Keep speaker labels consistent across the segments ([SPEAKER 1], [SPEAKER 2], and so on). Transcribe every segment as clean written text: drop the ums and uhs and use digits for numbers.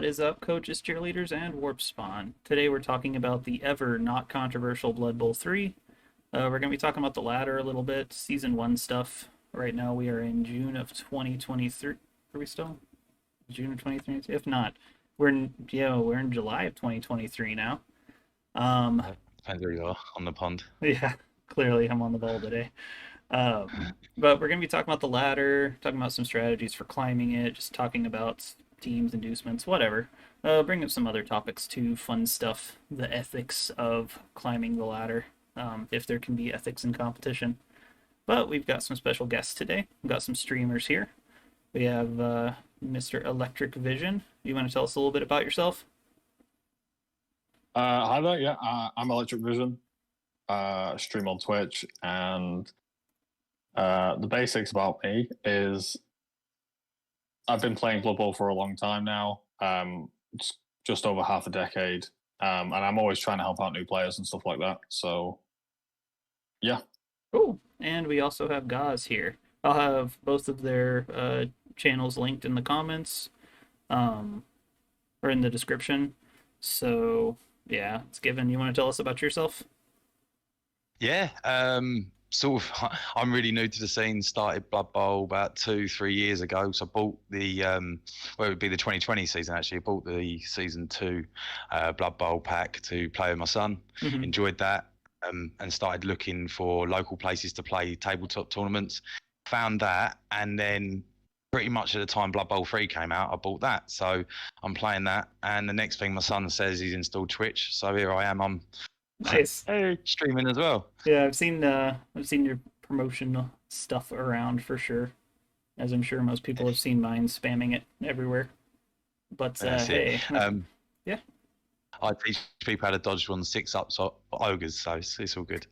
[SPEAKER 1] is up, coaches, cheerleaders, and Warp Spawn? Today we're talking about the ever not controversial Blood Bowl 3. We're going to be talking about the ladder a little bit, Season 1 stuff. Right now we are in June of 2023. Are we still? June of 2023? If not, we're in July of 2023 now. Um,
[SPEAKER 2] Depends where you are on the pond.
[SPEAKER 1] yeah, clearly I'm on the ball today. But we're going to be talking about the ladder, talking about some strategies for climbing it, just talking about teams, inducements, whatever. Bring up some other topics too, fun stuff, the ethics of climbing the ladder, if there can be ethics in competition. But we've got some special guests today. We've got some streamers here. We have Mr. Electric Vision. You want to tell us a little bit about yourself?
[SPEAKER 3] Hi there, yeah, I'm Electric Vision, stream on Twitch, and the basics about me is I've been playing Blood Bowl for a long time now, just over half a decade, and I'm always trying to help out new players and stuff like that, so yeah.
[SPEAKER 1] Cool. And we also have Gaz here. I'll have both of their channels linked in the comments, or in the description. So yeah, it's given. You want to tell us about yourself?
[SPEAKER 2] Yeah, sort of. I'm really new to the scene. Started Blood Bowl about 2-3 years ago. So I bought the well, it would be the 2020 season actually. I bought the season 2 Blood Bowl pack to play with my son.
[SPEAKER 1] Mhm.
[SPEAKER 2] Enjoyed that, and started looking for local places to play tabletop tournaments. Found that, and then pretty much at the time Blood Bowl 3 came out, I bought that. So I'm playing that, and the next thing my son says he's installed Twitch. So here I am. I'm
[SPEAKER 1] Nice.
[SPEAKER 2] streaming as well.
[SPEAKER 1] Yeah, I've seen your promotional stuff around for sure, as I'm sure most people have seen mine spamming it everywhere. But
[SPEAKER 2] That's it.
[SPEAKER 1] hey, yeah,
[SPEAKER 2] I teach people how to dodge on 6-ups ogres, so it's all good.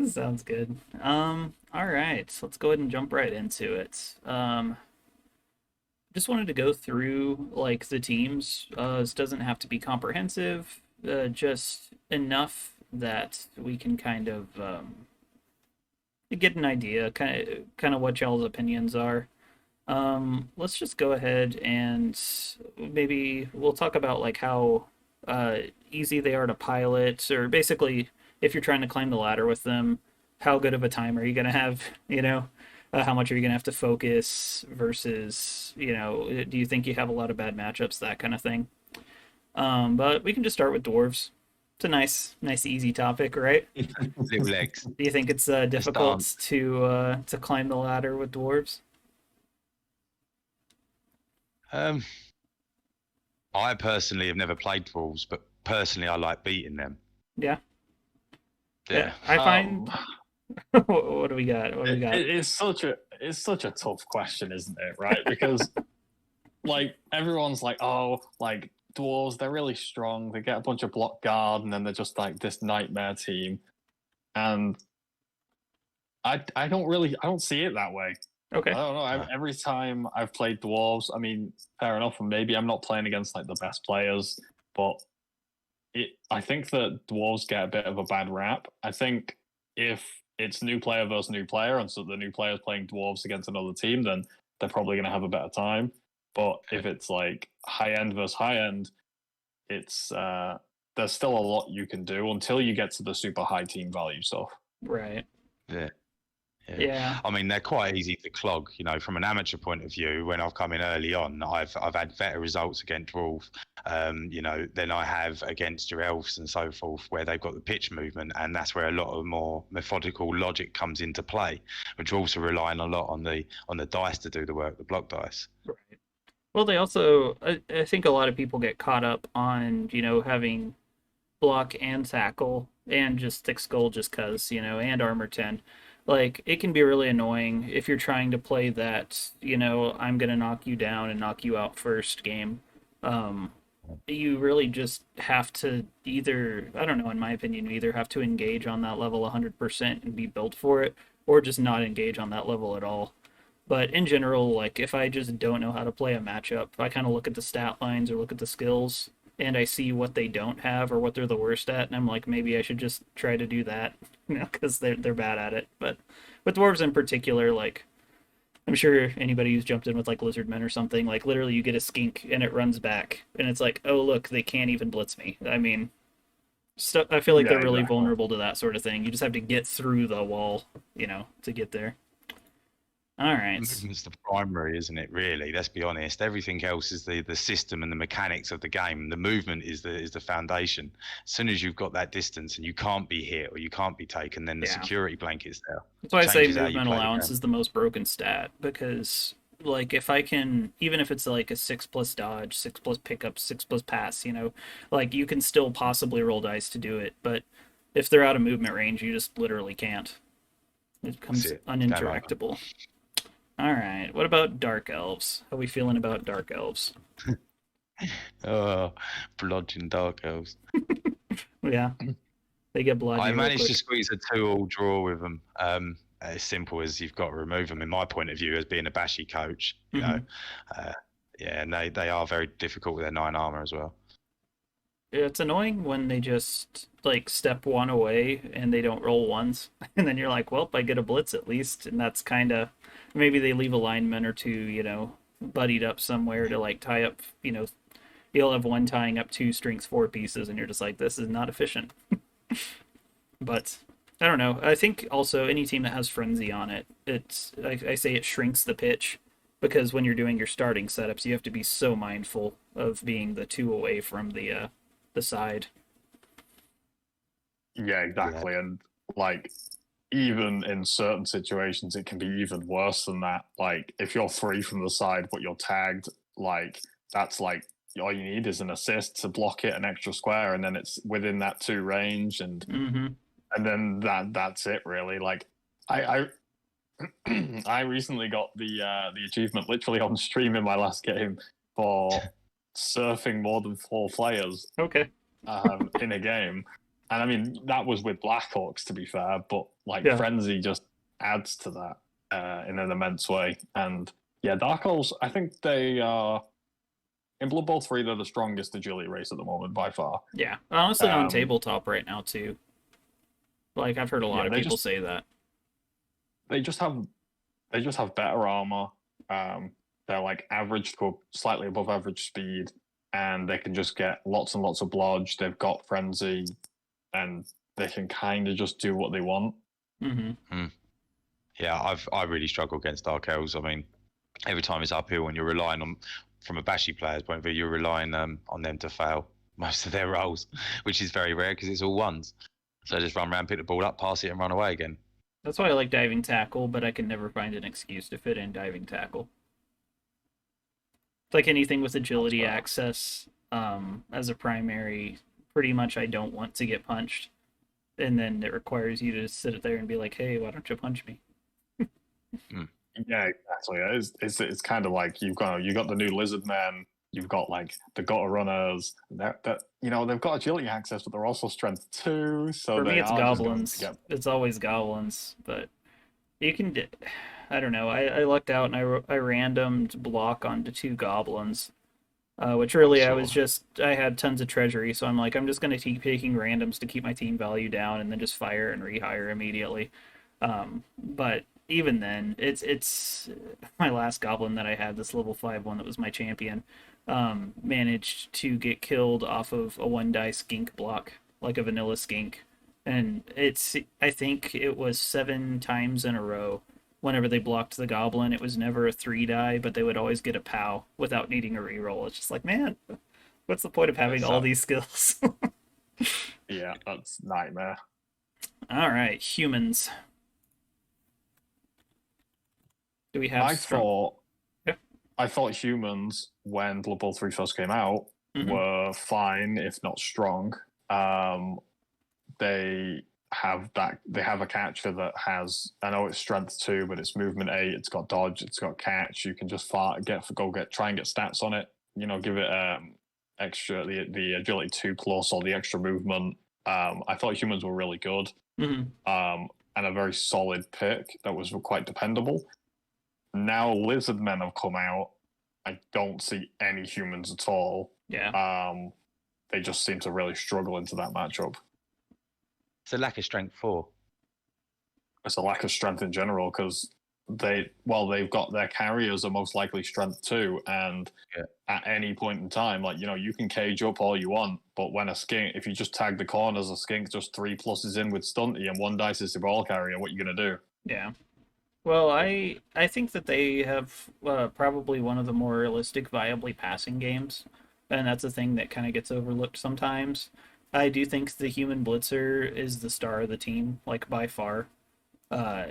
[SPEAKER 1] sounds good. All right, so let's go ahead and jump right into it. Just wanted to go through like the teams. This doesn't have to be comprehensive, just enough that we can kind of get an idea, kind of what y'all's opinions are. Let's just go ahead and maybe we'll talk about like how easy they are to pilot, or basically if you're trying to climb the ladder with them, how good of a time are you gonna have? How much are you gonna have to focus versus, do you think you have a lot of bad matchups, that kind of thing. But we can just start with dwarves. It's a nice, easy topic, right?
[SPEAKER 2] Little legs.
[SPEAKER 1] Do you think it's difficult to climb the ladder with dwarves?
[SPEAKER 2] Um, I personally have never played dwarves, but personally I like beating them.
[SPEAKER 1] Yeah.
[SPEAKER 2] Yeah.
[SPEAKER 1] I find.
[SPEAKER 3] Um,
[SPEAKER 1] What do we got? What do we got?
[SPEAKER 3] it's such a tough question, isn't it? Right? Because like everyone's like, oh, like dwarves, they're really strong. They get a bunch of block guard, and then they're just like this nightmare team. And I don't see it that way.
[SPEAKER 1] Okay.
[SPEAKER 3] I don't know.
[SPEAKER 2] Right.
[SPEAKER 3] Every time I've played dwarves, I mean, fair enough, and maybe I'm not playing against like the best players, but I think that dwarves get a bit of a bad rap. I think if it's new player versus new player, and so the new player is playing dwarves against another team, then they're probably going to have a better time. But if it's like high end versus high end, it's there's still a lot you can do until you get to the super high team value stuff.
[SPEAKER 1] Right.
[SPEAKER 2] Yeah. Yeah.
[SPEAKER 1] Yeah.
[SPEAKER 2] I mean, they're quite easy to clog, from an amateur point of view. When I've come in early on, I've had better results against dwarf, than I have against your elves and so forth, where they've got the pitch movement, and that's where a lot of more methodical logic comes into play. But dwarves are relying a lot on the dice to do the work, the block dice.
[SPEAKER 1] Right. Well, they also, I think a lot of people get caught up on, having block and tackle and just thick skull just cause, and armor 10. Like, it can be really annoying if you're trying to play that, I'm gonna knock you down and knock you out first game. Um, you really just have to either, I don't know, in my opinion, you either have to engage on that level 100% and be built for it, or just not engage on that level at all. But in general, like if I just don't know how to play a matchup, I kind of look at the stat lines or look at the skills and I see what they don't have or what they're the worst at, and I'm like, maybe I should just try to do that, because they're bad at it. But with dwarves in particular, like I'm sure anybody who's jumped in with like lizardmen or something, like literally you get a skink and it runs back, and it's like, oh look, they can't even blitz me. I mean, I feel like
[SPEAKER 3] Yeah,
[SPEAKER 1] they're really
[SPEAKER 3] exactly.
[SPEAKER 1] vulnerable to that sort of thing. You just have to get through the wall, to get there. All right.
[SPEAKER 2] Movement's the primary, isn't it? Really, let's be honest. Everything else is the system and the mechanics of the game. The movement is the foundation. As soon as you've got that distance and you can't be hit or you can't be taken, then the
[SPEAKER 1] Yeah.
[SPEAKER 2] security blanket's there.
[SPEAKER 1] That's why I say
[SPEAKER 2] Changes how you
[SPEAKER 1] movement
[SPEAKER 2] play the
[SPEAKER 1] allowance
[SPEAKER 2] game.
[SPEAKER 1] is the most broken stat because like if I can even if it's like a 6+ dodge, 6+ pickup, 6+ pass, like you can still possibly roll dice to do it, but if they're out of movement range, you just literally can't. It
[SPEAKER 2] That's
[SPEAKER 1] becomes
[SPEAKER 2] it. Game over.
[SPEAKER 1] uninteractable. All right. What about dark elves? How are we feeling about dark elves?
[SPEAKER 2] Oh, bludgeon dark elves.
[SPEAKER 1] Yeah, they get
[SPEAKER 2] I
[SPEAKER 1] blodgy real
[SPEAKER 2] managed to
[SPEAKER 1] quick.
[SPEAKER 2] squeeze a 2-all draw with them. As simple as you've got to remove them, in my point of view, as being a bashy coach.
[SPEAKER 1] Hmm.
[SPEAKER 2] Uh, yeah, and they are very difficult with their 9 armor as well.
[SPEAKER 1] It's annoying when they just like step one away and they don't roll ones, and then you're like, well, I get a blitz at least, and that's kind of maybe they leave a lineman or two, buddied up somewhere to like tie up, you'll have one tying up two strengths four pieces, and you're just like, this is not efficient. But I don't know. I think also any team that has frenzy on it, I say it shrinks the pitch because when you're doing your starting setups, you have to be so mindful of being the two away from the side.
[SPEAKER 3] Yeah,
[SPEAKER 2] Yeah,
[SPEAKER 3] exactly. And like even in certain situations, it can be even worse than that. Like if you're free from the side, but you're tagged, like that's like all you need is an assist to block it an extra square, and then it's within that two range,
[SPEAKER 1] Mm-hmm.
[SPEAKER 3] and then that's it really. Like I I recently got the achievement literally on stream in my last game for surfing more than four players
[SPEAKER 1] Okay.
[SPEAKER 3] in a game. And I mean, that was with Blackhawks, to be fair, but like
[SPEAKER 1] Yeah.
[SPEAKER 3] Frenzy just adds to that in an immense way. And yeah, Dark Elves, I think they are in Blood Bowl 3, they're the strongest agility race at the moment by far.
[SPEAKER 1] Yeah. Honestly, on
[SPEAKER 3] Um,
[SPEAKER 1] tabletop right now too. Like I've heard a lot
[SPEAKER 3] yeah,
[SPEAKER 1] of people say that.
[SPEAKER 3] they just have they just have better armor. They're like average to slightly above average speed, and they can just get lots and lots of blodge. They've got frenzy, and they can kind of just do what they want.
[SPEAKER 1] Mm-hmm.
[SPEAKER 2] yeah. I really struggle against dark elves. I mean, every time it's uphill and you're relying on, from a bashy player's point of view, you're relying on them to fail most of their rolls, which is very rare because it's all ones. So just run around, pick the ball up, pass it, and run away again.
[SPEAKER 1] That's why I like diving tackle, but I can never find an excuse to fit in diving tackle. It's like anything with
[SPEAKER 3] That's
[SPEAKER 1] agility
[SPEAKER 3] fair.
[SPEAKER 1] access, as a primary, pretty much I don't want to get punched. And then it requires you to sit there and be like, hey, why don't you punch me?
[SPEAKER 2] Mm.
[SPEAKER 3] Yeah, exactly. It's kind of like you got the new lizard men. You've got like the gutter runners. That they've got agility access, but they're also strength two, so
[SPEAKER 1] For me,
[SPEAKER 3] they
[SPEAKER 1] it's
[SPEAKER 3] are just going to
[SPEAKER 1] goblins.
[SPEAKER 3] get.
[SPEAKER 1] It's always goblins, but you can. I don't know. I lucked out and I randomed block onto two goblins, which
[SPEAKER 2] I
[SPEAKER 1] really
[SPEAKER 2] saw.
[SPEAKER 1] I had tons of treasury, so I'm like, I'm just going to keep taking randoms to keep my team value down and then just fire and rehire immediately. But even then, it's my last goblin that I had, this level 5 one that was my champion, managed to get killed off of a one die skink block, like a vanilla skink. And I think it was 7 times in a row. Whenever they blocked the goblin, it was never a 3 die, but they would always get a POW without needing a reroll. It's just like, man, what's the point of having
[SPEAKER 2] That's
[SPEAKER 1] all these skills?
[SPEAKER 3] Yeah, that's nightmare.
[SPEAKER 1] All right, humans. Do we have
[SPEAKER 3] I
[SPEAKER 1] strong?
[SPEAKER 3] thought
[SPEAKER 1] Yeah.
[SPEAKER 3] I thought humans when Blood Bowl 3 first came out
[SPEAKER 1] Mm-hmm.
[SPEAKER 3] were fine, if not strong. Um, they they have a catcher that has, I know it's strength 2, but it's movement 8, it's got dodge, it's got catch. You can just try and get stats on it. Give it extra the agility 2 plus or the extra movement. I thought humans were really good.
[SPEAKER 1] Mm-hmm.
[SPEAKER 3] And a very solid pick that was quite dependable. Now lizard men have come out. I don't see any humans at all.
[SPEAKER 1] Yeah.
[SPEAKER 3] They just seem to really struggle into that matchup.
[SPEAKER 2] It's a lack of strength 4.
[SPEAKER 3] It's a lack of strength in general because they've got their carriers are most likely strength 2, and
[SPEAKER 2] Yeah.
[SPEAKER 3] at any point in time, like, you know, you can cage up all you want, but when a skink, if you just tag the corners, a skink just 3 pluses in with stunty and 1 dice is the ball carrier, what are you gonna do?
[SPEAKER 1] Yeah. Well, I think that they have probably one of the more realistic, viably passing games, and that's a thing that kind of gets overlooked sometimes. I do think the human blitzer is the star of the team, like by far. Uh,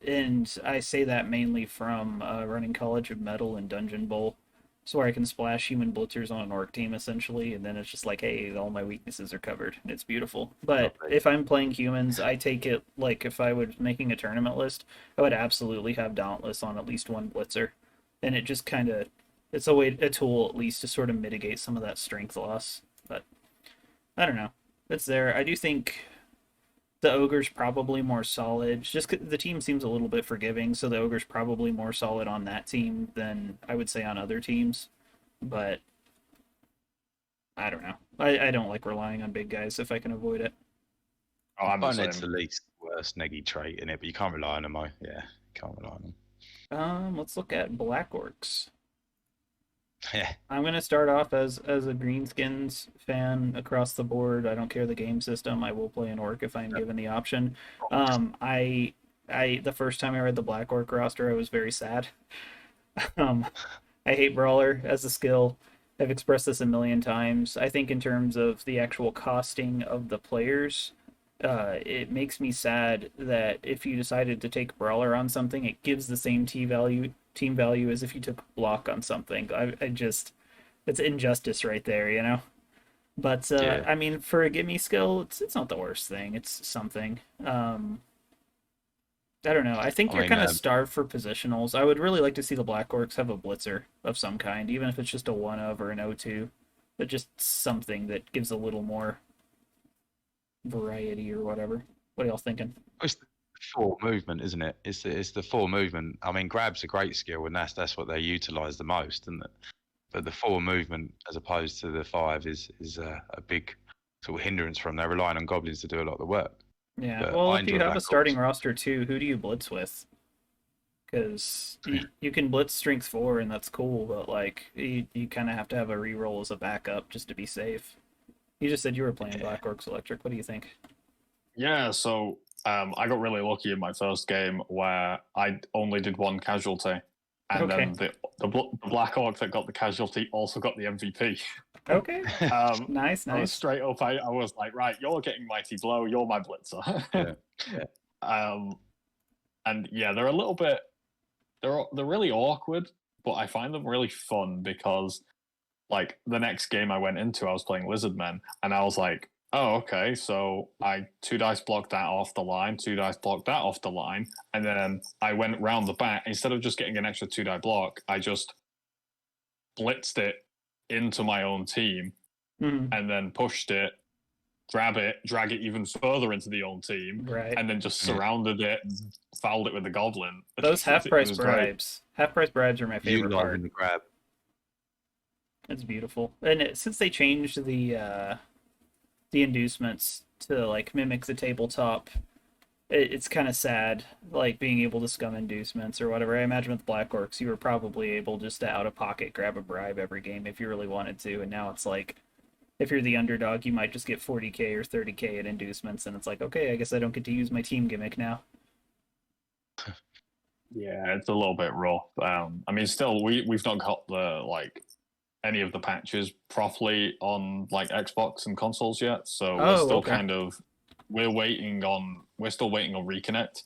[SPEAKER 1] and I say that mainly from running College of Metal and Dungeon Bowl. So where I can splash human blitzers on an orc team essentially, and then it's just like, hey, all my weaknesses are covered, and it's beautiful. But
[SPEAKER 2] Lovely.
[SPEAKER 1] if I'm playing humans, I take it like if I was making a tournament list, I would absolutely have Dauntless on at least one blitzer, and it just kind of it's a tool at least to sort of mitigate some of that strength loss. But I don't know, it's there. I do think the ogre's probably more solid. Just the team seems a little bit forgiving, so the ogre's probably more solid on that team than I would say on other teams. But I don't know. I don't like relying on big guys if I can avoid it.
[SPEAKER 3] Oh, I'm the
[SPEAKER 2] It's the
[SPEAKER 3] same.
[SPEAKER 2] least worst neggy trait in it, but you can't rely on them. Yeah, can't rely on them.
[SPEAKER 1] Let's look at black orcs.
[SPEAKER 2] Yeah,
[SPEAKER 1] I'm gonna start off as a greenskins fan across the board. I don't care the game system. I will play an orc if I'm given the option. I the first time I read the black orc roster, I was very sad. Um, I hate Brawler as a skill. I've expressed this a million times. I think in terms of the actual costing of the players, it makes me sad that if you decided to take Brawler on something, it gives the same team value as if you took Block on something. I just it's injustice right there, you know. But
[SPEAKER 2] yeah.
[SPEAKER 1] I mean, for a gimme skill, it's not the worst thing. It's something. I don't know. I think
[SPEAKER 2] I
[SPEAKER 1] you're
[SPEAKER 2] mean,
[SPEAKER 1] kind of starved for positionals. I would really like to see the Black Orcs have a blitzer of some kind, even if it's just a 1 of or an O2, but just something that gives a little more variety or whatever. What are y'all thinking?
[SPEAKER 2] it's the 4 movement, isn't it? It's the 4 movement. I mean, grab's a great skill, and that's what they utilise the most, isn't it? But the 4 movement, as opposed to the 5, is a big sort of hindrance from. They're relying on goblins to do a lot of the work.
[SPEAKER 1] Yeah.
[SPEAKER 2] But
[SPEAKER 1] Well,
[SPEAKER 2] I
[SPEAKER 1] if you
[SPEAKER 2] enjoy
[SPEAKER 1] have a
[SPEAKER 2] Black
[SPEAKER 1] starting
[SPEAKER 2] Orcs.
[SPEAKER 1] roster too, who do you blitz with? Because you can blitz strength 4 and that's cool, but like you kind of have to have a reroll as a backup just to be safe. You just said you were playing
[SPEAKER 2] Yeah.
[SPEAKER 1] Black Orcs Electric. What do you think?
[SPEAKER 3] Yeah, so I got really lucky in my first game where I only did 1 casualty, and
[SPEAKER 1] Okay.
[SPEAKER 3] then the Black Orc that got the casualty also got the MVP.
[SPEAKER 1] Okay. Nice,
[SPEAKER 3] I was
[SPEAKER 1] nice.
[SPEAKER 3] straight up. I was like, right, you're getting Mighty Blow, you're my blitzer.
[SPEAKER 2] Yeah. Yeah.
[SPEAKER 3] And yeah, they're a little bit. They're really awkward, but I find them really fun because like the next game I went into, I was playing Lizardmen, and I was like, oh, okay, so I 2 dice blocked that off the line, 2 dice blocked that off the line, and then I went round the back. Instead of just getting an extra 2 die block, I just blitzed it into my own team
[SPEAKER 1] Mhm.
[SPEAKER 3] and then pushed it, grab it, drag it even further into the own team,
[SPEAKER 1] Right.
[SPEAKER 3] and then just
[SPEAKER 2] Yeah.
[SPEAKER 3] surrounded it, and fouled it with the goblin.
[SPEAKER 1] Those half
[SPEAKER 3] It
[SPEAKER 1] price
[SPEAKER 3] was great.
[SPEAKER 1] bribes. Half price bribes are my favorite part.
[SPEAKER 2] Utilising the grab.
[SPEAKER 1] It's beautiful. And since they changed the inducements to like mimic the tabletop, it's kind of sad, like being able to scum inducements or whatever. I imagine with Black Orcs, you were probably able just to out of pocket grab a bribe every game if you really wanted to, and now it's like if you're the underdog, you might just get 40k or 30k at inducements, and it's like, okay, I guess I don't get to use my team gimmick now.
[SPEAKER 3] Yeah, it's a little bit rough. I mean, still, we've not got the like any of the patches properly on like Xbox and consoles yet, so we're
[SPEAKER 1] Oh,
[SPEAKER 3] still
[SPEAKER 1] okay,
[SPEAKER 3] kind of we're still waiting on Reconnect.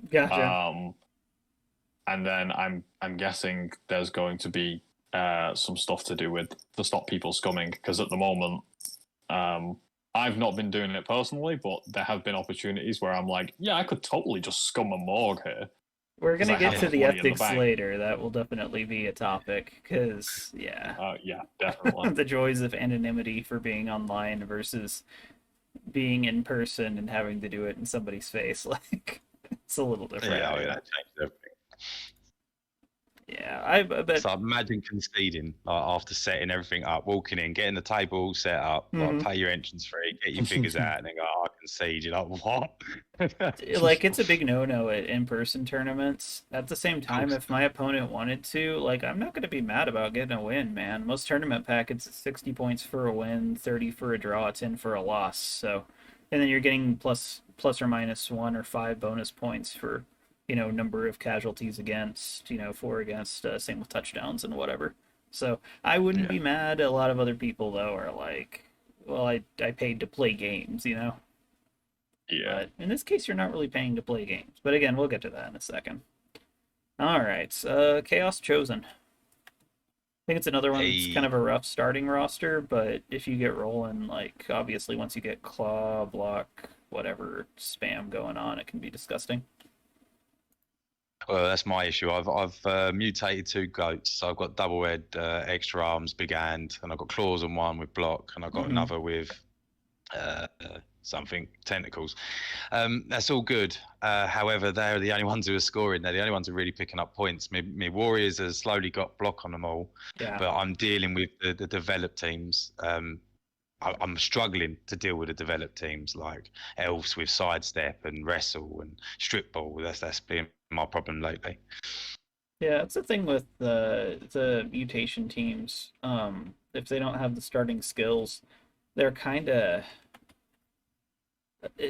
[SPEAKER 1] gotcha.
[SPEAKER 3] And then I'm guessing there's going to be some stuff to do with to stop people scumming because at the moment, I've not been doing it personally, but there have been opportunities where I'm like, yeah, I could totally just scum a morgue here.
[SPEAKER 1] We're
[SPEAKER 3] 'Cause
[SPEAKER 1] gonna
[SPEAKER 3] I
[SPEAKER 1] get
[SPEAKER 3] have
[SPEAKER 1] to
[SPEAKER 3] enough
[SPEAKER 1] the
[SPEAKER 3] money in the
[SPEAKER 1] ethics
[SPEAKER 3] bank.
[SPEAKER 1] later. That will definitely be a topic, because yeah,
[SPEAKER 3] Yeah, definitely.
[SPEAKER 1] the joys of anonymity for being online versus being in person and having to do it in somebody's face. Like it's a little different.
[SPEAKER 2] Yeah, that changed everything.
[SPEAKER 1] Yeah, I bet.
[SPEAKER 2] So imagine conceding like, after setting everything up, walking in, getting the table all set up, like
[SPEAKER 1] Mhm.
[SPEAKER 2] pay your entrance fee, get your figures out, and then go, oh, I concede. You're like, what?
[SPEAKER 1] Like it's a big no-no at in-person tournaments. At the same
[SPEAKER 2] Of
[SPEAKER 1] time,
[SPEAKER 2] course.
[SPEAKER 1] if my opponent wanted to, like I'm not going to be mad about getting a win, man. Most tournament packets is 60 points for a win, 30 for a draw, 10 for a loss. So, and then you're getting plus or minus 1 or 5 bonus points for, number of casualties against, 4 against, same with touchdowns and whatever. So, I wouldn't
[SPEAKER 2] Yeah.
[SPEAKER 1] be mad. A lot of other people though are like, well, I paid to play games.
[SPEAKER 3] Yeah.
[SPEAKER 1] But in this case, you're not really paying to play games. But again, we'll get to that in a second. All right, Chaos Chosen. I think it's another one that's kind
[SPEAKER 2] Hey,
[SPEAKER 1] of a rough starting roster, but if you get rolling, like obviously once you get claw, block, whatever spam going on, it can be disgusting.
[SPEAKER 2] well, that's my issue. I've mutated 2 goats, so I've got double head, extra arms, big hand, and I've got claws on one with block, and I've got
[SPEAKER 1] Mm-hmm.
[SPEAKER 2] another with something tentacles. That's all good. However, they're the only ones who are scoring. They're the only ones who are really picking up points. Me Warriors has slowly got block on them all,
[SPEAKER 1] Yeah,
[SPEAKER 2] but I'm dealing with the developed teams. I'm struggling to deal with the developed teams like Elves with sidestep and wrestle and strip ball. That's been my problem lately.
[SPEAKER 1] yeah. It's the thing with the mutation teams. If they don't have the starting skills, they're kind of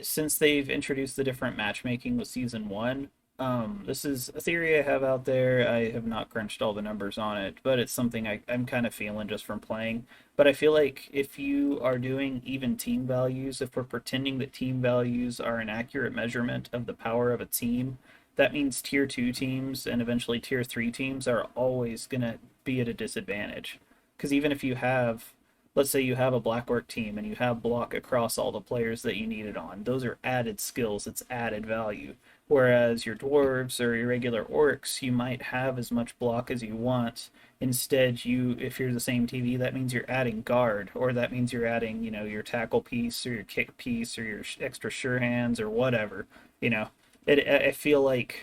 [SPEAKER 1] since they've introduced the different matchmaking with season one. This is a theory I have out there. I have not crunched all the numbers on it, but it's something I'm kind of feeling just from playing. But I feel like if you are doing even team values, if we're pretending that team values are an accurate measurement of the power of a team, that means tier 2 teams and eventually tier 3 teams are always going to be at a disadvantage. Because even if you have, let's say you have a black orc team and you have block across all the players that you need it on, those are added skills, it's added value. Whereas your dwarves or your regular orcs, you might have as much block as you want. Instead, if you're the same TV, that means you're adding guard, or that means you're adding, your tackle piece or your kick piece or your extra sure hands or whatever. You know, I feel like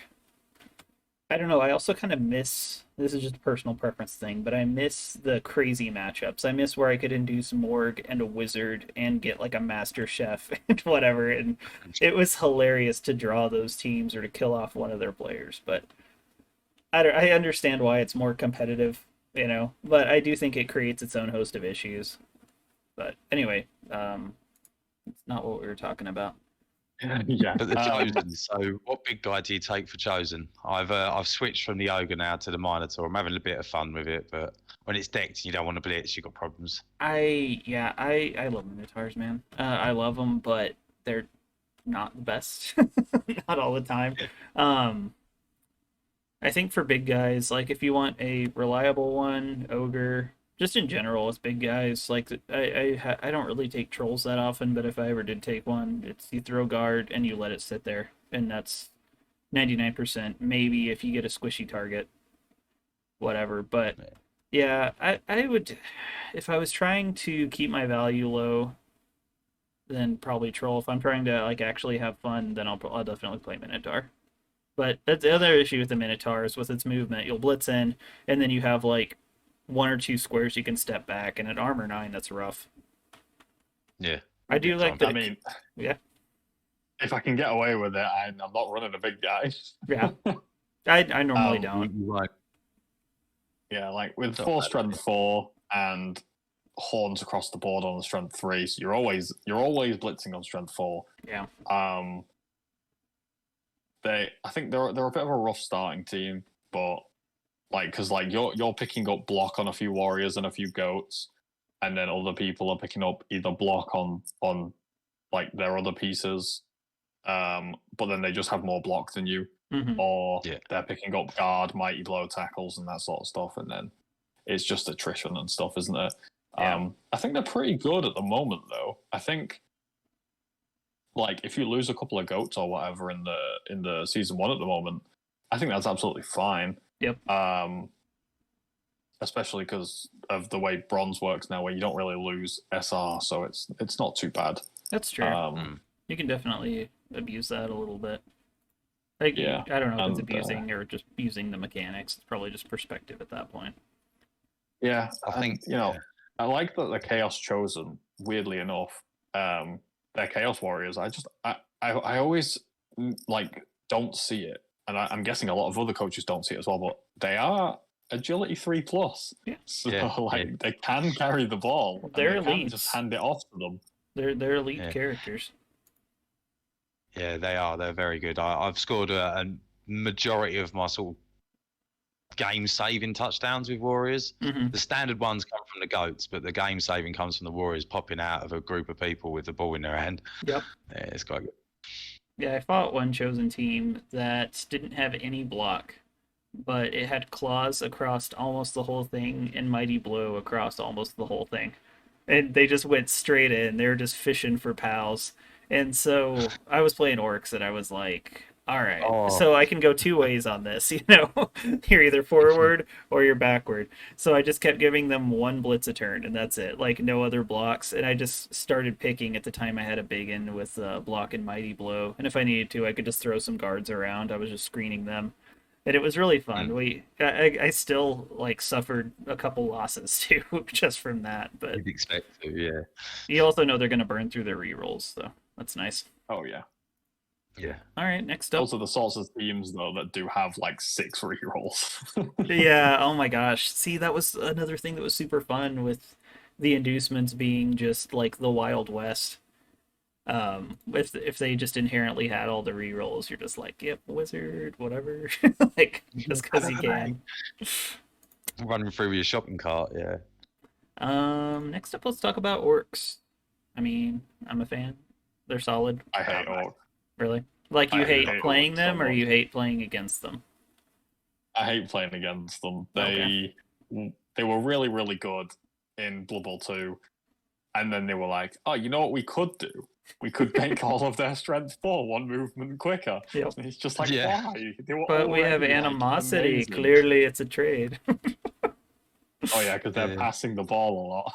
[SPEAKER 1] I don't know. I also kind of miss. This is just a personal preference thing, but I miss the crazy matchups. I miss where I could induce Morg and a wizard and get like a master chef and whatever. And it was hilarious to draw those teams or to kill off one of their players. But I understand why it's more competitive, But I do think it creates its own host of issues. But anyway, it's not what we were talking about.
[SPEAKER 3] Yeah.
[SPEAKER 2] But the chosen. So, what big guy do you take for chosen? I've switched from the ogre now to the minotaur. I'm having a bit of fun with it, but when it's decked, and you don't want to blitz. You've got problems.
[SPEAKER 1] I love Minotaurs, man. I love them, but they're not the best. Not all the time.
[SPEAKER 2] Yeah.
[SPEAKER 1] Um, I think for big guys, like if you want a reliable one, ogre, just in general as big guys, like I don't really take trolls that often, but if I ever did take one, it's you throw guard and you let it sit there, and that's 99%. Maybe if you get a squishy target, whatever. But yeah, I would if I was trying to keep my value low, then probably troll. If I'm trying to like actually have fun, then I'll definitely play Minotaur. But that's the other issue with the Minotaurs with its movement. You'll blitz in, and then you have like 1 or 2 squares you can step back, and at armor 9, that's rough.
[SPEAKER 2] Yeah.
[SPEAKER 1] I do like that.
[SPEAKER 3] I mean,
[SPEAKER 1] yeah,
[SPEAKER 3] if I can get away with it, I'm not running a big guy.
[SPEAKER 1] yeah. I normally don't.
[SPEAKER 2] Right.
[SPEAKER 3] Yeah, like with
[SPEAKER 2] Not
[SPEAKER 3] 4
[SPEAKER 2] bad.
[SPEAKER 3] strength 4 and horns across the board on the strength 3, so you're always blitzing on strength 4.
[SPEAKER 1] Yeah.
[SPEAKER 3] I think they're a bit of a rough starting team, but because you're picking up block on a few warriors and a few goats, and then other people are picking up either block on like their other pieces, but then they just have more block than you,
[SPEAKER 1] Mm-hmm.
[SPEAKER 3] or
[SPEAKER 2] Yeah.
[SPEAKER 3] they're picking up guard, mighty blow tackles, and that sort of stuff, and then it's just attrition and stuff, isn't it?
[SPEAKER 1] Yeah.
[SPEAKER 3] I think they're pretty good at the moment, though. I think if you lose a couple of goats or whatever in the season 1 at the moment, I think that's absolutely fine.
[SPEAKER 1] Yep.
[SPEAKER 3] Especially because of the way bronze works now, where you don't really lose SR, so it's not too bad.
[SPEAKER 1] That's true. You can definitely abuse that a little bit. Like,
[SPEAKER 3] Yeah,
[SPEAKER 1] I don't know if it's
[SPEAKER 3] and
[SPEAKER 1] abusing or just using the mechanics. It's probably just perspective at that point.
[SPEAKER 3] yeah,
[SPEAKER 2] I
[SPEAKER 3] and
[SPEAKER 2] think yeah.
[SPEAKER 3] I like that the Chaos Chosen. Weirdly enough, they're Chaos Warriors. I always like don't see it, and I'm guessing a lot of other coaches don't see it as well. But they are Agility 3+,
[SPEAKER 1] Yeah.
[SPEAKER 3] so
[SPEAKER 2] Yeah,
[SPEAKER 3] like they can carry the ball,
[SPEAKER 1] Well,
[SPEAKER 3] and
[SPEAKER 1] they're
[SPEAKER 3] they can just
[SPEAKER 1] elites.
[SPEAKER 3] hand it off to them.
[SPEAKER 1] They're elite
[SPEAKER 2] yeah,
[SPEAKER 1] characters.
[SPEAKER 2] yeah. They are. They're very good. I've scored a majority of my sort of game saving touchdowns with Warriors.
[SPEAKER 1] Hmm.
[SPEAKER 2] The standard ones come from the goats, but the game saving comes from the Warriors popping out of a group of people with the ball in their hand.
[SPEAKER 1] Yep.
[SPEAKER 2] Yeah, it's quite good.
[SPEAKER 1] Yeah, I fought one chosen team that didn't have any block, but it had claws across almost the whole thing and mighty blow across almost the whole thing. And they just went straight in. They were just fishing for pals. And so I was playing orcs and I was like, all right,
[SPEAKER 2] Oh,
[SPEAKER 1] so I can go two ways on this, you know. You're either forward or you're backward. So I just kept giving them one blitz a turn and that's it. Like no other blocks. And I just started picking at the time I had a big in with block and mighty blow. And if I needed to, I could just throw some guards around. I was just screening them and it was really fun.
[SPEAKER 2] mm,
[SPEAKER 1] I still like suffered a couple losses too, just from that. But
[SPEAKER 2] you'd expect to, yeah,
[SPEAKER 1] you also know they're going to burn through their rerolls, so that's nice.
[SPEAKER 3] Oh yeah,
[SPEAKER 2] yeah.
[SPEAKER 1] All right, next up.
[SPEAKER 3] those are the sorts of teams though that do have like 6 rerolls.
[SPEAKER 1] Yeah, oh my gosh. See, that was another thing that was super fun with the inducements being just like the Wild West. If they just inherently had all the rerolls, you're just like, yep, wizard, whatever. Like just because you can.
[SPEAKER 2] Running through with your shopping cart, yeah.
[SPEAKER 1] Next up, let's talk about orcs. I mean, I'm a fan. They're solid.
[SPEAKER 3] I hate orcs.
[SPEAKER 1] Really? Like you
[SPEAKER 3] I
[SPEAKER 1] hate
[SPEAKER 3] hate
[SPEAKER 1] playing
[SPEAKER 3] orcs so
[SPEAKER 1] them or
[SPEAKER 3] much.
[SPEAKER 1] you hate playing against them?
[SPEAKER 3] I hate playing against them.
[SPEAKER 1] Okay.
[SPEAKER 3] They were really really good in Blood Bowl 2, and then they were like, oh, you know what we could do? We could make all of their strength 4 one movement quicker.
[SPEAKER 1] Yep.
[SPEAKER 3] And it's just like,
[SPEAKER 2] Yeah.
[SPEAKER 3] why? They were
[SPEAKER 1] But we have
[SPEAKER 3] already, like,
[SPEAKER 1] animosity.
[SPEAKER 3] amazing.
[SPEAKER 1] Clearly, it's a trade.
[SPEAKER 3] Oh yeah, because they're
[SPEAKER 2] Yeah.
[SPEAKER 3] passing the ball a lot.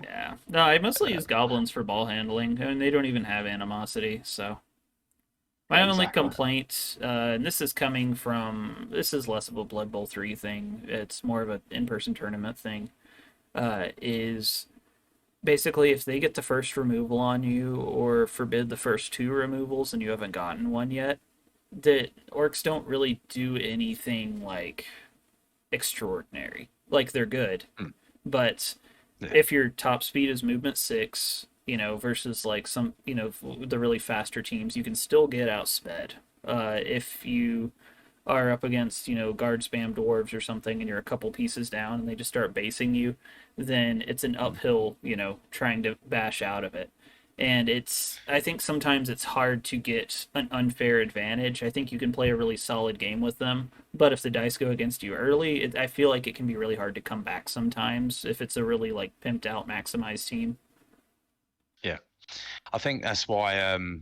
[SPEAKER 1] Yeah. No, I mostly use goblins for ball handling, and they don't even have animosity. So my
[SPEAKER 3] Yeah,
[SPEAKER 1] only
[SPEAKER 3] exactly.
[SPEAKER 1] complaint, and this is less of a Blood Bowl 3 thing. It's more of an in-person tournament thing. Is basically if they get the first removal on you or forbid the first two removals and you haven't gotten one yet, the orcs don't really do anything like extraordinary. Like they're good,
[SPEAKER 2] Mm.
[SPEAKER 1] but
[SPEAKER 2] Yeah.
[SPEAKER 1] if your top speed is movement 6, versus like some, the really faster teams, you can still get outsped. If you are up against, guard spam dwarves or something and you're a couple pieces down and they just start basing you, then it's an uphill, trying to bash out of it. And I think sometimes it's hard to get an unfair advantage. I think you can play a really solid game with them, but if the dice go against you early, I feel like it can be really hard to come back sometimes if it's a really like pimped out maximized team.
[SPEAKER 2] Yeah. I think that's why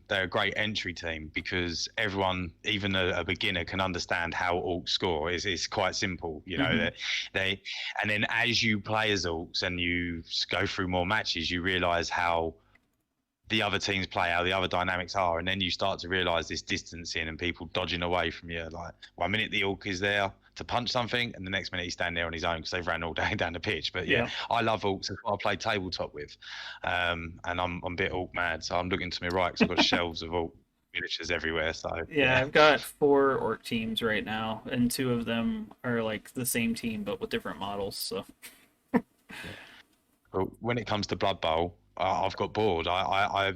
[SPEAKER 2] they're a great entry team, because everyone, even a beginner, can understand how orcs score. It's quite simple,
[SPEAKER 1] Mhm.
[SPEAKER 2] that and then as you play as orcs and you go through more matches, you realise how the other teams play, how the other dynamics are, and then you start to realise this distancing and people dodging away from you. Like 1 minute the orc is there to punch something, and the next minute he's standing there on his own because they've ran all day down the pitch. But yeah,
[SPEAKER 1] Yeah.
[SPEAKER 2] I love orcs. That's what I play tabletop with, and I'm a bit orc mad, so I'm looking to my right because I've got shelves of orc miniatures everywhere. So
[SPEAKER 1] Yeah,
[SPEAKER 2] yeah,
[SPEAKER 1] I've got 4 orc teams right now, and 2 of them are like the same team but with different models. So
[SPEAKER 2] but when it comes to Blood Bowl, I've got bored. I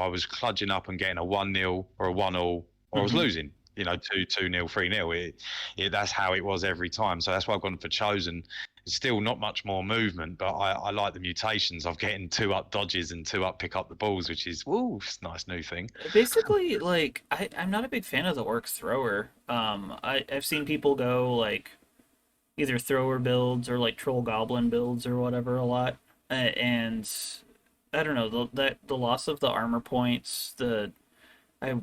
[SPEAKER 2] was cludging up and getting a 1-0 or a 1-all, or I was
[SPEAKER 1] Mhm.
[SPEAKER 2] losing. 2-0, 3-0. That's how it was every time. So that's why I've gone for Chosen. It's still not much more movement, but I like the mutations of getting 2 up dodges and 2 up pick up the balls, which is it's a nice new thing.
[SPEAKER 1] basically, like I'm not a big fan of the orcs thrower. I've seen people go like either thrower builds or like troll goblin builds or whatever a lot, and I don't know the loss of the armor points. I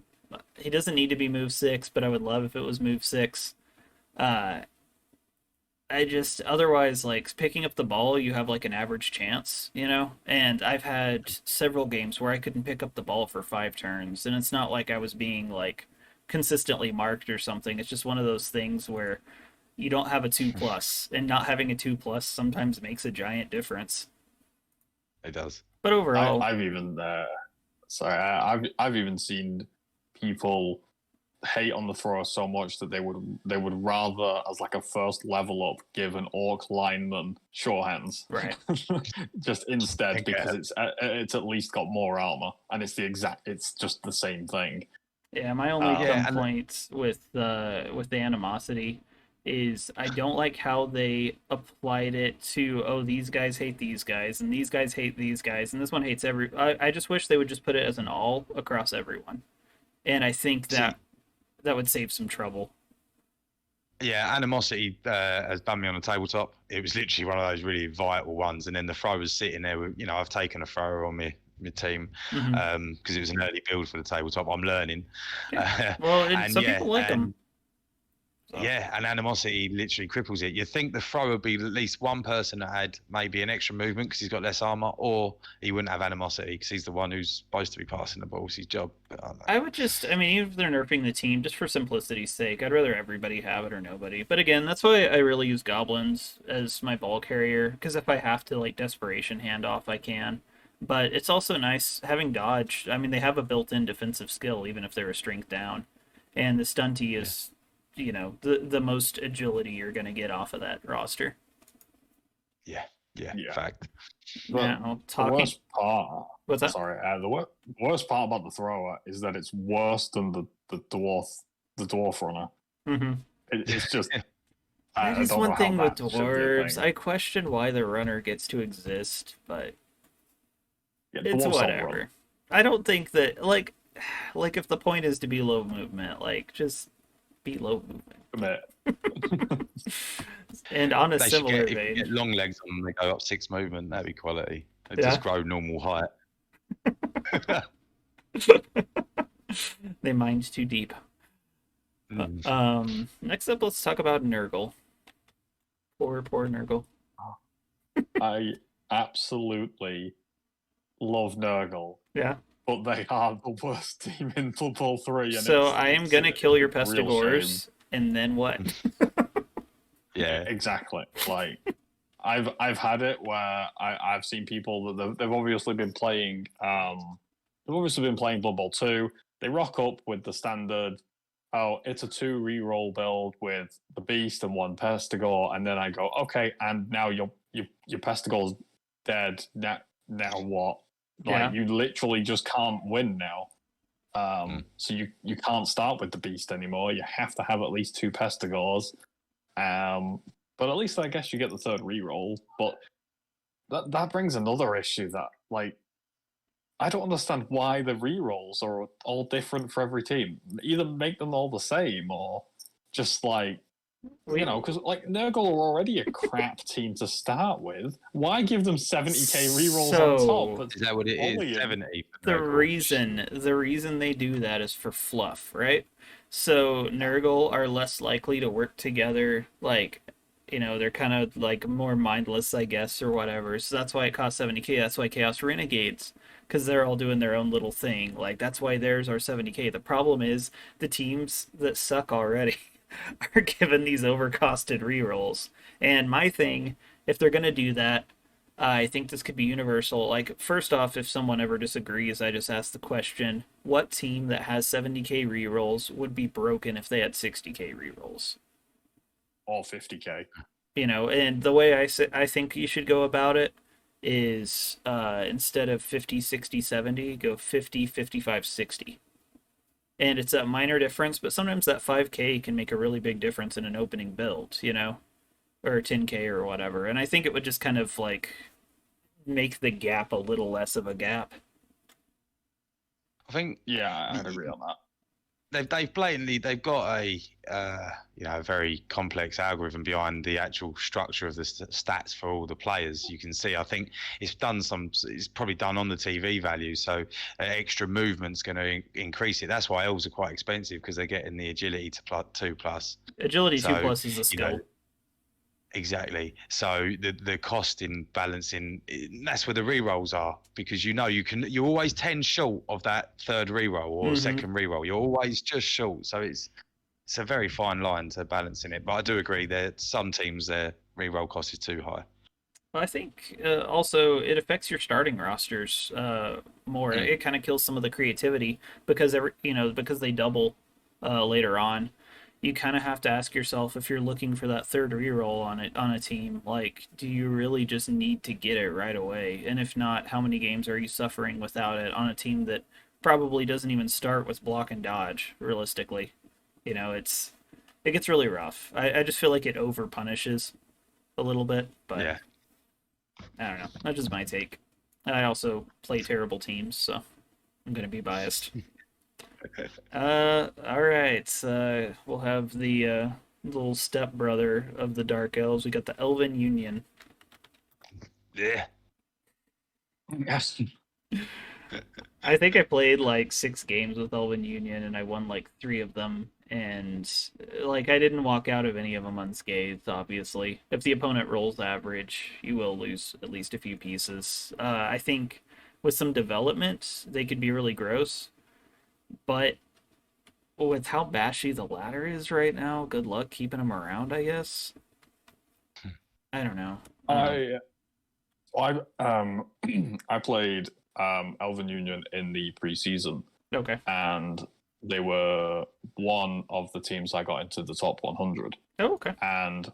[SPEAKER 1] He doesn't need to be move 6, but I would love if it was move 6. Uh, I just otherwise like picking up the ball, you have like an average chance, And I've had several games where I couldn't pick up the ball for 5 turns, and it's not like I was being like consistently marked or something. It's just one of those things where you don't have a 2+, and not having a 2+ sometimes makes a giant difference.
[SPEAKER 2] It does.
[SPEAKER 1] But overall,
[SPEAKER 3] I've even I've even seen people hate on the thrower so much that they would rather, as like a first level up, give an orc lineman sure hands,
[SPEAKER 1] right.
[SPEAKER 3] just instead,
[SPEAKER 2] Okay.
[SPEAKER 3] because it's at least got more armor, and it's just the same thing.
[SPEAKER 1] Yeah, my only
[SPEAKER 2] Yeah,
[SPEAKER 1] complaints with the animosity is I don't like how they applied it to, oh, these guys hate these guys and these guys hate these guys and this one hates I just wish they would just put it as an all across everyone. And I think
[SPEAKER 2] See,
[SPEAKER 1] that would save some trouble.
[SPEAKER 2] yeah, animosity has done me on a tabletop. It was literally one of those really vital ones, and then the throw was sitting there with, I've taken a thrower on my team because it was an early build for the tabletop. I'm learning.
[SPEAKER 1] Yeah. Well,
[SPEAKER 2] and
[SPEAKER 1] some people like them. So.
[SPEAKER 2] Yeah, and animosity literally cripples it. You'd think the thrower would be at least one person that had maybe an extra movement because he's got less armor, or he wouldn't have animosity because he's the one who's supposed to be passing the ball. It's his job. But
[SPEAKER 1] I would just, I mean, even if they're nerfing the team, just for simplicity's sake, I'd rather everybody have it or nobody. But again, that's why I really use goblins as my ball carrier, because if I have to, like, desperation handoff, I can. But it's also nice having dodge. I mean, they have a built-in defensive skill, even if they're a strength down. And the stunty is, the most agility you're going to get off of that roster.
[SPEAKER 2] Yeah, fact.
[SPEAKER 3] The worst part.
[SPEAKER 1] What's that?
[SPEAKER 3] Sorry, the worst part about the thrower is that it's worse than the dwarf runner.
[SPEAKER 1] Mm-hmm.
[SPEAKER 3] It's just.
[SPEAKER 1] That is one thing with dwarves. I question why the runner gets to exist, but it's whatever. I don't think that like if the point is to be low movement, like just be low movement. And on a similar vein,
[SPEAKER 2] if you get long legs on them, they go up 6 movement. That'd be quality. They just grow normal height.
[SPEAKER 1] They mined too deep. Next up, let's talk about Nurgle. Poor Nurgle.
[SPEAKER 3] I absolutely love Nurgle.
[SPEAKER 1] Yeah.
[SPEAKER 3] But they are the worst team in Football 3. And
[SPEAKER 1] so I am going to kill your Pestigores, and then what?
[SPEAKER 2] Yeah.
[SPEAKER 3] Exactly. Like, I've had it where I've seen people that they've obviously been playing Blood Bowl 2. They rock up with the standard, oh, it's a 2 reroll build with the Beast and 1 Pestigore, and then I go, okay, and now your Pestigore's dead. Now what? Like, you literally just can't win now. So you can't start with the Beast anymore. You have to have at least 2 Pestigores. But at least I guess you get the 3rd reroll. But that brings another issue that, like, I don't understand why the rerolls are all different for every team. Either make them all the same, or just like, because like Nurgle are already a crap team to start with. Why give them 70k rerolls on top?
[SPEAKER 2] Is that what it is? 70.
[SPEAKER 1] The reason they do that is for fluff, right? So Nurgle are less likely to work together, like, they're kind of like more mindless, I guess, or whatever. So that's why it costs 70k. That's why Chaos Renegades, because they're all doing their own little thing. Like, that's why theirs are 70k. The problem is the teams that suck already are given these overcosted rerolls. And my thing, if they're going to do that, I think this could be universal. Like, first off, if someone ever disagrees, I just ask the question, what team that has 70k rerolls would be broken if they had 60k rerolls?
[SPEAKER 3] Or 50k.
[SPEAKER 1] And the way I think you should go about it is instead of 50, 60, 70, go 50, 55, 60. And it's a minor difference, but sometimes that 5k can make a really big difference in an opening build, or 10k or whatever. And I think it would just kind of like make the gap a little less of a gap.
[SPEAKER 2] I think,
[SPEAKER 3] I'd agree on that.
[SPEAKER 2] They've got a very complex algorithm behind the actual structure of the stats for all the players. You can see, I think it's probably done on the TV value, so extra movement's going to increase it. That's why elves are quite expensive, because they're getting the agility to 2+.
[SPEAKER 1] Agility 2+ is a skill.
[SPEAKER 2] Exactly. So the cost in balancing, that's where the rerolls are, because you're always 10 short of that third reroll or
[SPEAKER 1] Hmm.
[SPEAKER 2] second reroll. You're always just short. So it's a very fine line to balancing it. But I do agree that some teams their reroll cost is too high.
[SPEAKER 1] I think also it affects your starting rosters more.
[SPEAKER 2] Mm.
[SPEAKER 1] It kind of kills some of the creativity because because they double later on. You kind of have to ask yourself if you're looking for that third reroll on a team, like, do you really just need to get it right away? And if not, how many games are you suffering without it on a team that probably doesn't even start with block and dodge, realistically? It gets really rough. I just feel like it over punishes a little bit, but
[SPEAKER 2] Yeah.
[SPEAKER 1] I don't know. That's just my take. I also play terrible teams, so I'm gonna be biased. All right. We'll have the little stepbrother of the Dark Elves. We got the Elven Union.
[SPEAKER 2] Yeah.
[SPEAKER 3] Yes.
[SPEAKER 1] I think I played like 6 games with Elven Union, and I won like 3 of them. And like I didn't walk out of any of them unscathed. Obviously, if the opponent rolls average, you will lose at least a few pieces. I think with some development, they could be really gross, but with how bashy the ladder is right now, good luck keeping them around, I guess. I don't know.
[SPEAKER 3] I I I played Elven Union in the preseason,
[SPEAKER 1] Okay.
[SPEAKER 3] and they were one of the teams I got into the top 100,
[SPEAKER 1] Oh, okay.
[SPEAKER 3] and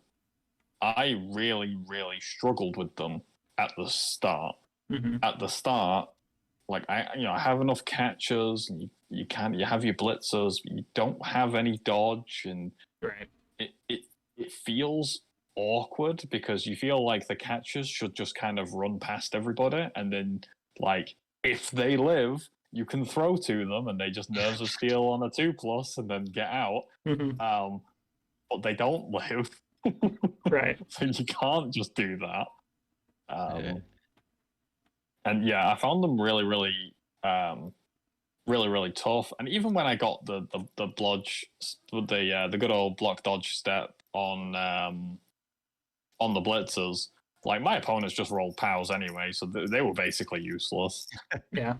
[SPEAKER 3] I really really struggled with them at the start.
[SPEAKER 1] Hmm.
[SPEAKER 3] At the start, like I have enough catchers, and you have your blitzers, but you don't have any dodge, and
[SPEAKER 1] Right.
[SPEAKER 3] it feels awkward because you feel like the catchers should just kind of run past everybody, and then like if they live, you can throw to them, and they just nerves of steel on a 2+, and then get out.
[SPEAKER 1] Hmm.
[SPEAKER 3] Um, but they don't live,
[SPEAKER 1] Right.
[SPEAKER 3] so you can't just do that.
[SPEAKER 2] Yeah.
[SPEAKER 3] Um, and yeah, I found them um, really tough. And even when I got the blodge, the good old block dodge step on the blitzers, like my opponents just rolled pows anyway, so they were basically useless.
[SPEAKER 1] Yeah.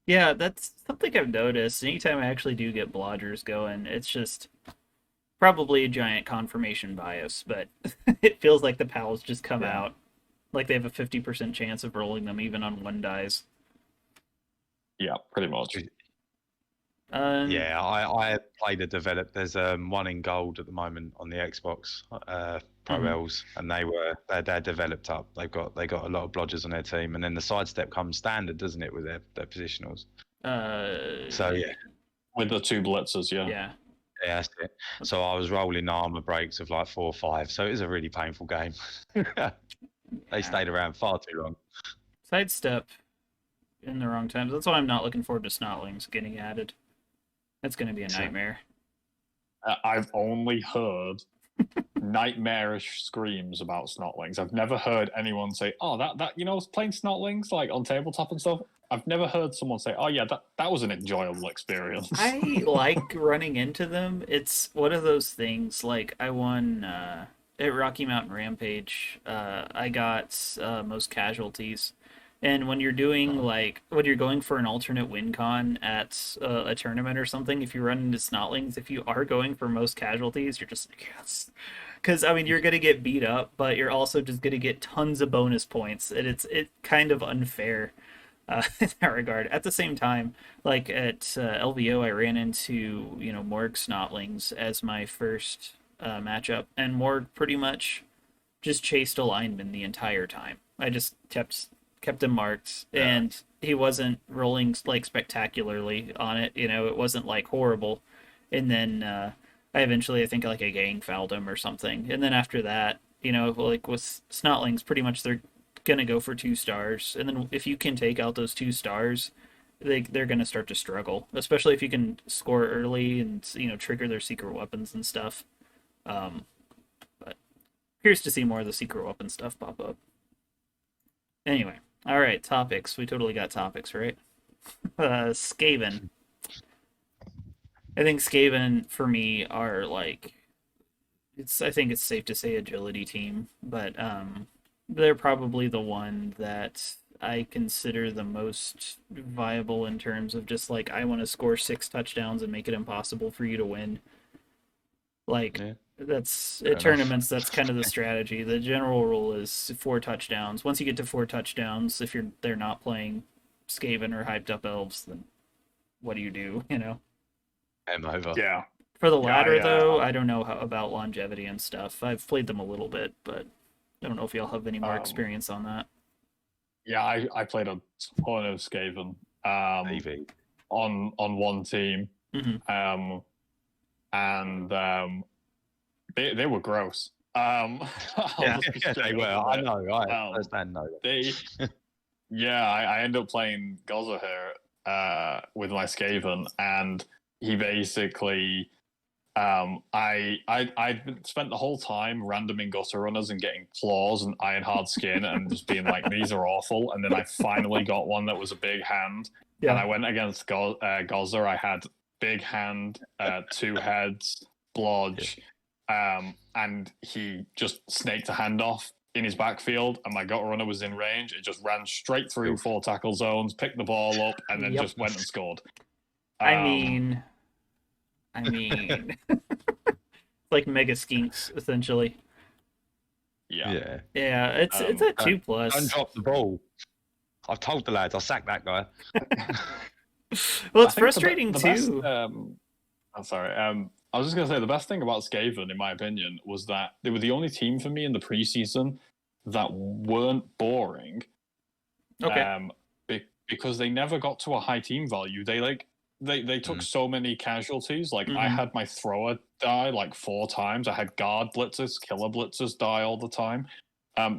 [SPEAKER 1] Yeah, that's something I've noticed. Anytime I actually do get blodgers going, it's just probably a giant confirmation bias, but it feels like the pals just come
[SPEAKER 3] Yeah,
[SPEAKER 1] out like they have a 50% chance of rolling them even on 1 dice.
[SPEAKER 3] yeah, pretty much.
[SPEAKER 1] Um,
[SPEAKER 2] Yeah, I played a develop. There's one in gold at the moment on the Xbox, Pro
[SPEAKER 1] mhm.
[SPEAKER 2] Ls, and they're developed up. They got a lot of blodgers on their team, and then the sidestep comes standard, doesn't it, with their positionals? So
[SPEAKER 1] uh,
[SPEAKER 2] yeah,
[SPEAKER 3] With the two blitzers, yeah.
[SPEAKER 1] yeah.
[SPEAKER 2] yeah, that's it. So I was rolling armor breaks of like 4 or 5. So it was a really painful game. They
[SPEAKER 1] Yeah.
[SPEAKER 2] stayed around far too long.
[SPEAKER 1] Sidestep in the wrong times. That's why I'm not looking forward to Snotlings getting added. That's going to be a
[SPEAKER 2] So,
[SPEAKER 1] nightmare.
[SPEAKER 3] I've only heard nightmarish screams about snotlings. I've never heard anyone say, "Oh, that playing snotlings like on tabletop and stuff." I've never heard someone say, "Oh yeah, that was an enjoyable experience."
[SPEAKER 1] I like running into them. It's one of those things. Like I won at Rocky Mountain Rampage. I got most casualties, and when you're doing like when you're going for an alternate win con at a tournament or something, if you run into Snotlings, if you are going for most casualties, you're just like, yes. Because I mean, you're gonna get beat up, but you're also just gonna get tons of bonus points, and it's kind of unfair in that regard. At the same time, like at LVO, I ran into Morg Snotlings as my first matchup, and Morg pretty much just chased a lineman the entire time. I just kept him marked,
[SPEAKER 2] yeah,
[SPEAKER 1] and he wasn't rolling like spectacularly on it. It wasn't like horrible. And then I think like a gang fouled him or something. And then after that, like with Snotlings, pretty much they're gonna go for 2 stars, and then if you can take out those 2 stars, they're gonna start to struggle, especially if you can score early and trigger their secret weapons and stuff. Um, but curious to see more of the secret weapon stuff pop up. Anyway, all right, topics. We totally got topics, right? Skaven. I think Skaven for me are like I think it's safe to say agility team, but they're probably the one that I consider the most viable in terms of just like I want to score 6 touchdowns and make it impossible for you to win. Like
[SPEAKER 2] Yeah,
[SPEAKER 1] that's
[SPEAKER 2] fair
[SPEAKER 1] at
[SPEAKER 2] enough.
[SPEAKER 1] tournaments. That's kind of the strategy. The general rule is 4 touchdowns. Once you get to 4 touchdowns, if they're not playing Skaven or hyped up elves, then what do you do? You know.
[SPEAKER 2] Game over.
[SPEAKER 3] Yeah,
[SPEAKER 1] For the
[SPEAKER 3] yeah,
[SPEAKER 1] latter, though, I don't know about longevity and stuff. I've played them a little bit, but I don't know if y'all have any more
[SPEAKER 3] um,
[SPEAKER 1] experience on that.
[SPEAKER 3] yeah. I played a ton of Skaven
[SPEAKER 2] TV.
[SPEAKER 3] on one team,
[SPEAKER 1] Hmm.
[SPEAKER 3] um, and they were gross. I'll
[SPEAKER 1] Yeah.
[SPEAKER 3] just be
[SPEAKER 2] Yeah, they
[SPEAKER 3] straight
[SPEAKER 2] were.
[SPEAKER 3] up
[SPEAKER 2] I
[SPEAKER 3] with it.
[SPEAKER 2] know. I
[SPEAKER 3] Um,
[SPEAKER 2] understand. No.
[SPEAKER 3] they Yeah, I ended up playing Gozza here with my Skaven, and he basically I spent the whole time randoming gutter runners and getting claws and iron hard skin and just being like, these are awful. And then I finally got one that was a big hand, and
[SPEAKER 1] Yeah.
[SPEAKER 3] I went against Gozza. I had big hand, 2 heads, blodge, and he just snaked a hand off in his backfield, and my gutter runner was in range. It just ran straight through 4 tackle zones, picked the ball up, and then
[SPEAKER 1] Yep.
[SPEAKER 3] just went and scored.
[SPEAKER 1] I
[SPEAKER 3] Um,
[SPEAKER 1] mean, I mean, like mega skinks essentially.
[SPEAKER 3] yeah.
[SPEAKER 2] Yeah.
[SPEAKER 1] Yeah, it's a two
[SPEAKER 2] Don't
[SPEAKER 1] plus.
[SPEAKER 2] drop the ball. I've told the lads I'll sack that guy.
[SPEAKER 1] Well,
[SPEAKER 3] I
[SPEAKER 1] it's
[SPEAKER 3] think
[SPEAKER 1] frustrating
[SPEAKER 3] the best,
[SPEAKER 1] too.
[SPEAKER 3] I'm sorry. I was just gonna say the best thing about Skaven, in my opinion, was that they were the only team for me in the preseason that weren't boring.
[SPEAKER 1] Okay.
[SPEAKER 3] Because they never got to a high team value. They took so many casualties. Like I
[SPEAKER 1] Mhm.
[SPEAKER 3] had my thrower die like 4 times. I had guard blitzers, killer blitzers die all the time.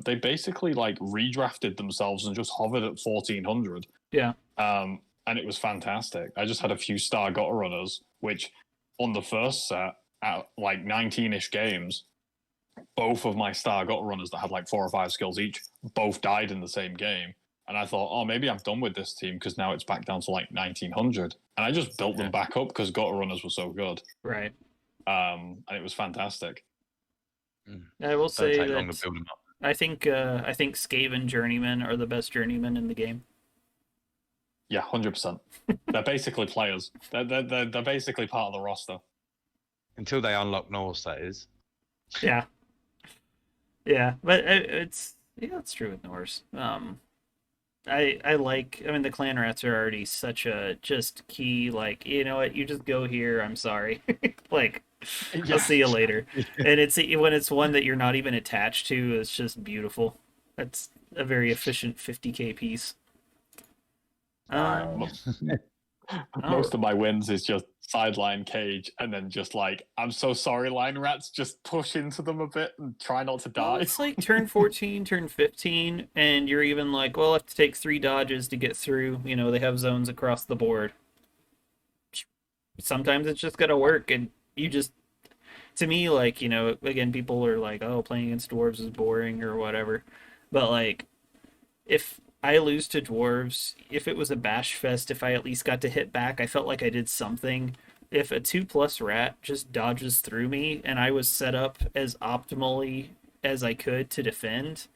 [SPEAKER 3] They basically like redrafted themselves and just hovered at 1400.
[SPEAKER 1] Yeah.
[SPEAKER 3] And it was fantastic. I just had a few star gutter runners, which on the first set, at like 19-ish games, both of my star gutter runners that had like 4 or 5 skills each, both died in the same game. And I thought, oh, maybe I'm done with this team because now it's back down to like 1900. And I just built them back up because gutter runners were so good.
[SPEAKER 1] Right.
[SPEAKER 3] And it was fantastic.
[SPEAKER 1] I will
[SPEAKER 2] Don't
[SPEAKER 1] say
[SPEAKER 2] take long to
[SPEAKER 1] that
[SPEAKER 2] build them up.
[SPEAKER 1] I think Skaven journeymen are the best journeymen in the game.
[SPEAKER 3] Yeah, 100%. They're basically players. They're basically part of the roster.
[SPEAKER 2] Until they unlock Norse, that is.
[SPEAKER 1] Yeah. Yeah, but it's true with Norse. I mean the clan rats are already such a just key, like, you know what, you just go here, I'm sorry. Like I'll see you later. And it's when it's one that you're not even attached to, it's just beautiful. That's a very efficient 50k piece.
[SPEAKER 3] Most of my wins is just sideline cage and then just like, I'm so sorry, line rats, just push into them a bit and try not to
[SPEAKER 1] Well,
[SPEAKER 3] die.
[SPEAKER 1] it's like turn 14, turn 15, and you're even like, well, I have to take 3 dodges to get through. You know, they have zones across the board. Sometimes it's just gotta work, and you just, to me, like, you know, again, people are like, oh, playing against dwarves is boring or whatever. But, like, if I lose to dwarves, if it was a bash fest, if I at least got to hit back, I felt like I did something. If a 2+ rat just dodges through me and I was set up as optimally as I could to defend,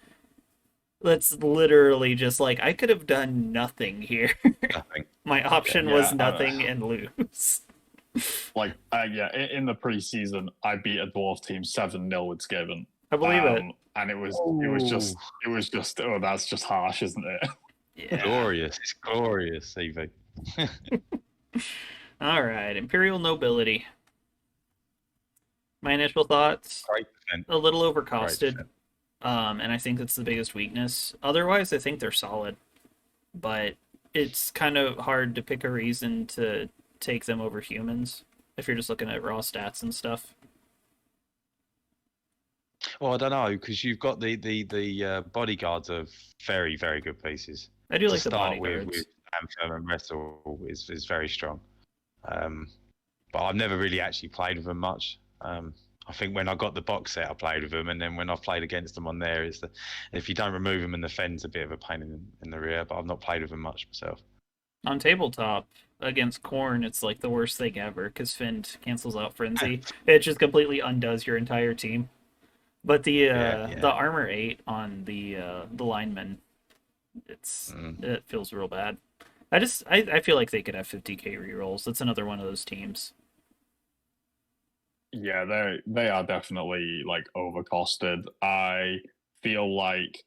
[SPEAKER 1] that's literally just like I could have done nothing here.
[SPEAKER 2] Nothing.
[SPEAKER 1] My option
[SPEAKER 3] Yeah,
[SPEAKER 1] was nothing and lose.
[SPEAKER 3] Like, in the preseason, I beat a dwarf team 7-0 with Skaven.
[SPEAKER 1] I believe it.
[SPEAKER 3] And it was just, oh, that's just harsh, isn't it?
[SPEAKER 1] Yeah.
[SPEAKER 2] Glorious. It's glorious, Evie.
[SPEAKER 1] All right, Imperial Nobility. My initial thoughts:
[SPEAKER 2] Great defense.
[SPEAKER 1] a little
[SPEAKER 2] Great
[SPEAKER 1] overcosted,
[SPEAKER 2] defense.
[SPEAKER 1] and I think that's the biggest weakness. Otherwise, I think they're solid, but it's kind of hard to pick a reason to take them over humans if you're just looking at raw stats and stuff.
[SPEAKER 2] Well, I don't know, because you've got the bodyguards of very, very good pieces.
[SPEAKER 1] I do
[SPEAKER 2] To
[SPEAKER 1] like the
[SPEAKER 2] start
[SPEAKER 1] bodyguards.
[SPEAKER 2] with Anthem and Wrestle is very strong. But I've never really actually played with them much. I think when I got the box set, I played with them, and then when I've played against them on there, if you don't remove them in the fen's a bit of a pain in the rear. But I've not played with them much myself.
[SPEAKER 1] On tabletop against Corn, it's like the worst thing ever because Fend cancels out Frenzy. It just completely undoes your entire team. But
[SPEAKER 2] Yeah,
[SPEAKER 1] the
[SPEAKER 2] yeah.
[SPEAKER 1] armor 8 on the lineman,
[SPEAKER 2] Mm.
[SPEAKER 1] it feels real bad. I feel like they could have 50k rerolls. That's another one of those teams.
[SPEAKER 3] Yeah, they are definitely like overcosted. I feel like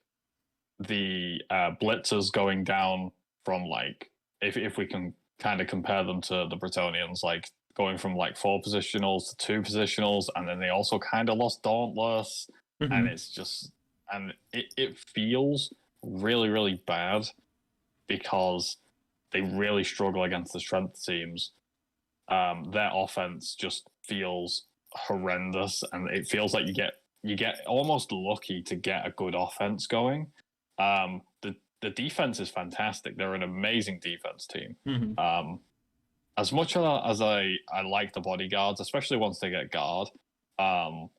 [SPEAKER 3] the blitzers going down from like if we can kind of compare them to the Bretonians, like going from like 4 positionals to 2 positionals, and then they also kind of lost Dauntless, and
[SPEAKER 1] Hmm.
[SPEAKER 3] it's just and it feels really bad because they really struggle against the strength teams. Their offense just feels horrendous, and it feels like you get almost lucky to get a good offense going. The defense is fantastic. They're an amazing defense team.
[SPEAKER 1] Hmm.
[SPEAKER 3] As much as I like the bodyguards, especially once they get guard. Um,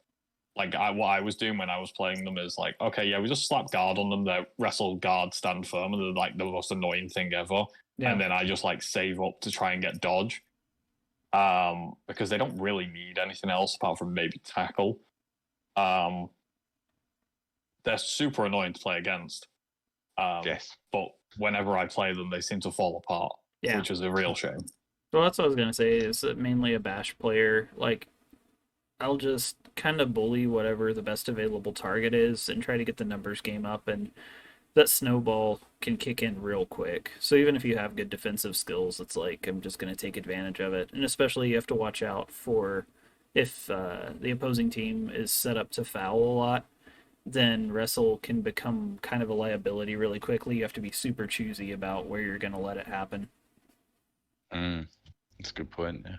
[SPEAKER 3] like what I was doing when I was playing them is like, okay, yeah, we just slap guard on them. They wrestle guard, stand firm, and they're like the most annoying thing ever.
[SPEAKER 1] Yeah.
[SPEAKER 3] And then I just like save up to try and get dodge, because they don't really need anything else apart from maybe tackle. Um, they're super annoying to play against.
[SPEAKER 2] Yes.
[SPEAKER 3] But whenever I play them, they seem to fall apart,
[SPEAKER 1] Yeah.
[SPEAKER 3] which is a real shame.
[SPEAKER 1] Well, that's what I was gonna say. Is mainly a bash player. Like I'll just kind of bully whatever the best available target is and try to get the numbers game up, and that snowball can kick in real quick. So even if you have good defensive skills, it's like I'm just going to take advantage of it. And especially you have to watch out for if the opposing team is set up to foul a lot, then wrestle can become kind of a liability really quickly. You have to be super choosy about where you're going to let it happen.
[SPEAKER 2] That's a good point. Yeah.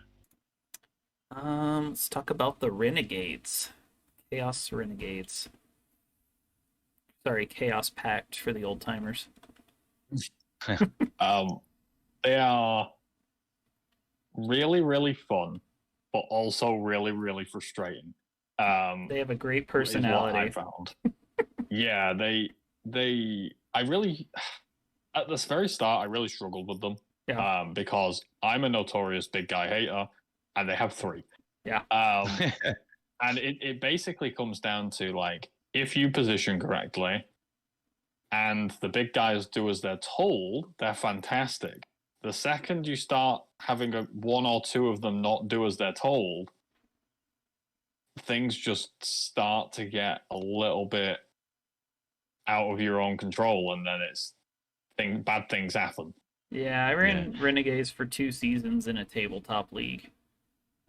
[SPEAKER 1] Let's talk about the Renegades. Chaos Renegades. Sorry, Chaos Pact for the old timers.
[SPEAKER 3] Um, they are really fun, but also really frustrating.
[SPEAKER 1] They have a great
[SPEAKER 3] Is what I
[SPEAKER 1] personality.
[SPEAKER 3] found. Yeah, I really at this very start I really struggled with them,
[SPEAKER 1] Yeah,
[SPEAKER 3] because I'm a notorious big guy hater, and they have three.
[SPEAKER 1] yeah.
[SPEAKER 3] And it basically comes down to like if you position correctly and the big guys do as they're told, they're fantastic. The second you start having one or two of them not do as they're told, things just start to get a little bit out of your own control, and then bad things happen.
[SPEAKER 1] Yeah, I
[SPEAKER 2] Yeah.
[SPEAKER 1] ran Renegades for 2 seasons in a tabletop league.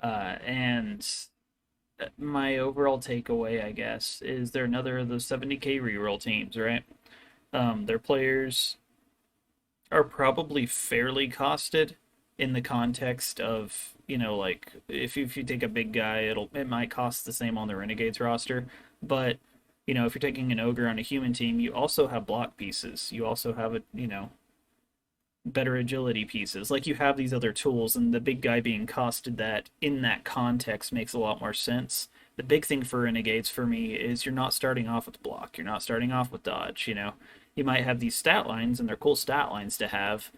[SPEAKER 1] And my overall takeaway, I guess, is they're another of those 70k reroll teams, right? Their players are probably fairly costed in the context of, like if you take a big guy, it might cost the same on the Renegades roster, but if you're taking an ogre on a human team, you also have block pieces. You also have better agility pieces. Like you have these other tools, and the big guy being costed that in that context makes a lot more sense. The big thing for Renegades for me is you're not starting off with block. You're not starting off with dodge. You might have these stat lines, and they're cool stat lines to have.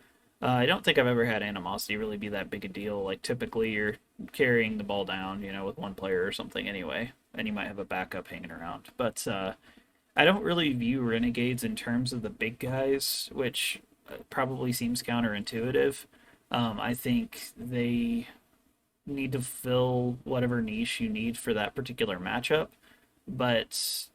[SPEAKER 1] I don't think I've ever had animosity really be that big a deal. Like typically you're carrying the ball down, with one player or something anyway, and you might have a backup hanging around. But I don't really view Renegades in terms of the big guys, which probably seems counterintuitive. I think they need to fill whatever niche you need for that particular matchup. But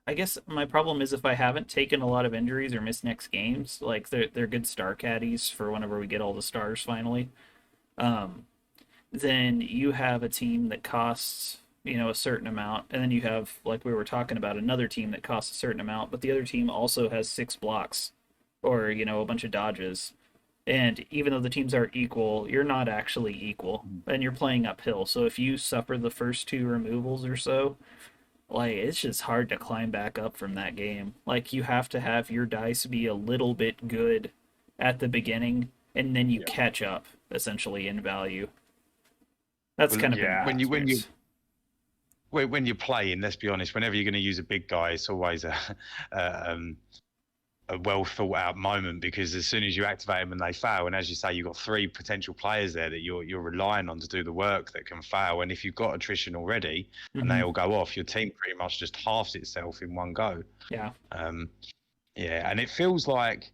[SPEAKER 1] I guess my problem is if I haven't taken a lot of injuries or missed next games, like they're good star caddies for whenever we get all the stars finally. Um, then you have a team that costs a certain amount, and then you have, like we were talking about, another team that costs a certain amount, but the other team also has 6 blocks or a bunch of dodges. And even though the teams are equal, you're not actually equal, and you're playing uphill. So if you suffer the first 2 removals or so, like it's just hard to climb back up from that game. Like you have to have your dice be a little bit good at the beginning, and then you
[SPEAKER 3] Yeah.
[SPEAKER 1] catch up essentially in value. That's kind of been
[SPEAKER 3] yeah.
[SPEAKER 1] my experience.
[SPEAKER 2] When you're playing, let's be honest, whenever you're going to use a big guy, it's always a a well thought out moment, because as soon as you activate them and they fail, and as you say, you've got 3 potential players there that you're relying on to do the work that can fail. And if you've got attrition already and they all go off, your team pretty much just halves itself in one go.
[SPEAKER 1] Yeah.
[SPEAKER 2] Yeah, and it feels like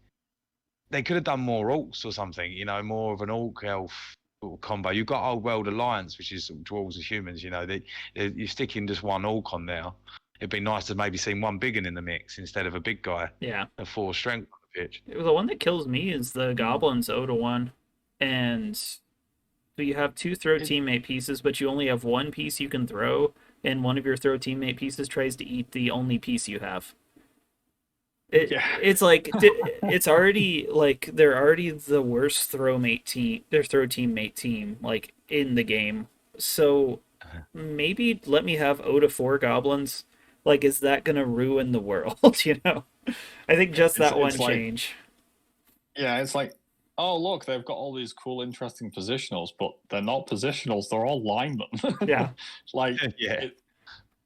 [SPEAKER 2] they could have done more orcs or something, you know, more of an orc elf sort of combo. You've got Old World Alliance, which is dwarves and humans, you know, you're sticking just one orc on there. It'd be nice to maybe see one big one in the mix instead of a big guy.
[SPEAKER 1] Yeah.
[SPEAKER 2] A 4 strength on the pitch.
[SPEAKER 1] The one that kills me is the goblins 0-1. And so you have 2 throw teammate pieces, but you only have 1 piece you can throw, and one of your throw teammate pieces tries to eat the only piece you have. It's like it's already like they're already the worst throw teammate team like in the game. So maybe let me have 0-4 goblins. Like, is that gonna ruin the world? You know, I think just that one change.
[SPEAKER 3] Yeah, it's like, oh look, they've got all these cool, interesting positionals, but they're not positionals; they're all linemen.
[SPEAKER 1] Yeah,
[SPEAKER 3] like
[SPEAKER 2] yeah.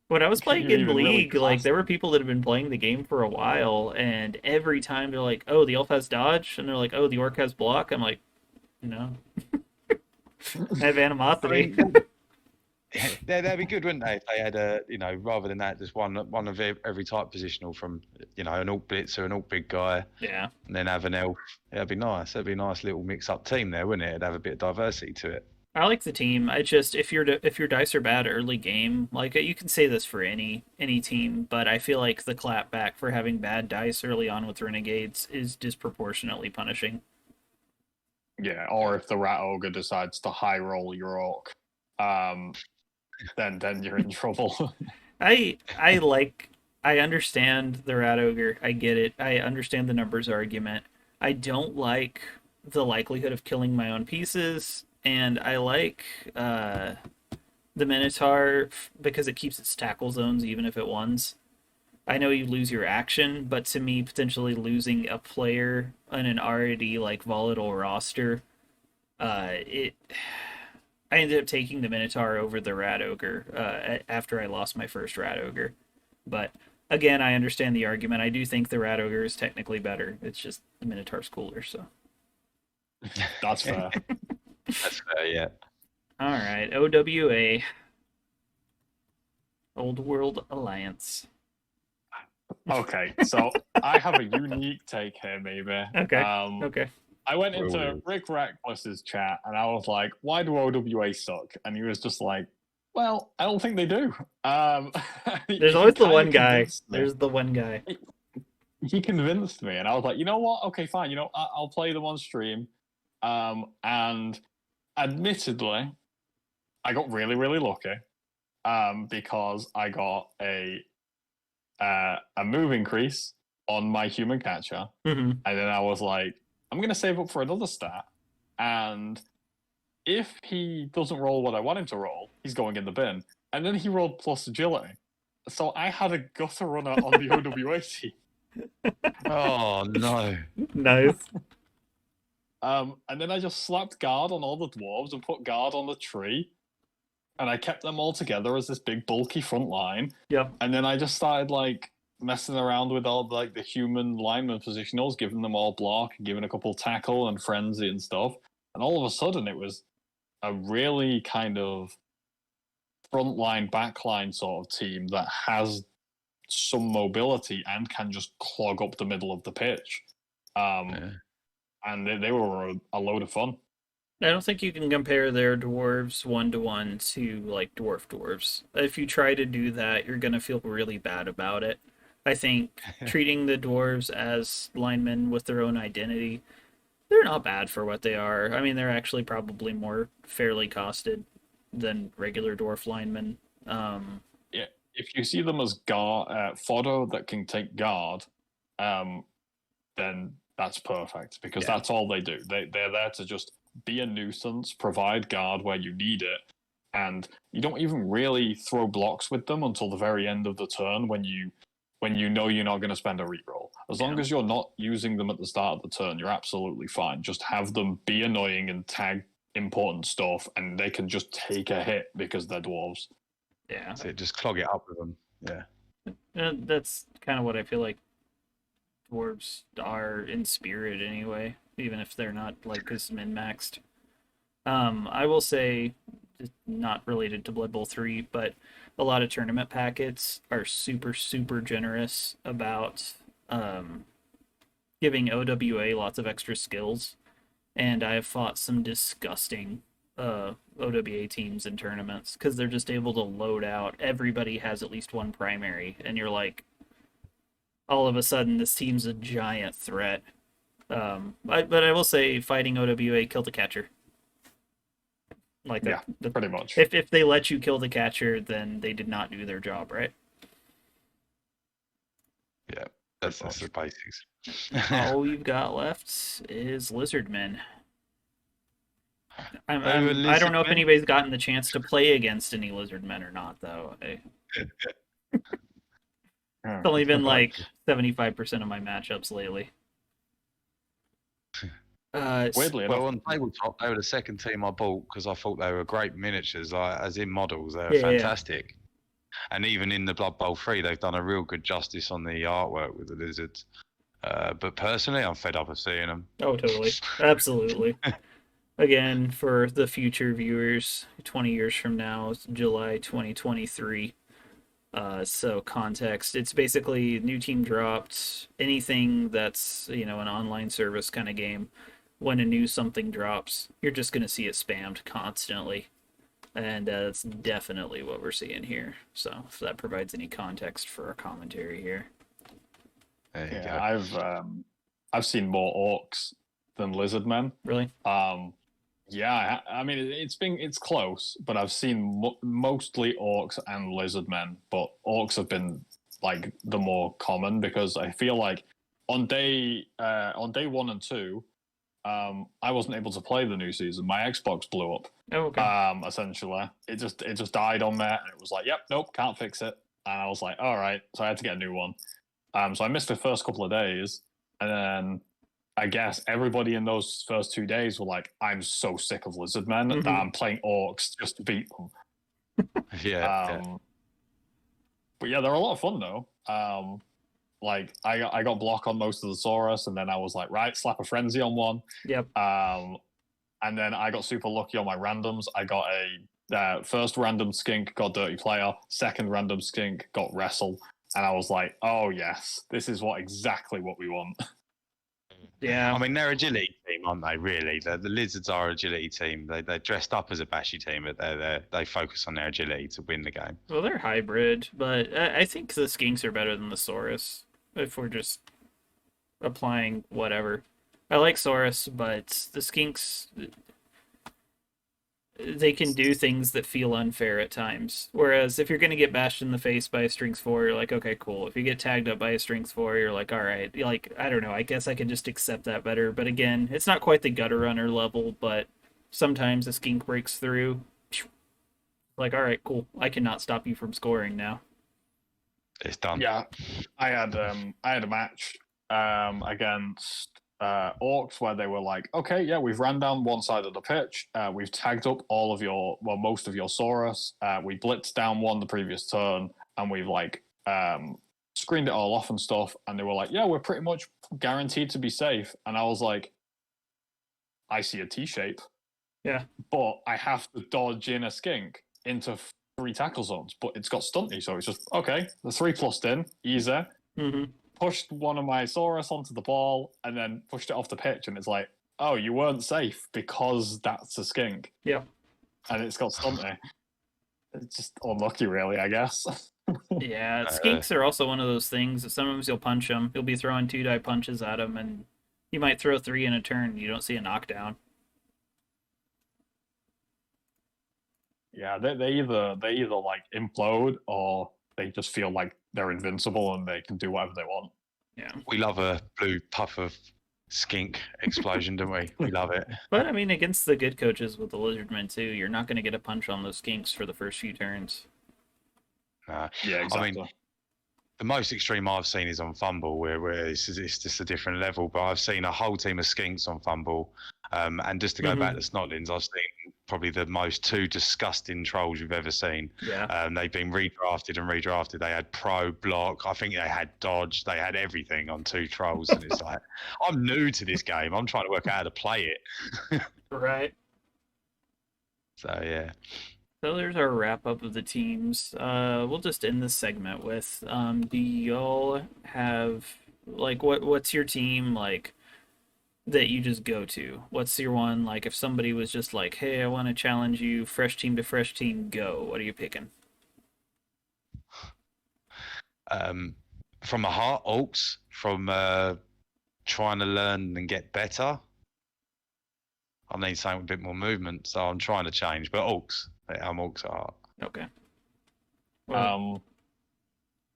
[SPEAKER 1] When I was playing in League, like there were people that have been playing the game for a while, and every time they're like, "Oh, the elf has dodge," and they're like, "Oh, the orc has block." I'm like, no, I have animosity.
[SPEAKER 2] I mean, that'd be good, wouldn't they? If they had a, you know, rather than that, just one of every type positional from, you know, an orc blitzer, an orc big guy,
[SPEAKER 1] yeah,
[SPEAKER 2] and then have an elf. That'd be nice. That'd be a nice little mix-up team there, wouldn't it? It'd have a bit of diversity to it.
[SPEAKER 1] I like the team. I just if your dice are bad early game, like you can say this for any team, but I feel like the clapback for having bad dice early on with renegades is disproportionately punishing.
[SPEAKER 3] Yeah, or if the rat ogre decides to high roll your orc, then you're in trouble.
[SPEAKER 1] I understand the rat ogre. I get it. I understand the numbers argument. I don't like the likelihood of killing my own pieces, and I like the Minotaur because it keeps its tackle zones even if it wins. I know you lose your action, but to me, potentially losing a player on an already like volatile roster, I ended up taking the Minotaur over the Rat Ogre after I lost my first Rat Ogre. But again, I understand the argument. I do think the Rat Ogre is technically better. It's just the Minotaur's cooler, so.
[SPEAKER 3] That's fair.
[SPEAKER 2] That's fair, yeah.
[SPEAKER 1] All right, OWA. Old World Alliance.
[SPEAKER 3] Okay, so I have a unique take here, maybe.
[SPEAKER 1] Okay. Okay.
[SPEAKER 3] I went into Rick Reckless's chat and I was like, "Why do OWA suck?" And he was just like, "Well, I don't think they do."
[SPEAKER 1] There's always the one guy. There's the one guy.
[SPEAKER 3] He convinced me, and I was like, "You know what? Okay, fine. You know, I'll play them on stream." And admittedly, I got really, really lucky. Because I got a move increase on my human catcher, and then I was like, I'm going to save up for another stat, and if he doesn't roll what I want him to roll, he's going in the bin. And then he rolled plus agility, so I had a gutter runner on the OWA team.
[SPEAKER 2] Oh no!
[SPEAKER 1] Nice.
[SPEAKER 3] And then I just slapped guard on all the dwarves and put guard on the tree. And I kept them all together as this big bulky front line.
[SPEAKER 1] Yep.
[SPEAKER 3] And then I just started like messing around with all like the human lineman positionals, giving them all block, giving a couple tackle and frenzy and stuff. And all of a sudden it was a really kind of front line, back line sort of team that has some mobility and can just clog up the middle of the pitch. And they were a load of fun.
[SPEAKER 1] I don't think you can compare their dwarves 1-to-1 to like dwarves. If you try to do that, you're gonna feel really bad about it. I think treating the dwarves as linemen with their own identity, they're not bad for what they are. I mean, they're actually probably more fairly costed than regular dwarf linemen.
[SPEAKER 3] Yeah, if you see them as guard fodder that can take guard, then that's perfect because that's all they do. They're there to just be a nuisance, provide guard where you need it, and you don't even really throw blocks with them until the very end of the turn when you know you're not going to spend a reroll. As long as you're not using them at the start of the turn, you're absolutely fine. Just have them be annoying and tag important stuff, and they can just take a hit because they're dwarves.
[SPEAKER 1] Yeah.
[SPEAKER 2] So just clog it up with them. Yeah.
[SPEAKER 1] That's kind of what I feel like dwarves are in spirit anyway, even if they're not like as min maxed. I will say, not related to Blood Bowl 3, but a lot of tournament packets are super, super generous about giving OWA lots of extra skills. And I have fought some disgusting OWA teams in tournaments because they're just able to load out. Everybody has at least one primary, and you're like, all of a sudden, this team's a giant threat. But I will say, fighting OWA killed the catcher. Like
[SPEAKER 3] Yeah, pretty much.
[SPEAKER 1] If they let you kill the catcher, then they did not do their job, right?
[SPEAKER 2] Yeah, that's the basics.
[SPEAKER 1] All we've got left is Lizardmen. I don't know if anybody's gotten the chance to play against any Lizardmen or not, though. It's only been like 75% of my matchups lately.
[SPEAKER 3] Weirdly enough,
[SPEAKER 2] Well, on tabletop, they were the second team I bought because I thought they were great miniatures, like, as in models. They're fantastic. And even in the Blood Bowl 3, they've done a real good justice on the artwork with the lizards. But personally, I'm fed up of seeing them.
[SPEAKER 1] Oh, totally. Absolutely. Again, for the future viewers, 20 years from now, it's July 2023. So context, it's basically new team dropped. Anything that's, an online service kind of game, when a new something drops, you're just going to see it spammed constantly. And that's definitely what we're seeing here. So if that provides any context for our commentary here.
[SPEAKER 3] I've seen more orcs than lizardmen.
[SPEAKER 1] Really?
[SPEAKER 3] Yeah, I mean it's close, but I've seen mostly orcs and lizardmen, but orcs have been like the more common because I feel like on day 1 and 2, I wasn't able to play the new season. My Xbox blew up.
[SPEAKER 1] Oh, okay.
[SPEAKER 3] Essentially, it just died on there, and it was like, yep, nope, can't fix it. And I was like, all right, so I had to get a new one. So I missed the first couple of days, and then I guess everybody in those first 2 days were like, I'm so sick of lizardmen that I'm playing orcs just to beat them.
[SPEAKER 2] Yeah.
[SPEAKER 3] But yeah, they're a lot of fun though. Like I got block on most of the Saurus, and then I was like, right, slap a frenzy on one.
[SPEAKER 1] Yep.
[SPEAKER 3] And then I got super lucky on my randoms. I got a first random skink got dirty player, second random skink got wrestle, and I was like, oh yes, this is exactly what we want.
[SPEAKER 1] Yeah.
[SPEAKER 2] I mean, they're agility team, aren't they? Really, the lizards are agility team. They're dressed up as a bashy team, but they focus on their agility to win the game.
[SPEAKER 1] Well, they're hybrid, but I think the skinks are better than the Saurus. If we're just applying whatever, I like Saurus, but the skinks, they can do things that feel unfair at times. Whereas if you're going to get bashed in the face by a strength 4, you're like, okay, cool. If you get tagged up by a strength 4, you're like, all right. Like, I don't know. I guess I can just accept that better. But again, it's not quite the gutter runner level, but sometimes a skink breaks through. Like, all right, cool. I cannot stop you from scoring now.
[SPEAKER 2] It's done.
[SPEAKER 3] Yeah, I had a match against orcs where they were like, okay, yeah, we've ran down one side of the pitch, we've tagged up most of your Saurus, we blitzed down one the previous turn, and we've like screened it all off and stuff, and they were like, yeah, we're pretty much guaranteed to be safe. And I was like, I see a T-shape.
[SPEAKER 1] Yeah.
[SPEAKER 3] But I have to dodge in a skink into 3 tackle zones, but it's got stunty, so it's just, okay, the 3+ in, easy. Pushed one of my Saurus onto the ball, and then pushed it off the pitch, and it's like, oh, you weren't safe because that's a skink.
[SPEAKER 1] Yeah.
[SPEAKER 3] And it's got stunty. It's just unlucky, really, I guess.
[SPEAKER 1] Yeah, skinks are also one of those things that sometimes you'll punch them. You'll be throwing 2-die punches at them, and you might throw 3 in a turn, and you don't see a knockdown.
[SPEAKER 3] Yeah, they either like implode, or they just feel like they're invincible and they can do whatever they want.
[SPEAKER 1] Yeah.
[SPEAKER 2] We love a blue puff of skink explosion, don't we? We love it.
[SPEAKER 1] But I mean, against the good coaches with the Lizardmen too, you're not going to get a punch on those skinks for the first few turns.
[SPEAKER 3] Yeah, exactly.
[SPEAKER 2] I mean, the most extreme I've seen is on Fumble, where it's just a different level. But I've seen a whole team of skinks on Fumble, and just to go back to Snotlings, I've seen probably the most two disgusting trolls you've ever seen.
[SPEAKER 1] Yeah.
[SPEAKER 2] They've been redrafted and redrafted. They had pro block. I think they had dodge. They had everything on two trolls. And it's like, I'm new to this game. I'm trying to work out how to play it.
[SPEAKER 1] Right.
[SPEAKER 2] So, yeah.
[SPEAKER 1] So there's our wrap up of the teams. We'll just end this segment with do y'all have like what's your team like that you just go to? What's your one like if somebody was just like, "Hey, I want to challenge you, fresh team to fresh team, go." What are you picking?
[SPEAKER 2] From my heart, Orcs, from trying to learn and get better. I need something with a bit more movement, so I'm trying to change. But Orcs, I'm Orcs at heart.
[SPEAKER 1] Okay. Well,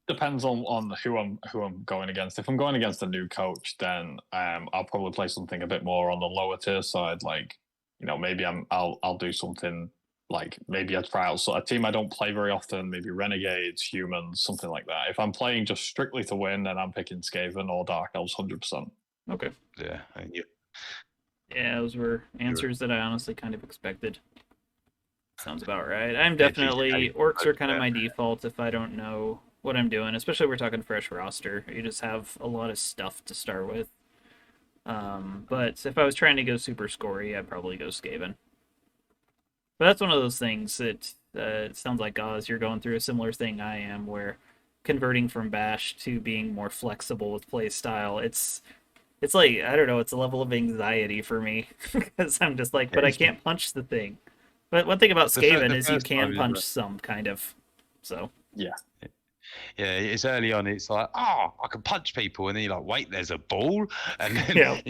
[SPEAKER 3] Depends on who I'm going against. If I'm going against a new coach, then I'll probably play something a bit more on the lower tier side. Like, maybe I'll do something like maybe I try out a team I don't play very often, maybe Renegades, Humans, something like that. If I'm playing just strictly to win, then I'm picking Skaven or Dark Elves 100%.
[SPEAKER 1] okay.
[SPEAKER 2] Yeah, and you.
[SPEAKER 1] Yeah, those were answers that I honestly kind of expected. Sounds about right. I'm definitely orcs are kind of my default if I don't know what I'm doing, especially if we're talking fresh roster. You just have a lot of stuff to start with. But if I was trying to go super scory, I'd probably go Skaven. But that's one of those things that it sounds like Oz, you're going through a similar thing I am, where converting from Bash to being more flexible with play style, it's like I don't know, it's a level of anxiety for me because I'm just like, but I can't punch the thing. But one thing about Skaven is you can punch some kind of. So
[SPEAKER 3] yeah.
[SPEAKER 2] Yeah, it's early on. It's like, I can punch people, and then you're like, wait, there's a ball, and then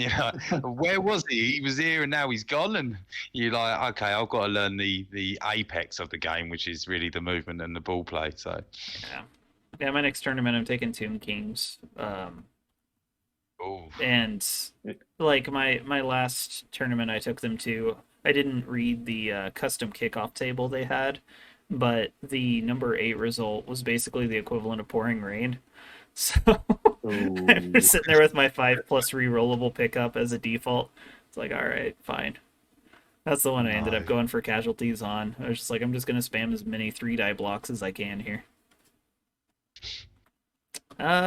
[SPEAKER 2] where was he? He was here, and now he's gone, and you're like, okay, I've got to learn the apex of the game, which is really the movement and the ball play. So
[SPEAKER 1] yeah. My next tournament, I'm taking Tomb Kings. And like my last tournament I took them to, I didn't read the custom kickoff table they had, but the number 8 result was basically the equivalent of pouring rain. So I'm sitting there with my 5+ rerollable pickup as a default. It's like, all right, fine. That's the one I ended up going for casualties on. I was just like, I'm just going to spam as many 3-die blocks as I can here.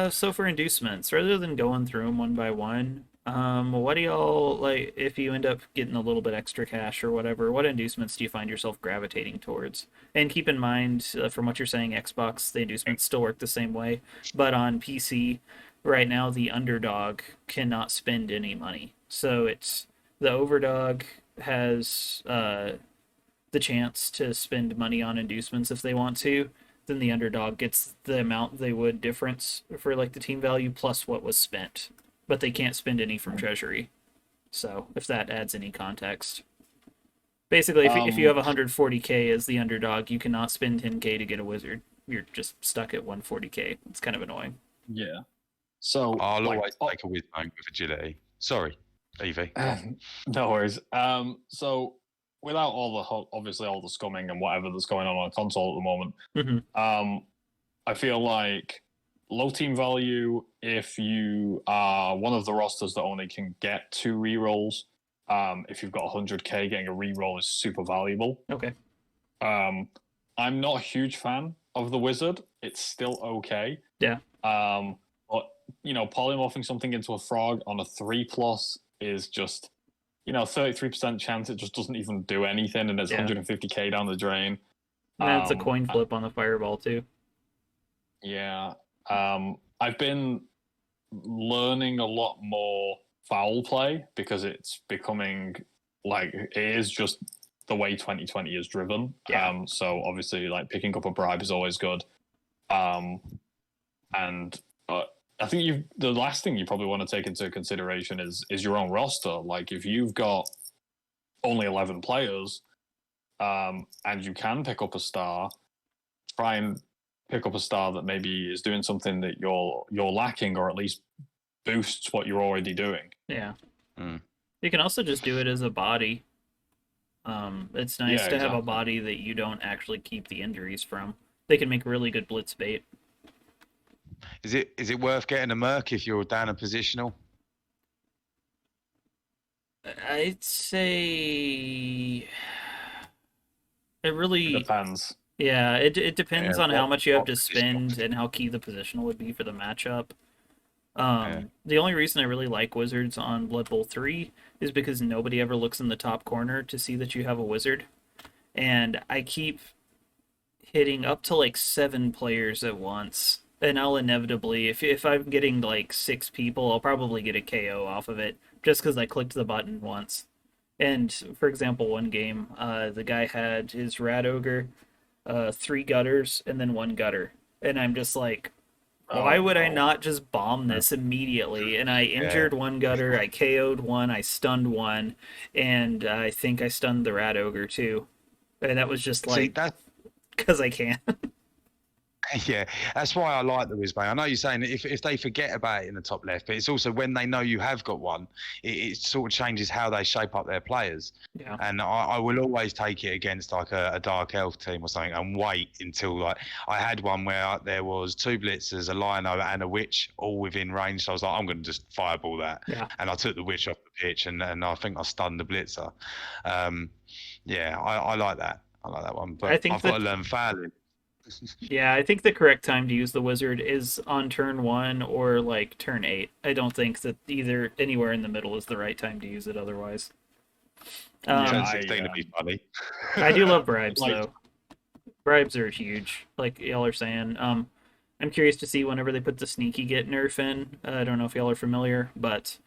[SPEAKER 1] So for inducements, rather than going through them one by one, what do y'all like if you end up getting a little bit extra cash or whatever? What inducements do you find yourself gravitating towards? And keep in mind, from what you're saying, Xbox, the inducements still work the same way, but on PC, right now the underdog cannot spend any money. So it's the overdog has the chance to spend money on inducements if they want to. Then the underdog gets the amount they would difference for like the team value plus what was spent, but they can't spend any from treasury. So if that adds any context, basically, if you have 140k as the underdog, you cannot spend 10k to get a wizard. You're just stuck at 140k. It's kind of annoying.
[SPEAKER 3] Yeah. So
[SPEAKER 2] I'll always take a wizard with agility. Sorry, Evie.
[SPEAKER 3] No worries. So without obviously all the scumming and whatever that's going on console at the moment, I feel like low team value, if you are one of the rosters that only can get 2 rerolls, if you've got 100k, getting a reroll is super valuable.
[SPEAKER 1] Okay.
[SPEAKER 3] I'm not a huge fan of the wizard. It's still okay.
[SPEAKER 1] Yeah.
[SPEAKER 3] But polymorphing something into a frog on a 3+ is just 33% chance it just doesn't even do anything, and it's 150k down the drain.
[SPEAKER 1] And it's a coin flip on the fireball too.
[SPEAKER 3] Yeah. I've been learning a lot more foul play because it's becoming like it is just the way 2020 is driven.
[SPEAKER 1] Yeah.
[SPEAKER 3] So obviously, like picking up a bribe is always good. And I think the last thing you probably want to take into consideration is your own roster. Like if you've got only 11 players, and you can pick up a star, try and pick up a star that maybe is doing something that you're lacking, or at least boosts what you're already doing.
[SPEAKER 1] Yeah. You can also just do it as a body. It's nice to have a body that you don't actually keep the injuries from. They can make really good blitz bait.
[SPEAKER 2] Is it worth getting a merc if you're down a positional?
[SPEAKER 1] I'd say It
[SPEAKER 3] It
[SPEAKER 1] really,
[SPEAKER 3] depends.
[SPEAKER 1] yeah, it
[SPEAKER 2] Yeah,
[SPEAKER 1] depends on how much you have
[SPEAKER 2] what
[SPEAKER 1] to
[SPEAKER 2] positional?
[SPEAKER 1] spend and how key the positional would be for the matchup.
[SPEAKER 2] Yeah.
[SPEAKER 1] The only reason I really like wizards on Blood Bowl 3 is because nobody ever looks in the top corner to see that you have a wizard. And I keep hitting up to like 7 players at once. And I'll inevitably, if I'm getting like 6 people, I'll probably get a KO off of it just because I clicked the button once. And for example, one game, the guy had his rat ogre, 3 gutters, and then 1 gutter. And I'm just like, why
[SPEAKER 3] Oh
[SPEAKER 1] would I
[SPEAKER 3] no.
[SPEAKER 1] not just bomb this immediately? And I
[SPEAKER 2] Yeah.
[SPEAKER 1] injured 1 gutter, I KO'd one, I stunned one, and I think I stunned the rat ogre too. And that was just
[SPEAKER 2] See,
[SPEAKER 1] like, because I can.
[SPEAKER 2] yeah, that's why I like the Whizbang. I know you're saying that if they forget about it in the top left, but it's also when they know you have got one, it sort of changes how they shape up their players.
[SPEAKER 1] Yeah.
[SPEAKER 2] And I will always take it against like a dark elf team or something and wait until like I had one where there was 2 blitzers, a lino, and a witch all within range. So I was like, I'm going to just fireball that,
[SPEAKER 1] Yeah.
[SPEAKER 2] and I took the witch off the pitch, and I think I stunned the blitzer. Um, yeah, I like that. I like that one,
[SPEAKER 1] I
[SPEAKER 2] but
[SPEAKER 1] think
[SPEAKER 2] I've got
[SPEAKER 1] that
[SPEAKER 2] to learn fouling.
[SPEAKER 1] Yeah, I think the correct time to use the wizard is on turn 1 or like turn 8. I don't think that either anywhere in the middle is the right time to use it otherwise.
[SPEAKER 3] Yeah,
[SPEAKER 2] Turn
[SPEAKER 1] Um,
[SPEAKER 2] 16 would be funny.
[SPEAKER 1] I do love bribes
[SPEAKER 3] like
[SPEAKER 1] though. Bribes are huge, like y'all are saying. I'm curious to see whenever they put the sneaky get nerf in. I don't know if y'all are familiar, but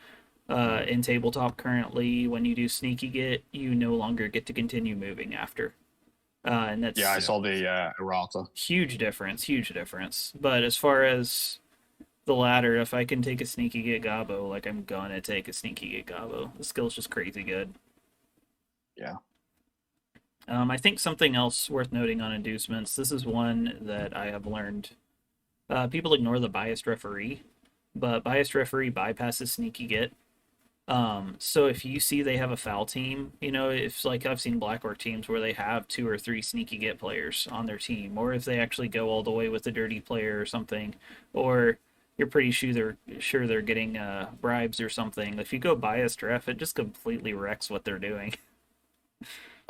[SPEAKER 1] in tabletop currently, when you do sneaky get, you no longer get to continue moving after. And
[SPEAKER 3] yeah, I
[SPEAKER 1] that's
[SPEAKER 3] saw the errata.
[SPEAKER 1] huge difference, huge difference. But as far as the latter, if I can take a sneaky get gobbo, like I'm gonna take a sneaky get gobbo. The skill's just crazy good.
[SPEAKER 3] Yeah.
[SPEAKER 1] I think something else worth noting on inducements. This is one that I have learned. People ignore the biased referee, but biased referee bypasses sneaky get. So if you see they have a foul team, if like I've seen Blackwork teams where they have 2 or 3 sneaky get players on their team, or if they actually go all the way with a dirty player or something, or you're pretty sure they're getting bribes or something. If you go biased ref, it just completely wrecks what they're doing.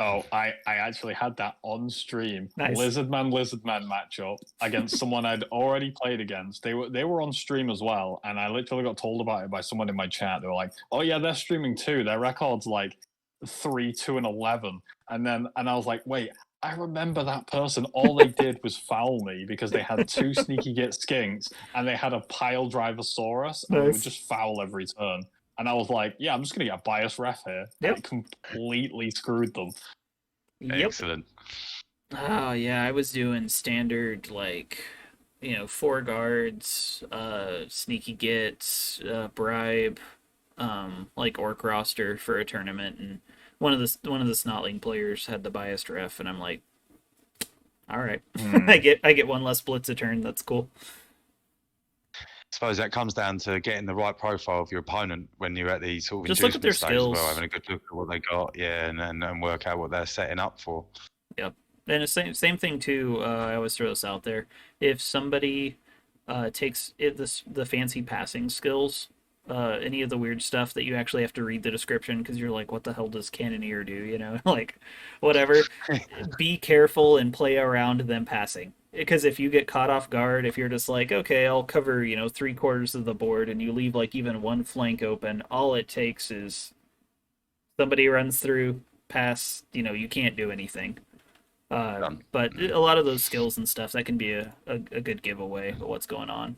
[SPEAKER 3] Oh, I actually had that on stream.
[SPEAKER 1] Nice.
[SPEAKER 3] Lizardman matchup against someone I'd already played against. They were on stream as well, and I literally got told about it by someone in my chat. They were like, "Oh yeah, they're streaming too. Their record's like 3-2-11." And I was like, "Wait, I remember that person. All they did was foul me because they had 2 sneaky get skinks and they had a pile drivosaurus, and they would
[SPEAKER 1] Nice.
[SPEAKER 3] just foul every turn." And I was like, "Yeah, I'm just gonna get a bias ref here," and
[SPEAKER 1] Yep.
[SPEAKER 3] it completely screwed them.
[SPEAKER 1] Yep.
[SPEAKER 2] Excellent.
[SPEAKER 1] Oh yeah, I was doing standard like 4 guards, sneaky gets, bribe, like orc roster for a tournament, and one of the snotling players had the biased ref, and I'm like, all right, I
[SPEAKER 3] Hmm.
[SPEAKER 1] get one less blitz a turn. That's cool.
[SPEAKER 2] I suppose that comes down to getting the right profile of your opponent when you're at the sort of
[SPEAKER 1] Just look at their
[SPEAKER 2] inducement stage as well,
[SPEAKER 1] skills.
[SPEAKER 2] having a good look at what they got, yeah, and work out what they're setting up for.
[SPEAKER 1] Yep. And the same thing too. I always throw this out there. If somebody takes the fancy passing skills, any of the weird stuff that you actually have to read the description because you're like, what the hell does cannoneer do? Like whatever. Be careful and play around them passing. Because if you get caught off guard, if you're just like, okay, I'll cover 3/4 of the board, and you leave like even one flank open, all it takes is somebody runs through, pass. You can't do anything.
[SPEAKER 2] Done.
[SPEAKER 1] But a lot of those skills and stuff that can be a good giveaway of what's going on.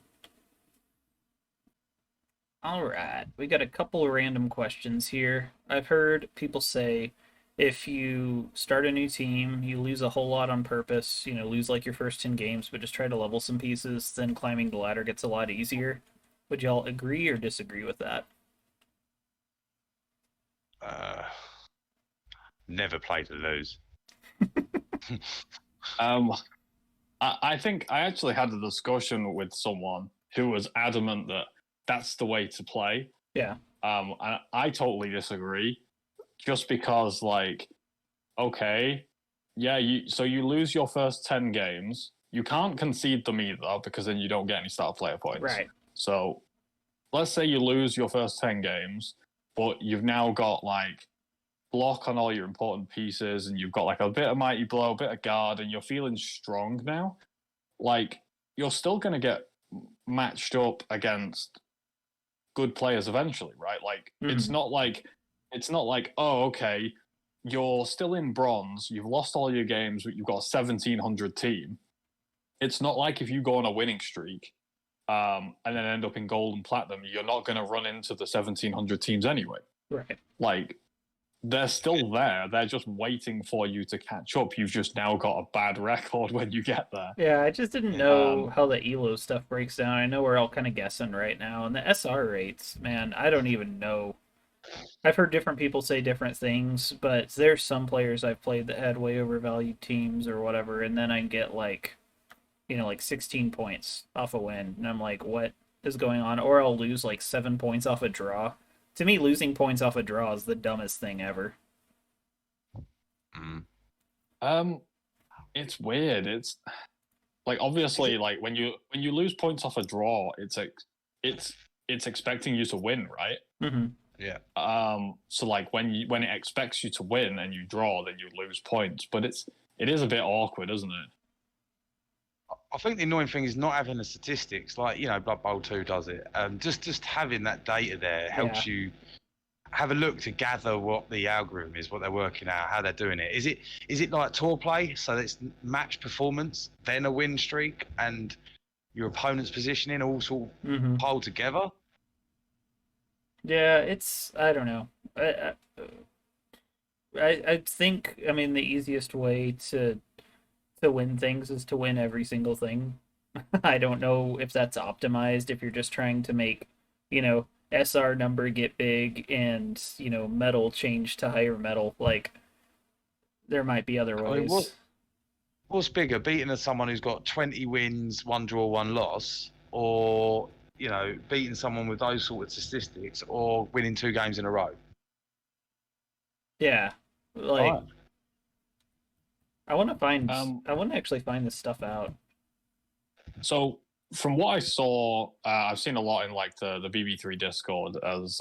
[SPEAKER 1] All right, we got a couple random questions here. I've heard people say if you start a new team, you lose a whole lot on purpose, lose like your first 10 games, but just try to level some pieces, then climbing the ladder gets a lot easier. Would y'all agree or disagree with that?
[SPEAKER 2] Uh, Never play to lose.
[SPEAKER 3] Um, I think I actually had a discussion with someone who was adamant that that's the way to play.
[SPEAKER 1] Yeah.
[SPEAKER 3] I totally disagree. Just because, like, okay, yeah, you lose your first 10 games. You can't concede them either because then you don't get any star player points.
[SPEAKER 1] Right.
[SPEAKER 3] So let's say you lose your first 10 games, but you've now got like block on all your important pieces, and you've got like a bit of mighty blow, a bit of guard, and you're feeling strong now, like you're still going to get matched up against good players eventually, right? Like it's not like oh, okay, you're still in bronze, you've lost all your games, but you've got a 1700 team. It's not like if you go on a winning streak and then end up in gold and platinum, you're not going to run into the 1700 teams anyway.
[SPEAKER 1] Right.
[SPEAKER 3] Like they're still there. They're just waiting for you to catch up. You've just now got a bad record when you get there.
[SPEAKER 1] Yeah, I just didn't know how the elo stuff breaks down. I know we're all kind of guessing right now. And the SR rates, man, I don't even know. I've heard different people say different things, but there's some players I've played that had way overvalued teams or whatever, and then I get like, like 16 points off a win, and I'm like, what is going on? Or I'll lose like 7 points off a draw. To me, losing points off a draw is the dumbest thing ever.
[SPEAKER 3] It's weird. It's like obviously like when you lose points off a draw, it's expecting you to win, right?
[SPEAKER 1] Mm-hmm.
[SPEAKER 2] Yeah.
[SPEAKER 3] So like when it expects you to win and you draw, then you lose points. But it is a bit awkward, isn't it?
[SPEAKER 2] I think the annoying thing is not having the statistics, like Blood Bowl 2 does it. Just having that data there helps you have a look to gather what the algorithm is, what they're working out, how they're doing it. Is it like tour play, so it's match performance, then a win streak, and your opponent's positioning all sort of piled together?
[SPEAKER 1] Yeah, I don't know. I think, I mean, the easiest way to win things is to win every single thing. I don't know if that's optimized, if you're just trying to make, SR number get big and, metal change to higher metal. Like, there might be other ways.
[SPEAKER 2] I mean, what's bigger, beating someone who's got 20 wins, 1 draw, 1 loss, or, beating someone with those sort of statistics, or winning 2 games in a row?
[SPEAKER 1] Yeah. Like, I want to actually find this stuff out.
[SPEAKER 3] So from what I saw, I've seen a lot in like the BB3 Discord as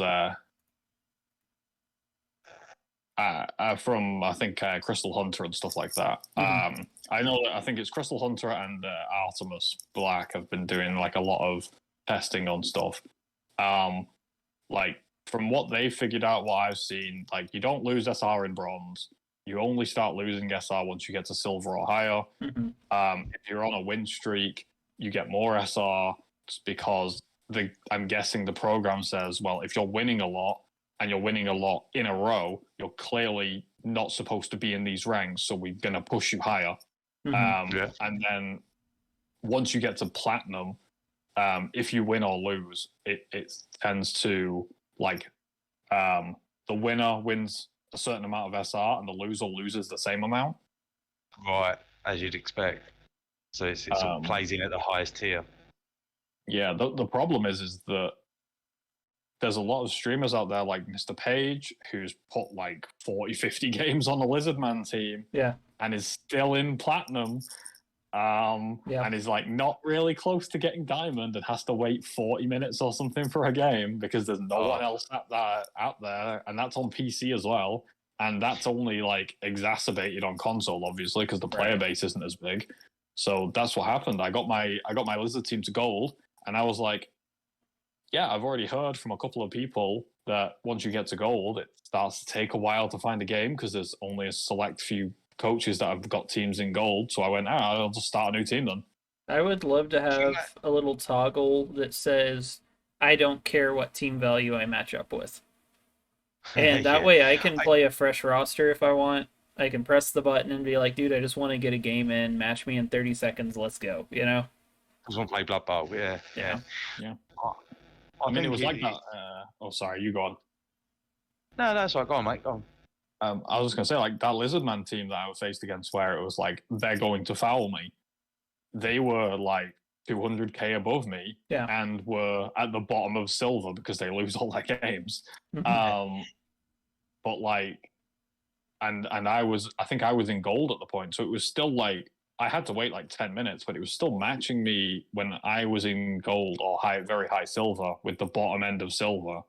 [SPEAKER 3] from I think Crystal Hunter and stuff like that. I know that I think it's Crystal Hunter and Artemis Black have been doing like a lot of testing on stuff. Like from what they figured out, what I've seen, like you don't lose SR in bronze. You only start losing SR once you get to silver or higher. If you're on a win streak, you get more SR because I'm guessing the program says, well, if you're winning a lot and you're winning a lot in a row, you're clearly not supposed to be in these ranks, so we're going to push you higher. And then once you get to platinum, if you win or lose, it tends to like the winner wins a certain amount of SR and the loser loses the same amount.
[SPEAKER 2] Right, as you'd expect. So it sort of plays in at the highest tier.
[SPEAKER 3] Yeah, the problem is that there's a lot of streamers out there like Mr. Page who's put like 40, 50 games on the Lizardman team.
[SPEAKER 1] Yeah.
[SPEAKER 3] And is still in platinum. And is like not really close to getting diamond and has to wait 40 minutes or something for a game because there's no one else out there, and that's on PC as well, and that's only like exacerbated on console obviously because the player base isn't as big. So that's what happened. I got my Lizard team to gold, and I was like, yeah, I've already heard from a couple of people that once you get to gold, it starts to take a while to find a game because there's only a select few coaches that have got teams in gold. So I went, I'll just start a new team then.
[SPEAKER 1] I would love to have a little toggle that says, I don't care what team value I match up with. And that way I can play a fresh roster if I want. I can press the button and be like, dude, I just want to get a game in, match me in 30 seconds, let's go,
[SPEAKER 2] I just want to play Blood Bowl, yeah.
[SPEAKER 3] I mean, it was like that. Sorry, you go on.
[SPEAKER 2] No, that's right. Go on, mate. Go on.
[SPEAKER 3] I was just going to say, like, that Lizardman team that I was faced against where it was like, they're going to foul me. They were like 200k above me and were at the bottom of silver because they lose all their games. But like, and I think I was in gold at the point. So it was still like, I had to wait like 10 minutes, but it was still matching me when I was in gold or very high silver with the bottom end of silver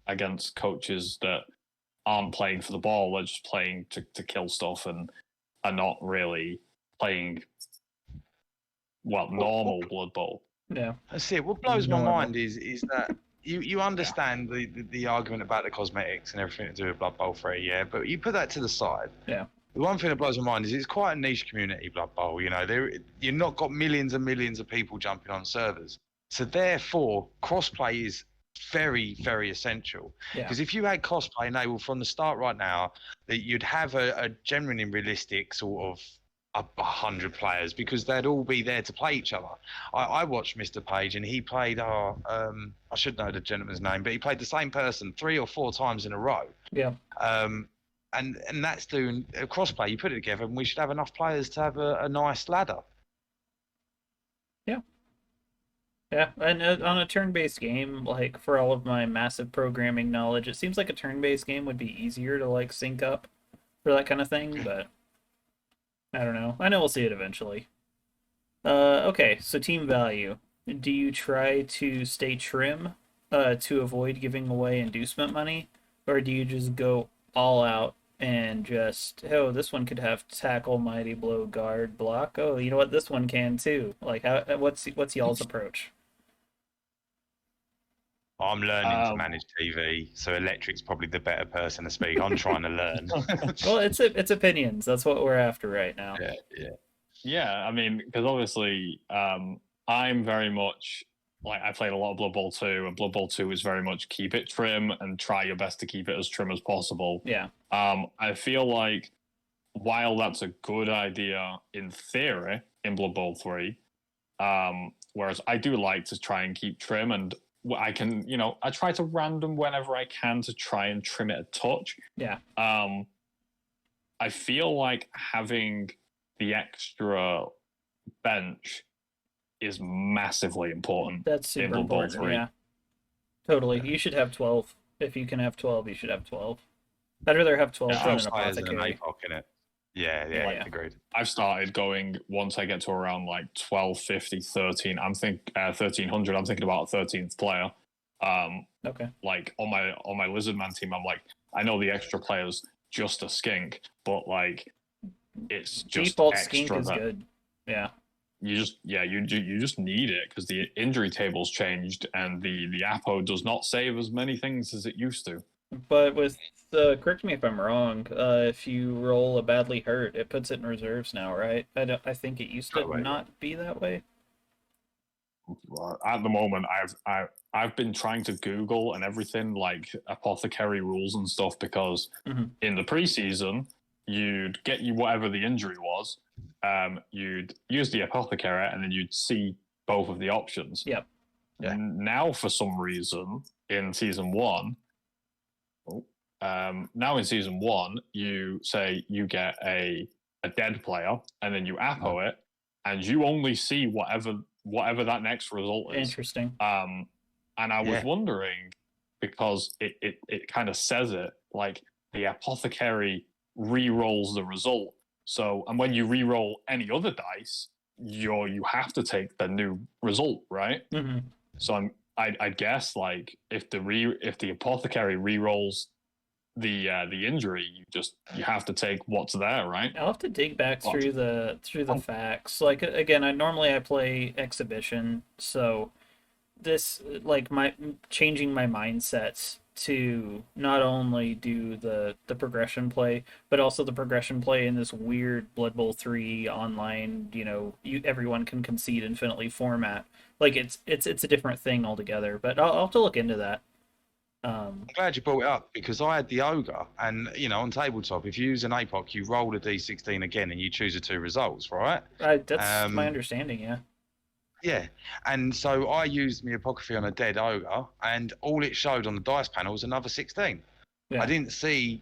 [SPEAKER 3] against coaches that aren't playing for the ball, they're just playing to kill stuff and are not really playing normal Blood Bowl.
[SPEAKER 1] Yeah.
[SPEAKER 2] That's it. What blows my
[SPEAKER 1] Normal.
[SPEAKER 2] mind is that you understand the argument about the cosmetics and everything to do with Blood Bowl 3, yeah, but you put that to the side.
[SPEAKER 1] Yeah.
[SPEAKER 2] The one thing that blows my mind is it's quite a niche community, Blood Bowl. You know, you've not got millions and millions of people jumping on servers, so therefore crossplay is very, very essential.
[SPEAKER 1] Yeah.
[SPEAKER 2] Because if you had crossplay enabled from the start right now, that you'd have a genuinely realistic sort of 100 players, because they'd all be there to play each other. I watched Mr. Page, and he played I should know the gentleman's name, but he played the same person 3 or 4 times in a row.
[SPEAKER 1] Yeah.
[SPEAKER 2] And that's doing a crossplay. You put it together, and we should have enough players to have a nice ladder.
[SPEAKER 1] Yeah. Yeah, and on a turn-based game, like, for all of my massive programming knowledge, it seems like a turn-based game would be easier to, like, sync up for that kind of thing, but I don't know. I know we'll see it eventually. Okay, so team value. Do you try to stay trim to avoid giving away inducement money, or do you just go all out and just, oh, this one could have tackle, mighty blow, guard, block. Oh, you know what? This one can too. Like, what's y'all's approach?
[SPEAKER 2] I'm learning to manage TV, so Electrik's probably the better person to speak. I'm trying to learn.
[SPEAKER 1] Well, it's opinions. That's what we're after right now.
[SPEAKER 3] Yeah. I mean, because obviously, I'm very much like, I played a lot of Blood Bowl 2, and Blood Bowl 2 is very much keep it trim and try your best to keep it as trim as possible.
[SPEAKER 1] Yeah.
[SPEAKER 3] I feel like while that's a good idea in theory in Blood Bowl 3, whereas I do like to try and keep trim, and I can, I try to random whenever I can to try and trim it a touch.
[SPEAKER 1] Yeah.
[SPEAKER 3] I feel like having the extra bench is massively important.
[SPEAKER 1] That's super important. Yeah. Totally. You should have 12. If you can have 12, you should have 12. I'd rather have 12 than an apothecary.
[SPEAKER 2] Yeah, agreed.
[SPEAKER 3] I've started going, once I get to around like 1250, 13, 1300, I'm thinking about a 13th player.
[SPEAKER 1] Okay.
[SPEAKER 3] Like on my Lizardman team, I'm like, I know the extra player's just a skink, but like it's just
[SPEAKER 1] default
[SPEAKER 3] extra
[SPEAKER 1] skink is good. Yeah.
[SPEAKER 3] You just need it because the injury table's changed, and the Apo does not save as many things as it used to.
[SPEAKER 1] But with correct me if I'm wrong, if you roll a badly hurt, it puts it in reserves now, right? I think it used to not be that way.
[SPEAKER 3] At the moment, I've been trying to Google and everything, like apothecary rules and stuff, because in the preseason you'd get you whatever the injury was, you'd use the apothecary, and then you'd see both of the options.
[SPEAKER 1] Yep.
[SPEAKER 3] Yeah. And now for some reason in season 1. Now in season 1, you say you get a dead player, and then you apo it, and you only see whatever that next result is.
[SPEAKER 1] Interesting.
[SPEAKER 3] And I was wondering, because it kind of says it, like the apothecary re-rolls the result. So, and when you re-roll any other dice, you have to take the new result, right?
[SPEAKER 1] Mm-hmm.
[SPEAKER 3] So I guess like if the apothecary re-rolls the injury, you have to take what's there, right?
[SPEAKER 1] I'll have to dig back through the facts. Like, again, I play exhibition, so this, like, my changing my mindsets to not only do the progression play, but also the progression play in this weird Blood Bowl 3 online, everyone can concede infinitely format. Like, it's a different thing altogether, but I'll have to look into that.
[SPEAKER 2] I'm glad you brought it up, because I had the ogre, and on tabletop, if you use an APOC, you roll a d16 again and you choose the 2 results, right?
[SPEAKER 1] That's my understanding. Yeah.
[SPEAKER 2] Yeah, and so I used my apothecary on a dead ogre, and all it showed on the dice panel was another 16.
[SPEAKER 1] Yeah.
[SPEAKER 2] I didn't see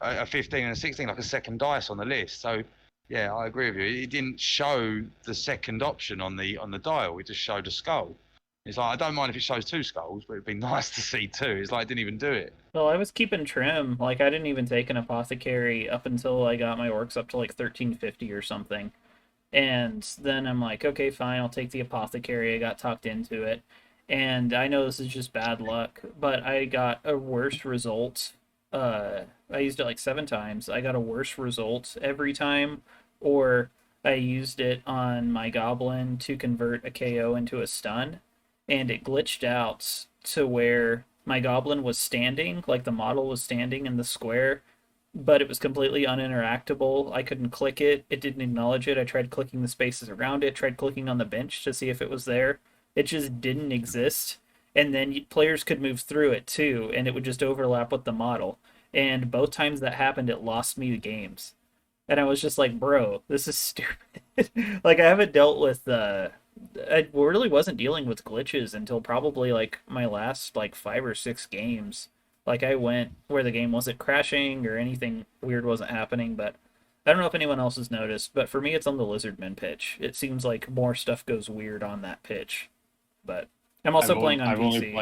[SPEAKER 2] a 15 and a 16, like a second dice on the list. So yeah, I agree with you. It didn't show the second option on the dial. It just showed a skull. It's like, I don't mind if it shows 2 skulls, but it'd be nice to see 2. It's like, it didn't even do it.
[SPEAKER 1] Well, I was keeping trim. Like, I didn't even take an apothecary up until I got my orcs up to like 1350 or something. And then I'm like, okay, fine, I'll take the apothecary. I got talked into it. And I know this is just bad luck, but I got a worse result I used it like 7 times. I got a worse result every time, or I used it on my goblin to convert a KO into a stun, and it glitched out to where my goblin was standing, like the model was standing in the square, but it was completely uninteractable. I couldn't click it. It didn't acknowledge it. I tried clicking the spaces around it, tried clicking on the bench to see if it was there. It just didn't exist. And then players could move through it too, and it would just overlap with the model. And both times that happened, it lost me the games. And I was just like, bro, this is stupid. Like, I haven't dealt with I really wasn't dealing with glitches until probably like my last like 5 or 6 games. Like, I went where the game wasn't crashing or anything weird wasn't happening, but I don't know if anyone else has noticed, but for me it's on the Lizardman pitch. It seems like more stuff goes weird on that pitch. But I'm also playing on
[SPEAKER 3] I've only
[SPEAKER 1] PC.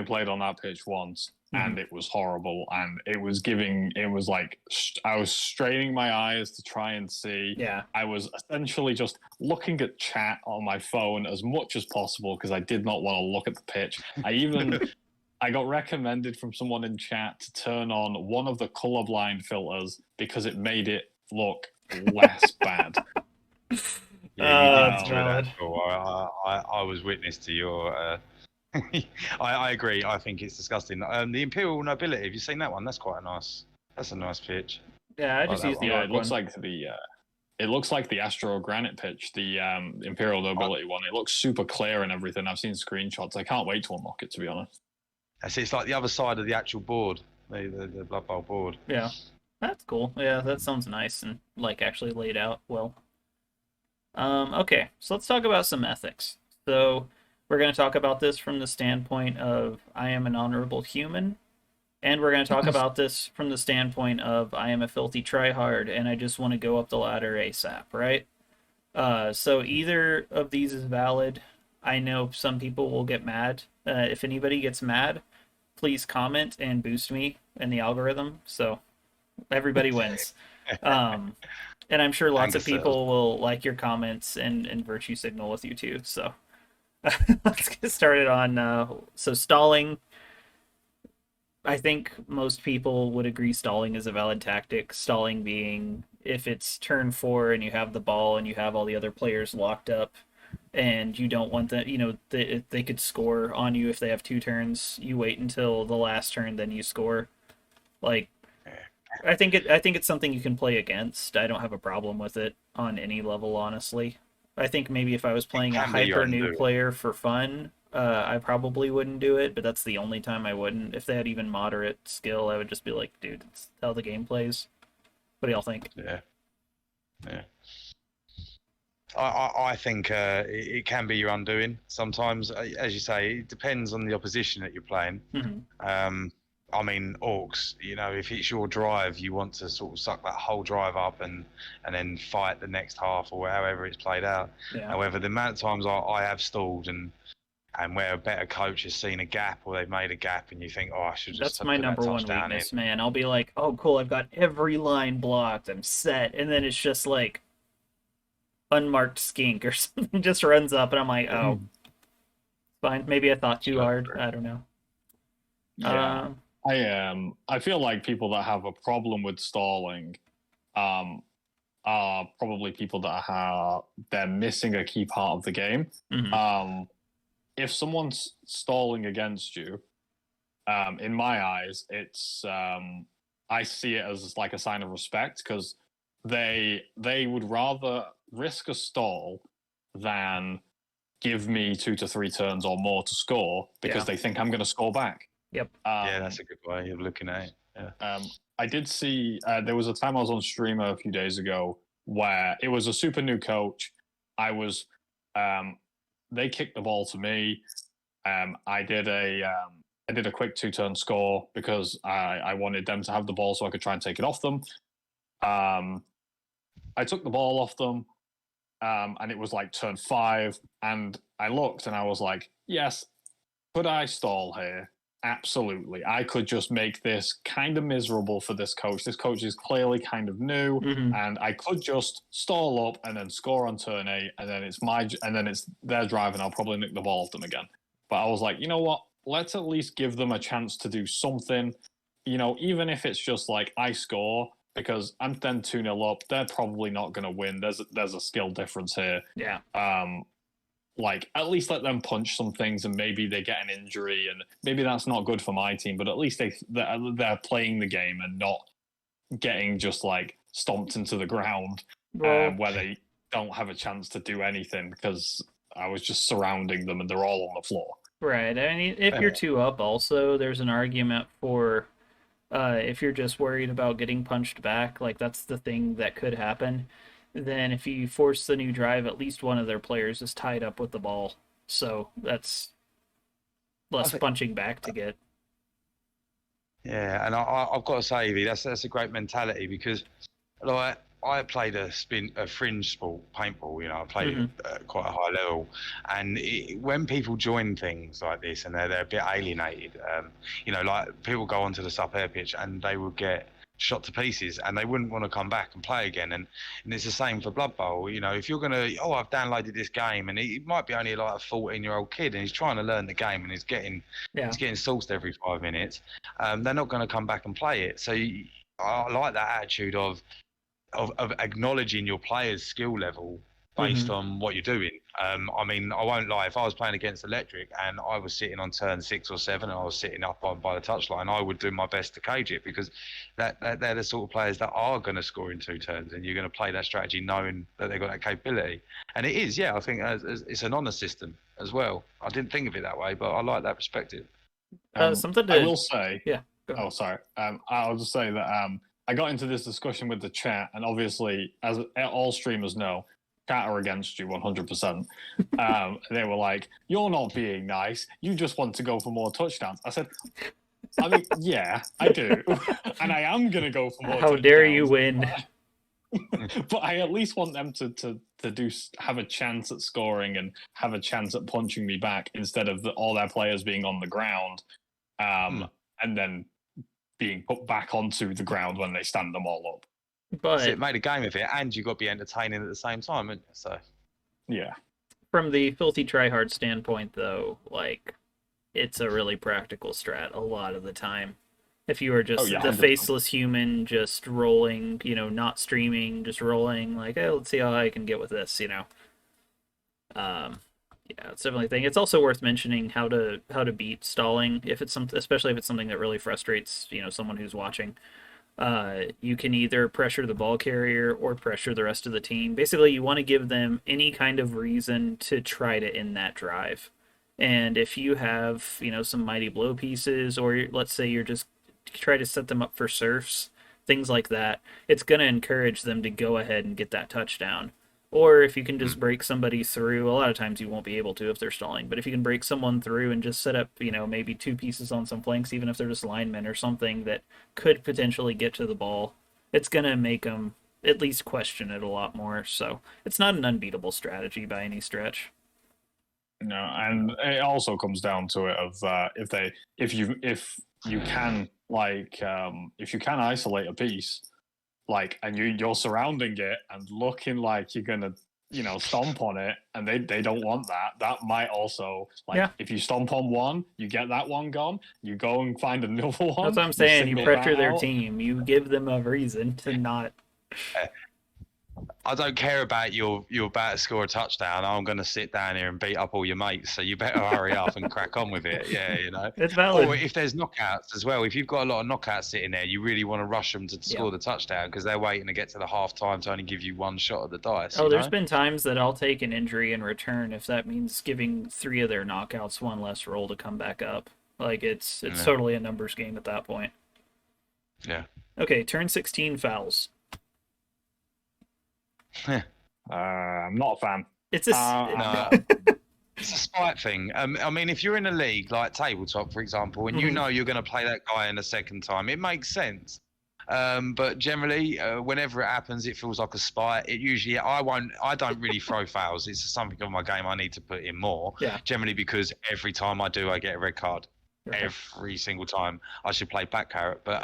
[SPEAKER 3] played on that pitch once, and it was horrible. And it was like I was straining my eyes to try and see.
[SPEAKER 1] Yeah.
[SPEAKER 3] I was essentially just looking at chat on my phone as much as possible because I did not want to look at the pitch. I got recommended from someone in chat to turn on one of the colorblind filters because it made it look less bad.
[SPEAKER 2] Yeah, you did
[SPEAKER 1] That's
[SPEAKER 2] enjoy
[SPEAKER 1] valid.
[SPEAKER 2] that. I was witness to your. I agree. I think it's disgusting. The Imperial Nobility. Have you seen that one? That's quite a nice. That's a nice pitch.
[SPEAKER 1] Yeah, I
[SPEAKER 2] Like
[SPEAKER 1] just
[SPEAKER 2] that
[SPEAKER 1] used the
[SPEAKER 2] one.
[SPEAKER 3] Yeah,
[SPEAKER 1] orc
[SPEAKER 3] it looks
[SPEAKER 1] one.
[SPEAKER 3] like it looks like the Astro Granite pitch, the Imperial Nobility one. It looks super clear and everything. I've seen screenshots. I can't wait to unlock it, to be honest.
[SPEAKER 2] It's like the other side of the actual board, the Blood Bowl board.
[SPEAKER 1] Yeah. That's cool. Yeah, that sounds nice and like actually laid out well. Okay, so let's talk about some ethics. So we're going to talk about this from the standpoint of I am an honorable human, and we're going to talk about this from the standpoint of I am a filthy tryhard and I just want to go up the ladder ASAP, right? So either of these is valid. I know some people will get mad. If anybody gets mad, please comment and boost me in the algorithm so everybody wins. And I'm sure lots of people will like your comments and virtue signal with you too. So let's get started on so stalling. I think most people would agree stalling is a valid tactic. Stalling being if it's turn 4 and you have the ball and you have all the other players locked up and you don't want that, they could score on you if they have 2 turns. You wait until the last turn, then you score. Like, I think it's something you can play against. I don't have a problem with it on any level, honestly. I think maybe if I was playing a hyper new player for fun, I probably wouldn't do it, but that's the only time I wouldn't. If they had even moderate skill, I would just be like, dude, it's how the game plays. What do y'all think?
[SPEAKER 2] Yeah. I think it can be your undoing sometimes. As you say, it depends on the opposition that you're playing.
[SPEAKER 1] Mm-hmm.
[SPEAKER 2] I mean, orcs, if it's your drive, you want to sort of suck that whole drive up and then fight the next half or however it's played out.
[SPEAKER 1] Yeah.
[SPEAKER 2] However, the amount of times I have stalled and where a better coach has seen a gap or they've made a gap and you think, I should just
[SPEAKER 1] That's my number one weakness, man. I'll be like, oh, cool, I've got every line blocked, I'm set. And then it's just like unmarked skink or something just runs up and I'm like, oh, fine. Maybe I thought too hard. I don't know.
[SPEAKER 3] Yeah. I feel like people that have a problem with stalling are probably people that they're missing a key part of the game.
[SPEAKER 1] Mm-hmm.
[SPEAKER 3] If someone's stalling against you, in my eyes, it's I see it as like a sign of respect because they would rather risk a stall than give me 2 to 3 turns or more to score because they think I'm going to score back.
[SPEAKER 1] Yep.
[SPEAKER 2] Yeah, that's a good way of looking at it. Yeah.
[SPEAKER 3] I did see there was a time I was on streamer a few days ago where it was a super new coach. They kicked the ball to me. I did a quick 2-turn score because I wanted them to have the ball so I could try and take it off them. I took the ball off them, and it was like turn 5, and I looked and I was like, yes, could I stall here? Absolutely. I could just make this kind of miserable for this coach. This coach is clearly kind of new, and I could just stall up and then score on turn 8, and then it's their drive, and I'll probably nick the ball off them again. But I was like, you know what? Let's at least give them a chance to do something. even if it's just like I score because I'm then 2-0 up, they're probably not going to win. There's a skill difference here.
[SPEAKER 1] Yeah.
[SPEAKER 3] Like at least let them punch some things and maybe they get an injury and maybe that's not good for my team, but at least they're playing the game and not getting just like stomped into the ground where they don't have a chance to do anything because I was just surrounding them and they're all on the floor.
[SPEAKER 1] Right. I mean, if you're 2 up, also, there's an argument for if you're just worried about getting punched back, like that's the thing that could happen. Then if you force the new drive, at least one of their players is tied up with the ball. So that's less punching back to get.
[SPEAKER 2] Yeah, and I've got to say, Evie, that's a great mentality because, like, I played a fringe sport, paintball. I played it at quite a high level, and when people join things like this and they're a bit alienated, like people go onto the sub air pitch and they will get shot to pieces and they wouldn't want to come back and play again. And it's the same for Blood Bowl. If you're gonna, I've downloaded this game, and it might be only like a 14-year-old kid and he's trying to learn the game and he's getting sauced every 5 minutes. They're not going to come back and play it. So I like that attitude of acknowledging your player's skill level based on what you're doing. I won't lie. If I was playing against Electrik and I was sitting on turn 6 or 7 and I was sitting up by the touchline, I would do my best to cage it because they're the sort of players that are going to score in 2 turns, and you're going to play that strategy knowing that they've got that capability. And it is, I think it's an honour system as well. I didn't think of it that way, but I like that perspective.
[SPEAKER 1] Something I
[SPEAKER 3] will say.
[SPEAKER 1] Yeah.
[SPEAKER 3] Oh, sorry. I'll just say that I got into this discussion with the chat, and obviously, as all streamers know, chat are against you 100%. They were like, "You're not being nice. You just want to go for more touchdowns." I said, "I mean, yeah, I do, and I am gonna go for more."
[SPEAKER 1] How dare you win?
[SPEAKER 3] But I at least want them to have a chance at scoring and have a chance at punching me back instead of all their players being on the ground, and then being put back onto the ground when they stand them all up.
[SPEAKER 1] But
[SPEAKER 2] so it made a game of it, and you've got to be entertaining at the same time, haven't you? So
[SPEAKER 3] yeah.
[SPEAKER 1] From the filthy tryhard standpoint, though, like it's a really practical strat a lot of the time. If you are just the faceless human, just rolling, not streaming, just rolling, like, hey, let's see how I can get with this, Yeah, it's definitely a thing. It's also worth mentioning how to beat stalling if it's especially if it's something that really frustrates someone who's watching. You can either pressure the ball carrier or pressure the rest of the team. Basically, you want to give them any kind of reason to try to end that drive. And if you have some mighty blow pieces, or let's say you're just try to set them up for surfs, things like that, it's going to encourage them to go ahead and get that touchdown. Or if you can just break somebody through, a lot of times you won't be able to if they're stalling, but if you can break someone through and just set up, maybe 2 pieces on some flanks, even if they're just linemen or something that could potentially get to the ball, it's going to make them at least question it a lot more. So it's not an unbeatable strategy by any stretch.
[SPEAKER 3] No, and it also comes down to it of if you can isolate a piece, like, and you're surrounding it and looking like you're gonna stomp on it, and they don't want that might also, like, if you stomp on one, you get that one gone, you go and find another one.
[SPEAKER 1] That's what I'm saying. You pressure their team, you give them a reason to not.
[SPEAKER 2] I don't care about you're about to score a touchdown. I'm going to sit down here and beat up all your mates. So you better hurry up and crack on with it. Yeah,
[SPEAKER 1] It's valid.
[SPEAKER 2] Or if there's knockouts as well, if you've got a lot of knockouts sitting there, you really want to rush them to score the touchdown because they're waiting to get to the half time to only give you one shot at the dice.
[SPEAKER 1] There's been times that I'll take an injury in return if that means giving 3 of their knockouts one less roll to come back up. Like it's totally a numbers game at that point.
[SPEAKER 2] Yeah.
[SPEAKER 1] Okay, turn 16 fouls.
[SPEAKER 3] I'm not a fan.
[SPEAKER 1] It's a
[SPEAKER 2] it's a spite thing. If you're in a league like tabletop, for example, and you know you're going to play that guy in a second time, it makes sense. But generally, whenever it happens, it feels like a spite. It usually, I don't really throw fouls. It's something of my game I need to put in more.
[SPEAKER 1] Yeah.
[SPEAKER 2] Generally, because every time I do, I get a red card. Okay. Every single time. I should play back carrot, but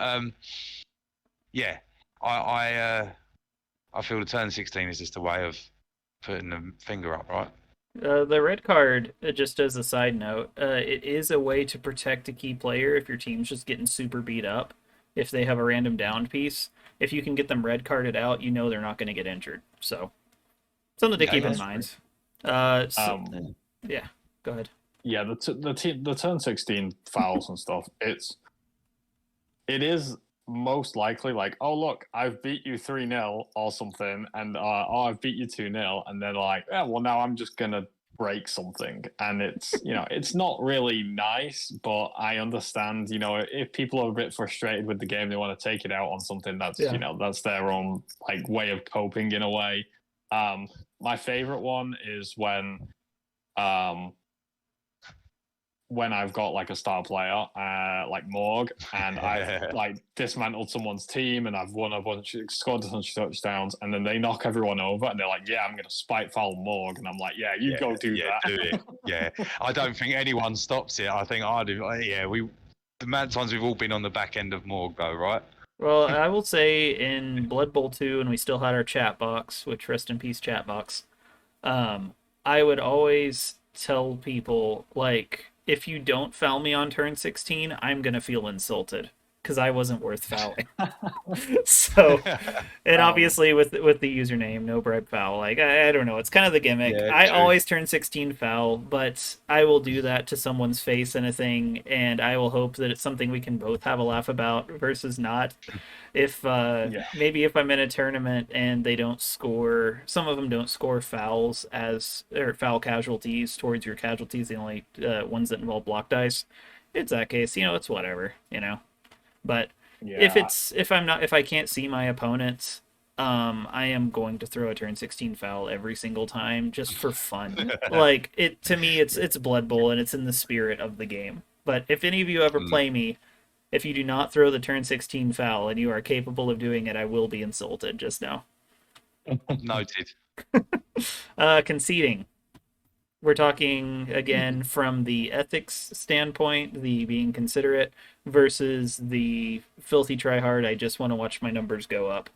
[SPEAKER 2] I feel the turn 16 is just a way of putting the finger up, right?
[SPEAKER 1] The red card, just as a side note, it is a way to protect a key player if your team's just getting super beat up. if they have a random downed piece. If you can get them red carded out, you know they're not going to get injured. So something to
[SPEAKER 2] Yeah,
[SPEAKER 1] keep in
[SPEAKER 2] that's
[SPEAKER 1] mind.
[SPEAKER 3] Um,
[SPEAKER 1] Yeah, go ahead.
[SPEAKER 3] yeah, the turn 16 fouls and stuff. It is most likely like, oh look, I've beat you 3-0 or something, and oh, I've beat you 2-0, and they're like, yeah, well now I'm just gonna break something, and it's not really nice, but I understand, if people are a bit frustrated with the game, they want to take it out on something that's
[SPEAKER 1] Yeah.
[SPEAKER 3] that's their own like way of coping in a way. My favorite one is um when I've got like a star player, like Morg, and I've like dismantled someone's team, and I've won a bunch, scored a bunch of touchdowns, and then they knock everyone over, and they're like, "Yeah, I'm gonna spike foul Morg," and I'm like, "Yeah, you go do that."
[SPEAKER 2] Do it. Yeah, I don't think anyone stops it. I think I do. Yeah, the amount of times we've all been on the back end of Morg though, right?
[SPEAKER 1] Well, I will say in Blood Bowl 2, and we still had our chat box, which rest in peace, chat box. I would always tell people, like, if you don't foul me on turn 16, I'm going to feel insulted because I wasn't worth fouling. So, and
[SPEAKER 3] Um,
[SPEAKER 1] obviously with the username, no bribe foul, like, I don't know, it's kind of the gimmick.
[SPEAKER 2] Yeah,
[SPEAKER 1] I
[SPEAKER 2] true.
[SPEAKER 1] always turn 16 foul, but I will do that to someone's face in a thing, and I will hope that it's something we can both have a laugh about versus not. If
[SPEAKER 3] yeah,
[SPEAKER 1] maybe if I'm in a tournament and they don't score, some of them don't score fouls as or foul casualties towards your casualties, the only ones that involve block dice. It's that case, it's whatever. But
[SPEAKER 3] yeah,
[SPEAKER 1] if I can't see my opponents, I am going to throw a turn 16 foul every single time just for fun. Like it to me, it's Blood Bowl and it's in the spirit of the game. But if any of you ever
[SPEAKER 2] Mm,
[SPEAKER 1] play me, if you do not throw the turn 16 foul and you are capable of doing it, I will be insulted. Just now.
[SPEAKER 2] noted.
[SPEAKER 1] Conceding. We're talking again from the ethics standpoint, the being considerate, versus the filthy tryhard. I just want to watch my numbers go up.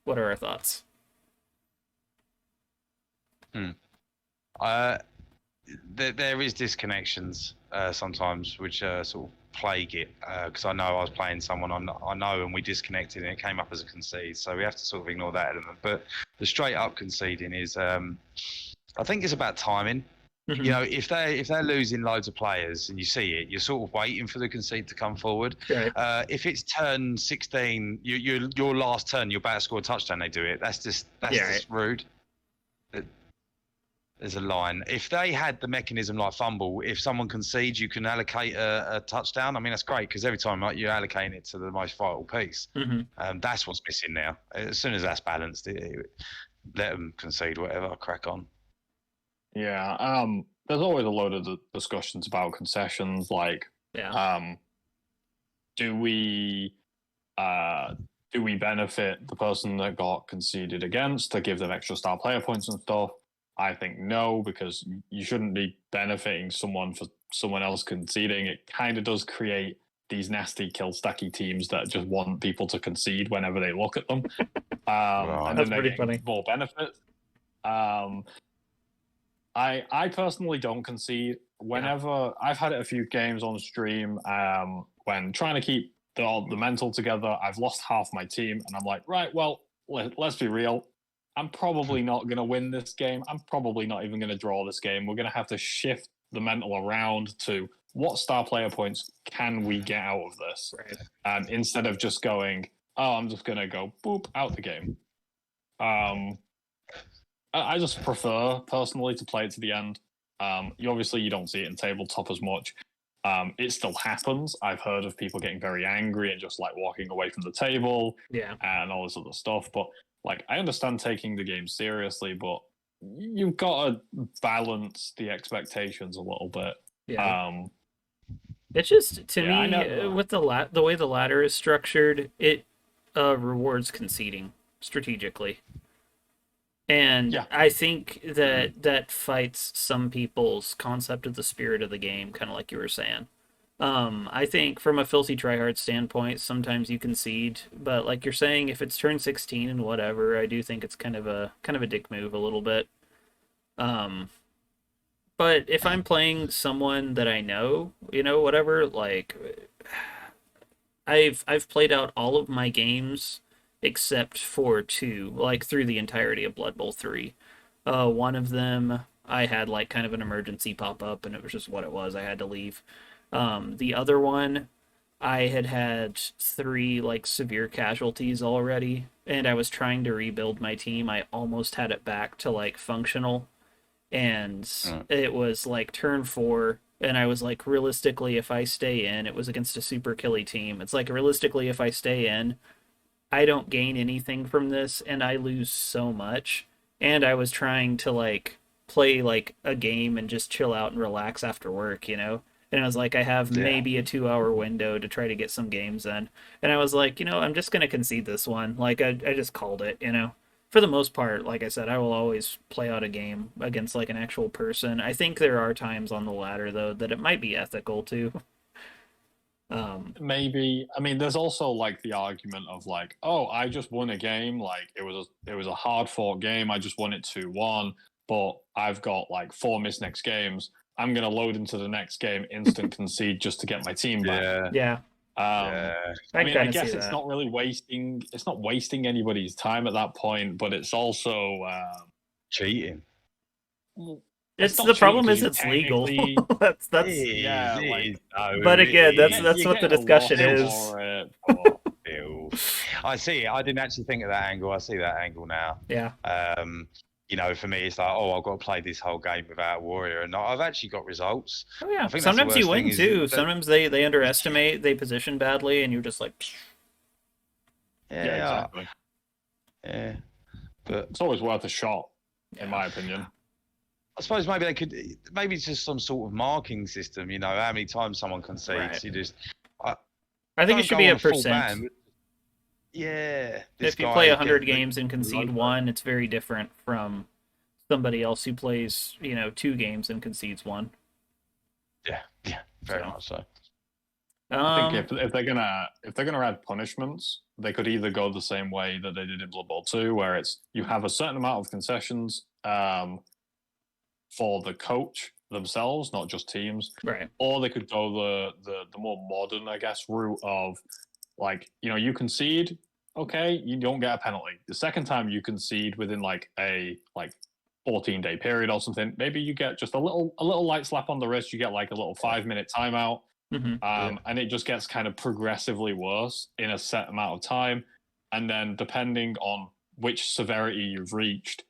[SPEAKER 1] What are our thoughts?
[SPEAKER 2] Hmm. Uh, there is disconnections sometimes which sort of plague it because I know I was playing someone I know and we disconnected and it came up as a concede, so we have to sort of ignore that element. But the straight up conceding is, I think it's about timing.
[SPEAKER 1] Mm-hmm.
[SPEAKER 2] If they're losing loads of players and you see it, you're sort of waiting for the concede to come forward.
[SPEAKER 1] Right.
[SPEAKER 2] If it's turn 16, your last turn, you're about to score a touchdown, they do it. That's
[SPEAKER 1] Yeah. Right.
[SPEAKER 2] just rude. There's a line. If they had the mechanism like fumble, if someone concedes, you can allocate a touchdown. I mean, that's great because every time you're allocating it to the most vital piece.
[SPEAKER 1] Mm-hmm.
[SPEAKER 2] That's what's missing now. As soon as that's balanced, let them concede whatever, crack on.
[SPEAKER 3] yeah. There's always a load of discussions about concessions, like,
[SPEAKER 1] Yeah.
[SPEAKER 3] do we benefit the person that got conceded against to give them extra star player points and stuff? I think no, because you shouldn't be benefiting someone for someone else conceding. It kind of does create these nasty kill stacky teams that just want people to concede whenever they look at them, and
[SPEAKER 1] That's
[SPEAKER 3] then they're
[SPEAKER 1] pretty
[SPEAKER 3] getting
[SPEAKER 1] funny.
[SPEAKER 3] more benefits. Um, I personally don't concede. Whenever I've had it a few games on stream, when trying to keep the mental together, I've lost half my team, and I'm like, right, well, let's be real. I'm probably not going to win this game. I'm probably not even going to draw this game. We're going to have to shift the mental around to what star player points can we get out of this, instead of just going, oh, I'm just going to go boop out the game. I just prefer personally to play it to the end. You don't see it in tabletop as much. It still happens. I've heard of people getting very angry and just like walking away from the table,
[SPEAKER 1] Yeah.
[SPEAKER 3] and all this other stuff. But like, I understand taking the game seriously, but you've got to balance the expectations a little bit.
[SPEAKER 1] Yeah. It's just to
[SPEAKER 3] Yeah, I
[SPEAKER 1] me
[SPEAKER 3] know.
[SPEAKER 1] with the way the ladder is structured, it rewards conceding strategically. And
[SPEAKER 3] Yeah,
[SPEAKER 1] I think that fights some people's concept of the spirit of the game, kind of like you were saying. I think from a filthy tryhard standpoint, sometimes you concede, but like you're saying, if it's turn 16 and whatever, I do think it's kind of a dick move a little bit. Um, but if I'm playing someone that I know, whatever, like I've played out all of my games except for two, like through the entirety of Blood Bowl 3. One of them I had like kind of an emergency pop up and it was just what it was. I had to leave. The other one I had three like severe casualties already and I was trying to rebuild my team. I almost had it back to like functional and
[SPEAKER 2] Mm.
[SPEAKER 1] it was like turn 4 and I was like realistically if I stay in, it was against a super killy team. It's like realistically if I stay in, I don't gain anything from this and I lose so much. And I was trying to like play like a game and just chill out and relax after work, you know? And I was like, I have
[SPEAKER 2] Yeah.
[SPEAKER 1] maybe a 2 hour window to try to get some games in. And I was like, I'm just going to concede this one. Like, I just called it, you know? For the most part, like I said, I will always play out a game against like an actual person. I think there are times on the ladder, though, that it might be ethical too.
[SPEAKER 3] Maybe. I mean, there's also like the argument of like, oh, I just won a game. Like it was a hard fought game. I just won it 2-1, but I've got like 4 missed next games. I'm gonna load into the next game, instant concede just to get my team back.
[SPEAKER 2] Yeah.
[SPEAKER 1] Yeah,
[SPEAKER 2] Yeah.
[SPEAKER 1] I
[SPEAKER 3] I
[SPEAKER 1] kind of see
[SPEAKER 3] guess it's
[SPEAKER 1] that.
[SPEAKER 3] not really wasting. It's not wasting anybody's time at that point, but it's also
[SPEAKER 2] Cheating.
[SPEAKER 1] It's
[SPEAKER 3] not
[SPEAKER 1] the
[SPEAKER 3] cheating
[SPEAKER 1] problem
[SPEAKER 3] 'cause
[SPEAKER 1] is
[SPEAKER 3] you
[SPEAKER 1] it's legal.
[SPEAKER 3] technically
[SPEAKER 1] that's
[SPEAKER 3] yeah, like
[SPEAKER 2] No,
[SPEAKER 1] but
[SPEAKER 2] it
[SPEAKER 1] again,
[SPEAKER 2] is.
[SPEAKER 1] that's
[SPEAKER 3] you're
[SPEAKER 1] what the
[SPEAKER 3] getting a
[SPEAKER 1] discussion
[SPEAKER 3] loss
[SPEAKER 1] is.
[SPEAKER 3] for it, but
[SPEAKER 2] Ew. I see it. I didn't actually think of that angle. I see that angle now.
[SPEAKER 1] Yeah.
[SPEAKER 2] For me, it's like, oh, I've got to play this whole game without a warrior, and I've actually got results.
[SPEAKER 1] Oh yeah.
[SPEAKER 2] I think that's the
[SPEAKER 1] Sometimes you
[SPEAKER 2] worst thing
[SPEAKER 1] win
[SPEAKER 2] is
[SPEAKER 1] too.
[SPEAKER 2] that,
[SPEAKER 1] Sometimes they underestimate, they position badly, and you're just like, psh.
[SPEAKER 3] yeah,
[SPEAKER 2] yeah,
[SPEAKER 3] exactly.
[SPEAKER 2] yeah. But
[SPEAKER 3] It's always worth a shot,
[SPEAKER 1] Yeah.
[SPEAKER 3] in my opinion.
[SPEAKER 2] I suppose maybe maybe it's just some sort of marking system. You know, how many times someone concedes.
[SPEAKER 1] Right.
[SPEAKER 2] You just,
[SPEAKER 1] I think it
[SPEAKER 2] don't
[SPEAKER 1] should
[SPEAKER 2] go
[SPEAKER 1] be
[SPEAKER 2] on
[SPEAKER 1] a
[SPEAKER 2] a full
[SPEAKER 1] percent.
[SPEAKER 2] ban. But yeah, this
[SPEAKER 1] If you
[SPEAKER 2] guy
[SPEAKER 1] play
[SPEAKER 2] get
[SPEAKER 1] 100
[SPEAKER 2] the-
[SPEAKER 1] games and concede one, it's very different from somebody else who plays, 2 games and concedes one.
[SPEAKER 2] Yeah, very
[SPEAKER 1] So.
[SPEAKER 2] much so.
[SPEAKER 3] I think
[SPEAKER 1] Um,
[SPEAKER 3] if they're gonna add punishments, they could either go the same way that they did in Blood Bowl 2, where it's you have a certain amount of concessions for the coach themselves, not just teams,
[SPEAKER 1] right.
[SPEAKER 3] or they could go the more modern, I guess, route of like you concede, okay, you don't get a penalty. The second time you concede within like a 14-day period or something, maybe you get just a little light slap on the wrist. You get like a little 5-minute timeout.
[SPEAKER 1] Hmm.
[SPEAKER 3] And it just gets kind of progressively worse in a set amount of time. And then depending on which severity you've reached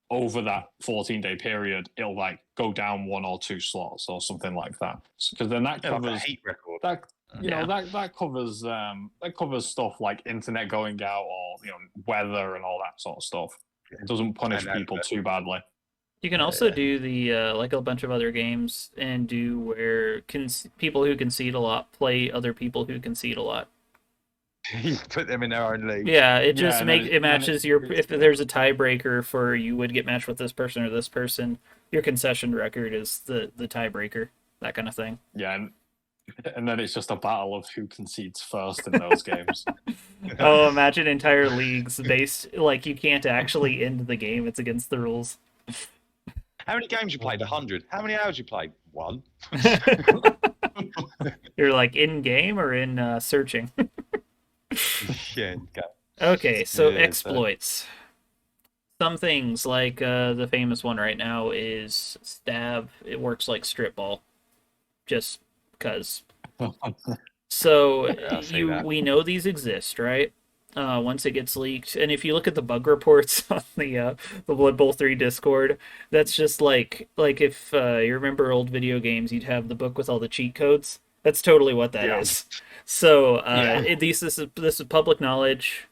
[SPEAKER 3] over that 14-day period, it'll like go down 1 or 2 slots or something like that. Because then that
[SPEAKER 2] Yeah, like a
[SPEAKER 3] covers
[SPEAKER 2] heat record.
[SPEAKER 3] that
[SPEAKER 1] Yeah.
[SPEAKER 3] that covers stuff like internet going out or weather and all that sort of stuff. It doesn't punish people too badly.
[SPEAKER 1] You can also do the like a bunch of other games and do where people who concede a lot play other people who concede a lot.
[SPEAKER 2] You put them in their own league.
[SPEAKER 1] Yeah, it
[SPEAKER 3] Yeah,
[SPEAKER 1] just
[SPEAKER 3] and then
[SPEAKER 1] it matches your if
[SPEAKER 3] yeah.
[SPEAKER 1] there's a tiebreaker for you would get matched with this person or this person, your concession record is the tiebreaker, that kind of thing.
[SPEAKER 3] Yeah, and then it's just a battle of who concedes first in those games.
[SPEAKER 1] Oh, imagine entire leagues based like you can't actually end the game, it's against the rules.
[SPEAKER 2] How many games you played? 100. How many hours you played? 1.
[SPEAKER 1] You're like in game or in searching.
[SPEAKER 2] Yeah. Go.
[SPEAKER 1] Okay, so
[SPEAKER 2] Yeah, so-
[SPEAKER 1] exploits. Some things like the famous one right now is stab. It works like strip ball, just because. So
[SPEAKER 2] Yeah, I'll say that.
[SPEAKER 1] we know these exist, right? Once it gets leaked, and if you look at the bug reports on the Blood Bowl 3 Discord, that's just like if you remember old video games, you'd have the book with all the cheat codes. That's totally what that is.
[SPEAKER 2] Yeah.
[SPEAKER 1] So
[SPEAKER 3] Yeah.
[SPEAKER 1] this is public knowledge.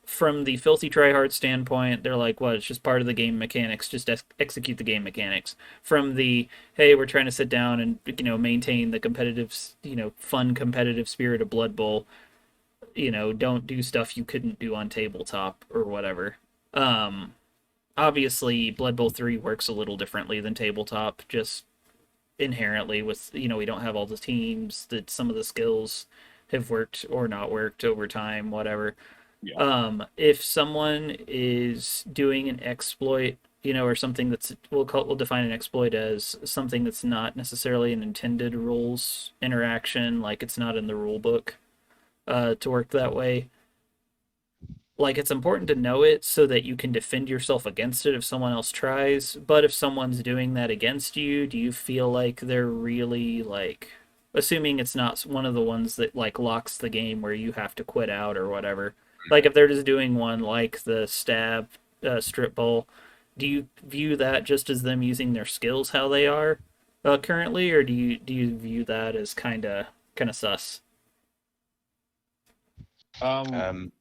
[SPEAKER 1] From the filthy tryhard standpoint, they're like, what? It's just part of the game mechanics. Just execute the game mechanics. From the hey, we're trying to sit down and maintain the competitive, fun competitive spirit of Blood Bowl. Don't do stuff you couldn't do on tabletop or whatever. Obviously, Blood Bowl 3 works a little differently than tabletop, just inherently with we don't have all the teams that some of the skills have worked or not worked over time, whatever.
[SPEAKER 3] Yeah.
[SPEAKER 1] If someone is doing an exploit, or something that's we'll define an exploit as something that's not necessarily an intended rules interaction, like it's not in the rule book. to work that way. Like, it's important to know it so that you can defend yourself against it if someone else tries. But if someone's doing that against you, do you feel like they're really like, assuming it's not one of the ones that like locks the game where you have to quit out or whatever, like if they're just doing one like the stab strip bowl, do you view that just as them using their skills how they are currently, or do you view that as kind of sus?
[SPEAKER 3] Um,
[SPEAKER 2] Um,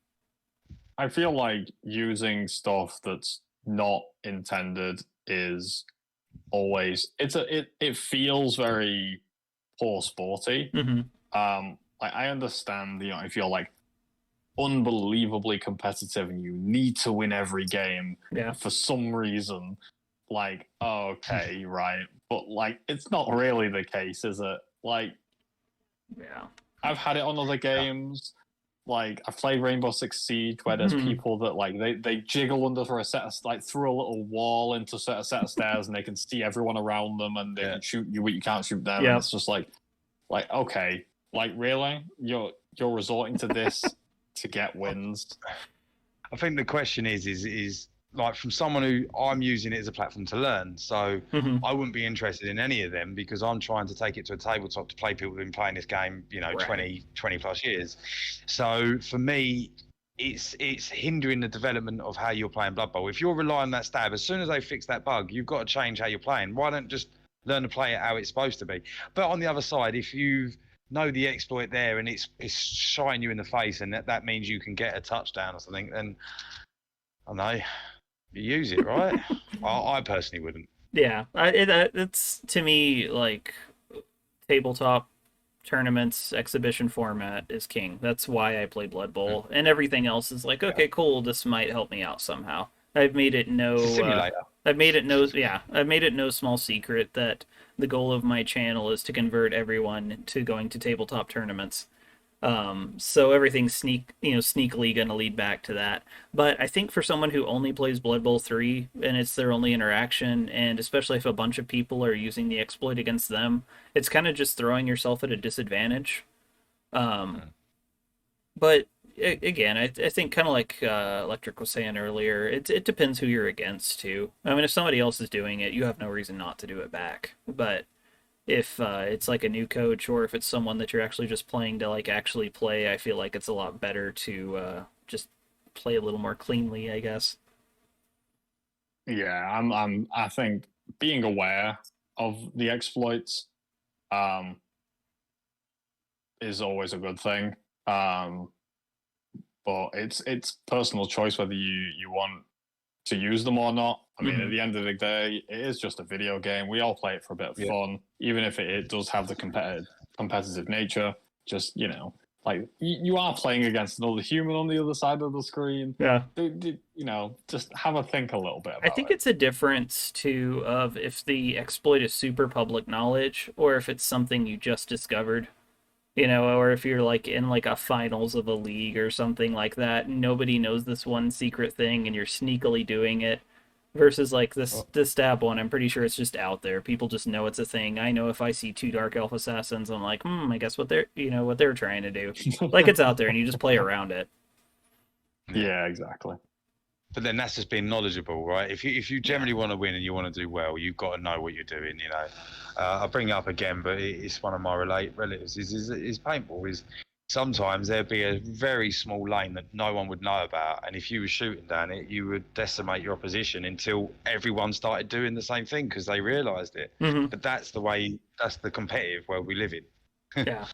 [SPEAKER 3] I feel like using stuff that's not intended is always it feels very poor sporty.
[SPEAKER 1] Mm-hmm.
[SPEAKER 3] Like I understand, if you're like unbelievably competitive and you need to win every game
[SPEAKER 1] Yeah.
[SPEAKER 3] for some reason, like okay, right, but like it's not really the case, is it? Like
[SPEAKER 1] Yeah.
[SPEAKER 3] I've had it on other games. Like I've played Rainbow Six Siege where there's
[SPEAKER 1] Mm-hmm.
[SPEAKER 3] people that like they jiggle under for a set of like through a little wall into a set of stairs and they can see everyone around them and they
[SPEAKER 2] Yeah.
[SPEAKER 3] can shoot you but you can't shoot them, and
[SPEAKER 1] Yeah.
[SPEAKER 3] it's just like okay, like really you're resorting to this to get wins.
[SPEAKER 2] I think the question is like from someone who I'm using it as a platform to learn. So
[SPEAKER 1] Mm-hmm.
[SPEAKER 2] I wouldn't be interested in any of them because I'm trying to take it to a tabletop to play people who've been playing this game,
[SPEAKER 1] Right.
[SPEAKER 2] 20 plus years. So for me, it's hindering the development of how you're playing Blood Bowl. If you're relying on that stab, as soon as they fix that bug, you've got to change how you're playing. Why don't just learn to play it how it's supposed to be? But on the other side, if you know the exploit there and it's shining you in the face and that means you can get a touchdown or something, then I don't know, you use it, right? I personally wouldn't.
[SPEAKER 1] Yeah. It's to me like tabletop tournaments exhibition format is king. That's why I play Blood
[SPEAKER 2] Mm.
[SPEAKER 1] Bowl, and everything else is like,
[SPEAKER 2] Yeah.
[SPEAKER 1] okay, cool, this might help me out somehow. I've made it
[SPEAKER 2] It's a
[SPEAKER 1] no
[SPEAKER 2] simulator.
[SPEAKER 1] I've made it no small secret that the goal of my channel is to convert everyone to going to tabletop tournaments. So everything's sneakily going to lead back to that. But I think for someone who only plays Blood Bowl 3 and it's their only interaction, and especially if a bunch of people are using the exploit against them, it's kind of just throwing yourself at a disadvantage. Um,
[SPEAKER 2] Mm.
[SPEAKER 1] but again, I think kind of like Electrik was saying earlier, it depends who you're against too. I mean, if somebody else is doing it, you have no reason not to do it back. But if it's like a new coach or if it's someone that you're actually just playing to like actually play, I feel like it's a lot better to just play a little more cleanly, I guess.
[SPEAKER 3] Yeah, I think being aware of the exploits um is always a good thing. Um but it's personal choice whether you want to use them or not. I mean, at
[SPEAKER 1] Hmm.
[SPEAKER 3] the end of the day, it is just a video game. We all play it for a bit of
[SPEAKER 2] Yeah.
[SPEAKER 3] fun, even if it does have the competitive nature. Just like you are playing against another human on the other side of the screen.
[SPEAKER 1] Yeah.
[SPEAKER 3] Just have a think a little bit
[SPEAKER 1] I
[SPEAKER 3] about
[SPEAKER 1] think
[SPEAKER 3] it.
[SPEAKER 1] it's a difference too of if the exploit is super public knowledge or if it's something you just discovered, or if you're like in like a finals of a league or something like that, and nobody knows this one secret thing and you're sneakily doing it versus like this stab one. I'm pretty sure it's just out there. People just know it's a thing. I know if I see two Dark Elf Assassins, I'm like, I guess what they're trying to do. Like it's out there and you just play around it.
[SPEAKER 2] Yeah.
[SPEAKER 3] Yeah, exactly.
[SPEAKER 2] But then that's just being knowledgeable, right? If you generally want to win and you want to do well, you've got to know what you're doing. I'll bring it up again, but it's one of my relatives. Is paintball is sometimes there'd be a very small lane that no one would know about, and if you were shooting down it, you would decimate your opposition until everyone started doing the same thing because they realised it.
[SPEAKER 1] Hmm.
[SPEAKER 2] But that's the way. That's the competitive world we live in.
[SPEAKER 1] Yeah.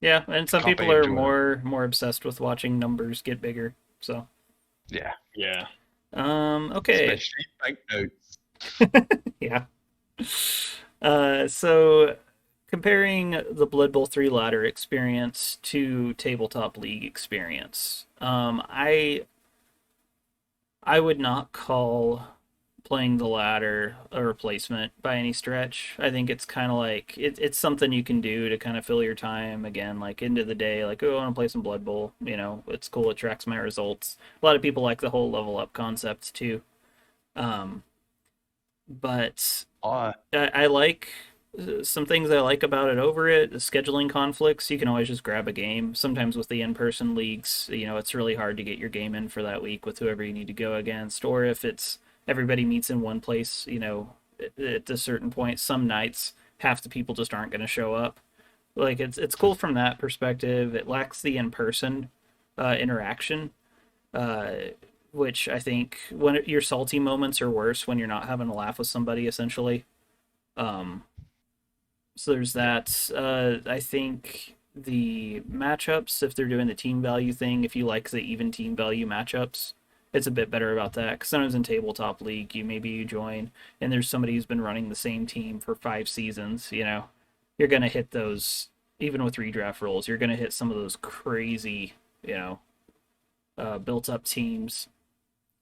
[SPEAKER 1] Yeah, and some
[SPEAKER 2] Can't
[SPEAKER 1] people
[SPEAKER 2] be
[SPEAKER 1] are
[SPEAKER 2] enjoyable.
[SPEAKER 1] more obsessed with watching numbers get bigger. So,
[SPEAKER 2] Yeah,
[SPEAKER 3] Yeah.
[SPEAKER 1] okay.
[SPEAKER 2] especially banknotes.
[SPEAKER 1] Yeah. So comparing the Blood Bowl 3 ladder experience to Tabletop League experience, I would not call playing the ladder a replacement by any stretch. I think it's kind of like it's something you can do to kind of fill your time again, like into the day, like, oh, I want to play some Blood Bowl. It's cool. It tracks my results. A lot of people like the whole level up concepts too. Um, but
[SPEAKER 2] I
[SPEAKER 1] I like some things I like about it over it, the scheduling conflicts. You can always just grab a game. Sometimes with the in-person leagues, it's really hard to get your game in for that week with whoever you need to go against. Or if it's everybody meets in one place, at a certain point, some nights half the people just aren't going to show up. Like it's cool from that perspective. It lacks the in-person interaction, uh, which I think when your salty moments are worse when you're not having a laugh with somebody, essentially. Um, so there's
[SPEAKER 2] Yeah.
[SPEAKER 1] that. I think the matchups, if they're doing the team value thing, if you like the even team value matchups, it's a bit better about that. Because sometimes in tabletop league, you join and there's somebody who's been running the same team for 5 seasons. You're gonna hit those even with redraft rules. You're gonna hit some of those crazy, built up teams.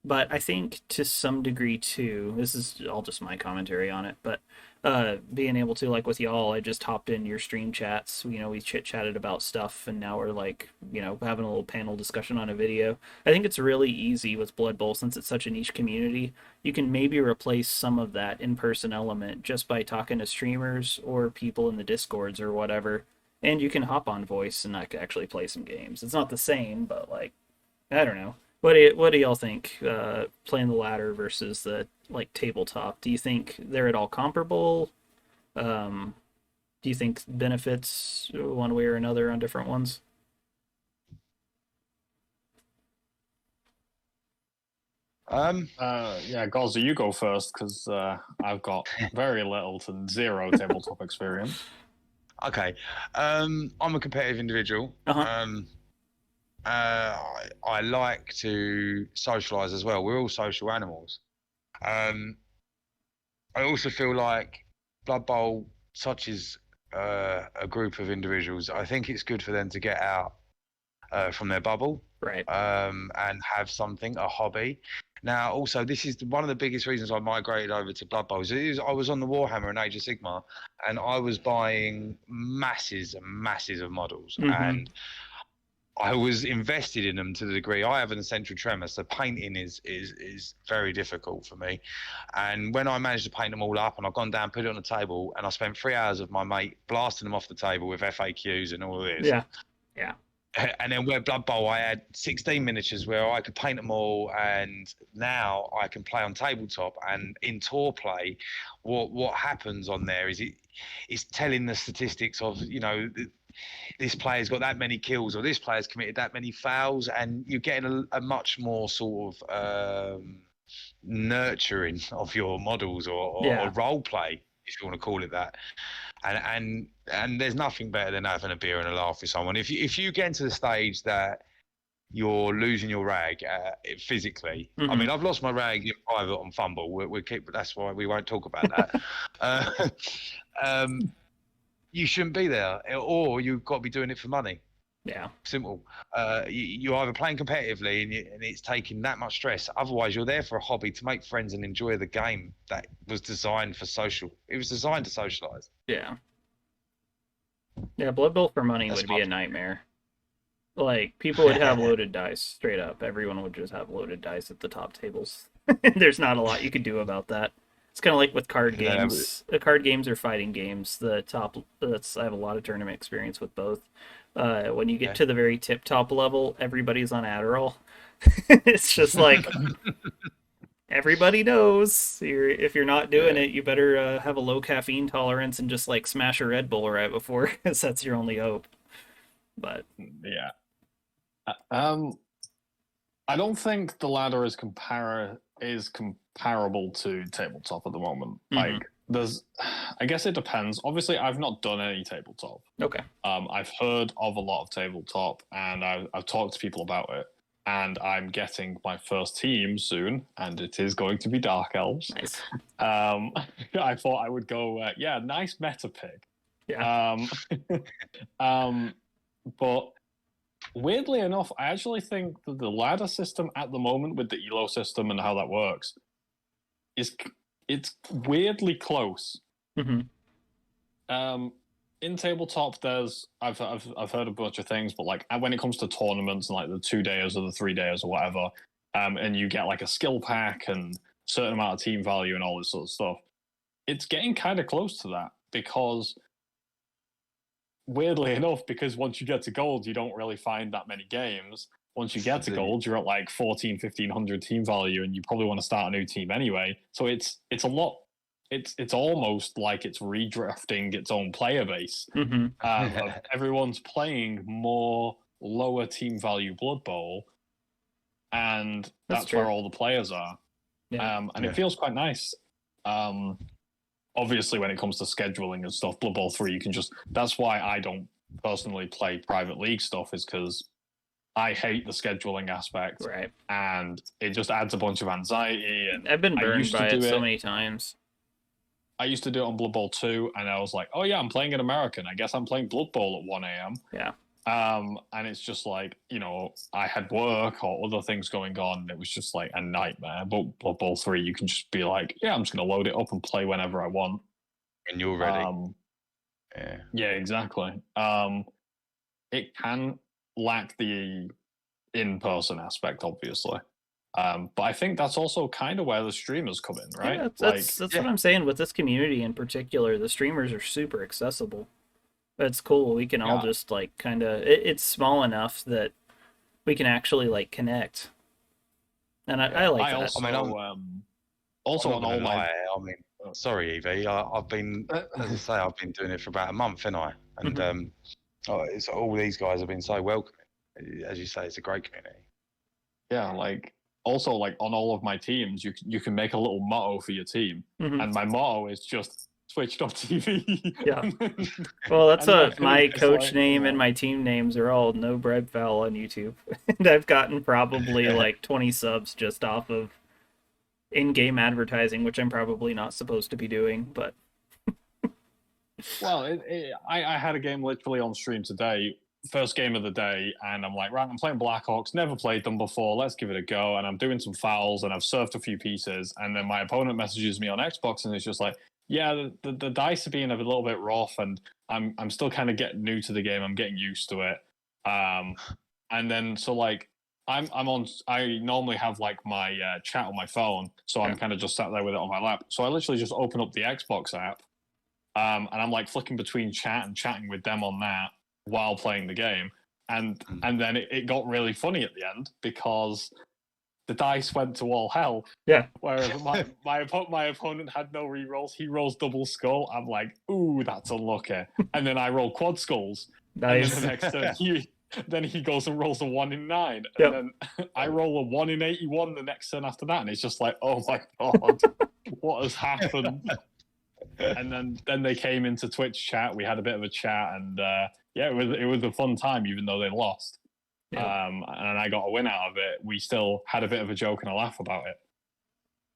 [SPEAKER 1] But I think to some degree too, this is all just my commentary on it, but being able to, like with y'all, I just hopped in your stream chats. We chit chatted about stuff, and now we're like, having a little panel discussion on a video. I think it's really easy with Blood Bowl since it's such a niche community. You can maybe replace some of that in person element just by talking to streamers or people in the discords or whatever, and you can hop on voice and like actually play some games. It's not the same, but like I don't know. What do y'all think? Playing the ladder versus the like tabletop. Do you think they're at all comparable? Um, do you think benefits one way or another on different ones?
[SPEAKER 2] Um,
[SPEAKER 3] Yeah, Gozza, you go first because I've got very little to zero tabletop experience.
[SPEAKER 2] okay. I'm a competitive individual.
[SPEAKER 1] Uh huh.
[SPEAKER 2] I like to socialize as well. We're all social animals. Um, I also feel like Blood Bowl touches a group of individuals. I think it's good for them to get out from their bubble
[SPEAKER 1] Right.
[SPEAKER 2] and have something, a hobby. Now, also, this is one of the biggest reasons I migrated over to Blood Bowls. I was on the Warhammer and Age of Sigmar, and I was buying masses and masses of models,
[SPEAKER 1] Mm-hmm.
[SPEAKER 2] and I was invested in them to the degree I have an essential tremor, so painting is very difficult for me. And when I managed to paint them all up, and I've gone down, put it on the table, and I spent 3 hours of my mate blasting them off the table with FAQs and all of this.
[SPEAKER 1] Yeah. Yeah.
[SPEAKER 2] And then where Blood Bowl, I had 16 miniatures where I could paint them all, and now I can play on tabletop and in tour play. What happens on there is it's telling the statistics of this player's got that many kills or this player's committed that many fouls, and you're getting a much more sort of nurturing of your models or
[SPEAKER 1] Yeah.
[SPEAKER 2] role play, if you want to call it that. And there's nothing better than having a beer and a laugh with someone. If you get into the stage that you're losing your rag physically. I
[SPEAKER 1] Mm-hmm.
[SPEAKER 2] mean, I've lost my rag in private on Fumble. That's why we won't talk about that. uh, um, you shouldn't be there, or you've got to be doing it for money.
[SPEAKER 1] Yeah.
[SPEAKER 2] Simple. You're either playing competitively and it's taking that much stress. Otherwise, you're there for a hobby to make friends and enjoy the game that was designed for social. It was designed to socialize.
[SPEAKER 1] Yeah. Yeah. Blood Bowl for money
[SPEAKER 2] That's
[SPEAKER 1] would be
[SPEAKER 2] my
[SPEAKER 1] a nightmare. Like people would have loaded dice straight up. Everyone would just have loaded dice at the top tables. There's not a lot you could do about that. It's kind of like with card
[SPEAKER 2] yeah,
[SPEAKER 1] games. Card games or fighting games. The top. That's I have a lot of tournament experience with both. When you get
[SPEAKER 2] okay.
[SPEAKER 1] to the very tip top level, everybody's on Adderall. It's just like everybody knows if you're not doing
[SPEAKER 2] Yeah.
[SPEAKER 1] it, you better have a low caffeine tolerance and just like smash a Red Bull right before, because that's your only hope. But
[SPEAKER 3] Yeah. I don't think the ladder is comparable to tabletop at the moment.
[SPEAKER 1] mm-hmm.
[SPEAKER 3] Like, I guess it depends. Obviously, I've not done any tabletop.
[SPEAKER 1] Okay.
[SPEAKER 3] I've heard of a lot of tabletop, and I've talked to people about it. And I'm getting my first team soon, and it is going to be Dark Elves.
[SPEAKER 1] Nice.
[SPEAKER 3] I thought I would go, nice meta pick.
[SPEAKER 1] Yeah.
[SPEAKER 3] But weirdly enough, I actually think that the ladder system at the moment with the elo system and how that works it's weirdly close.
[SPEAKER 1] Mm-hmm.
[SPEAKER 3] In tabletop, I've heard a bunch of things, but like when it comes to tournaments and like the 2 days or the 3 days or whatever, and you get like a skill pack and certain amount of team value and all this sort of stuff, it's getting kind of close to that. because weirdly enough, because once you get to gold, you don't really find that many games. Once you get to gold, you're at like 1,500 team value, and you probably want to start a new team anyway. So it's a lot. It's almost like it's redrafting its own player base. Of everyone's playing more lower team value Blood Bowl, and that's where all the players are. And it feels quite nice. Obviously, when it comes to scheduling and stuff, Blood Bowl 3, you can just. That's why I don't personally play private league stuff, is because I hate the scheduling aspect,
[SPEAKER 1] Right?
[SPEAKER 3] And it just adds a bunch of anxiety. And
[SPEAKER 1] I've been burned by it so many times.
[SPEAKER 3] I used to do it on Blood Bowl 2, and I was like, oh yeah, I'm playing an American. I guess I'm playing Blood Bowl at 1 a.m.
[SPEAKER 1] Yeah.
[SPEAKER 3] And it's just like, I had work or other things going on, and it was just like a nightmare. But Blood Bowl 3, you can just be like, yeah, I'm just going to load it up and play whenever I want.
[SPEAKER 2] When you're ready.
[SPEAKER 3] Yeah, exactly. It can lack the in-person aspect, obviously. But I think that's also kind of where the streamers come in, right?
[SPEAKER 1] Yeah, that's what I'm saying with this community in particular. The streamers are super accessible. It's cool. We can all just like kind of. It's small enough that we can actually like connect, and I like that.
[SPEAKER 3] Also on all my.
[SPEAKER 2] Sorry, Evie. I've been, as I say, I've been doing it for about a month, haven't I? And it's all these guys have been so welcoming. As you say, it's a great community.
[SPEAKER 3] Yeah, like. Also, like on all of my teams, you can make a little motto for your team, and my motto is just Twitch.tv.
[SPEAKER 1] Yeah. Well, that's my coach name and my team names are all No Bread Foul on YouTube, and I've gotten probably like 20 subs just off of in-game advertising, which I'm probably not supposed to be doing, but.
[SPEAKER 3] Well, I had a game literally on stream today. First game of the day, and I'm like, right, I'm playing Blackhawks, never played them before, let's give it a go. And I'm doing some fouls, and I've served a few pieces, and then my opponent messages me on Xbox, and it's just like, yeah, the dice are being a little bit rough, and I'm still kind of getting new to the game, I'm getting used to it. And then so like I normally have like my chat on my phone, so I'm kind of just sat there with it on my lap. So I literally just open up the Xbox app, and I'm like flicking between chat and chatting with them on that while playing the game, and then it got really funny at the end because the dice went to all hell.
[SPEAKER 1] Yeah.
[SPEAKER 3] Whereas my opponent had no rerolls. He rolls double skull. I'm like, ooh, that's unlucky. And then I roll quad skulls.
[SPEAKER 1] Nice.
[SPEAKER 3] And then the next turn he goes and rolls a 1 in 9.
[SPEAKER 1] Yep.
[SPEAKER 3] And then I roll a 1 in 81 the next turn after that, and it's just like, oh my god, what has happened? And then they came into Twitch chat. We had a bit of a chat, and it was a fun time, even though they lost. Yeah. And I got a win out of it. We still had a bit of a joke and a laugh about it.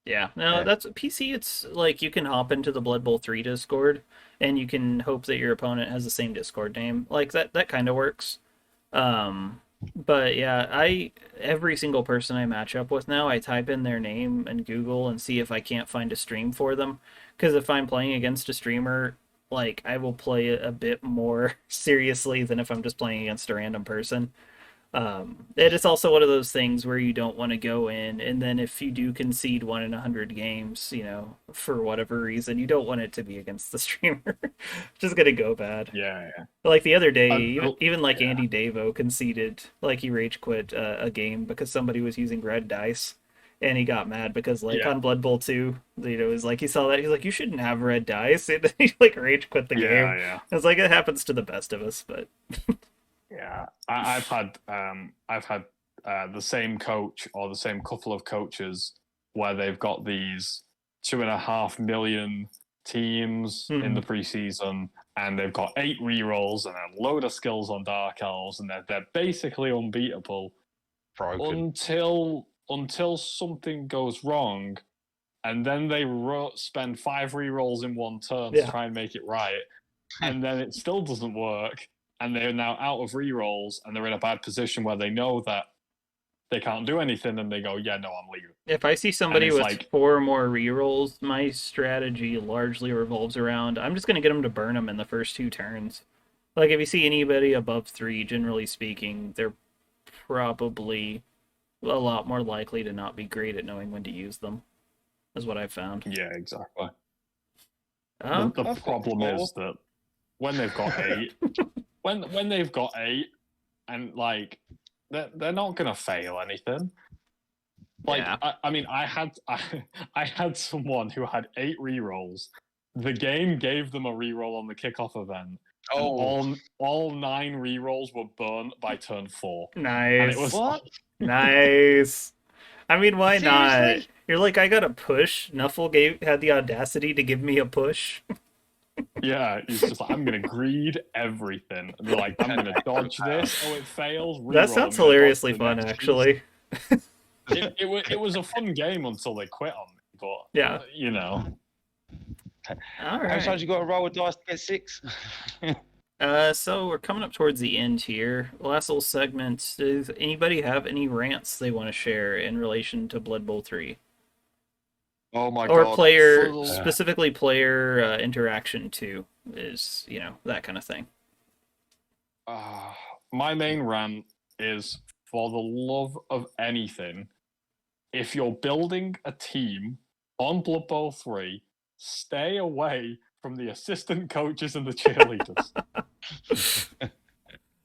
[SPEAKER 1] Yeah, no, that's PC. It's like you can hop into the Blood Bowl 3 Discord, and you can hope that your opponent has the same Discord name. Like that kind of works. But yeah, every single person I match up with now, I type in their name in Google and see if I can't find a stream for them. Because if I'm playing against a streamer, like I will play it a bit more seriously than if I'm just playing against a random person. It is also one of those things where you don't want to go in, and then if you do concede 1 in 100 games, for whatever reason, you don't want it to be against the streamer. Just gonna go bad.
[SPEAKER 3] Yeah.
[SPEAKER 1] Like the other day, even like Andy Davo conceded, like he rage quit a game because somebody was using red dice, and he got mad because on Blood Bowl 2, it was like he saw that, he's like, you shouldn't have red dice, and he like rage quit the game.
[SPEAKER 3] Yeah.
[SPEAKER 1] It's like it happens to the best of us, but.
[SPEAKER 3] Yeah, I've had the same coach or the same couple of coaches where they've got these 2.5 million teams in the preseason, and they've got 8 rerolls and a load of skills on Dark Elves, and they're basically unbeatable until something goes wrong, and then they spend 5 rerolls in one turn to try and make it right, and then it still doesn't work. And they're now out of rerolls, and they're in a bad position where they know that they can't do anything, and they go, "Yeah, no, I'm leaving."
[SPEAKER 1] If I see somebody with 4 more rerolls, my strategy largely revolves around I'm just going to get them to burn them in the first 2 turns. Like if you see anybody above 3, generally speaking, they're probably a lot more likely to not be great at knowing when to use them. Is what I've found.
[SPEAKER 3] Yeah, exactly.
[SPEAKER 1] Oh,
[SPEAKER 3] The
[SPEAKER 2] I've got
[SPEAKER 3] problem
[SPEAKER 2] 4.
[SPEAKER 3] is that when they've got 8, when they've got 8, and like they're not gonna fail anything. Like
[SPEAKER 1] yeah.
[SPEAKER 3] I mean, I had someone who had 8 rerolls. The game gave them a reroll on the kickoff event, and
[SPEAKER 2] Oh,
[SPEAKER 3] all 9 rerolls were burnt by turn 4, and it
[SPEAKER 1] Nice.
[SPEAKER 3] was
[SPEAKER 2] what?
[SPEAKER 1] Nice. I mean, why not?
[SPEAKER 2] Seriously?
[SPEAKER 1] You're like, I got a push. Had the audacity to give me a push.
[SPEAKER 3] yeah, he's just like, I'm gonna greed everything. And they're like, I'm gonna dodge this. Oh, it fails.
[SPEAKER 1] That
[SPEAKER 3] Reroll. I'm
[SPEAKER 1] sounds
[SPEAKER 3] gonna dodge
[SPEAKER 1] hilariously
[SPEAKER 3] the
[SPEAKER 1] fun,
[SPEAKER 3] next piece.
[SPEAKER 1] actually.
[SPEAKER 3] It was a fun game until they quit on me. But
[SPEAKER 1] Yeah.
[SPEAKER 3] you know,
[SPEAKER 1] All
[SPEAKER 2] How many
[SPEAKER 1] right.
[SPEAKER 2] times you got to roll a dice to get 6?
[SPEAKER 1] So we're coming up towards the end here. Last little segment. Does anybody have any rants they want to share in relation to Blood Bowl 3?
[SPEAKER 3] oh my
[SPEAKER 1] Or
[SPEAKER 3] god,
[SPEAKER 1] player,
[SPEAKER 3] full
[SPEAKER 1] specifically player interaction too, is, that kind of thing.
[SPEAKER 3] my main rant is, for the love of anything, if you're building a team on Blood Bowl 3, stay away from the assistant coaches and the cheerleaders.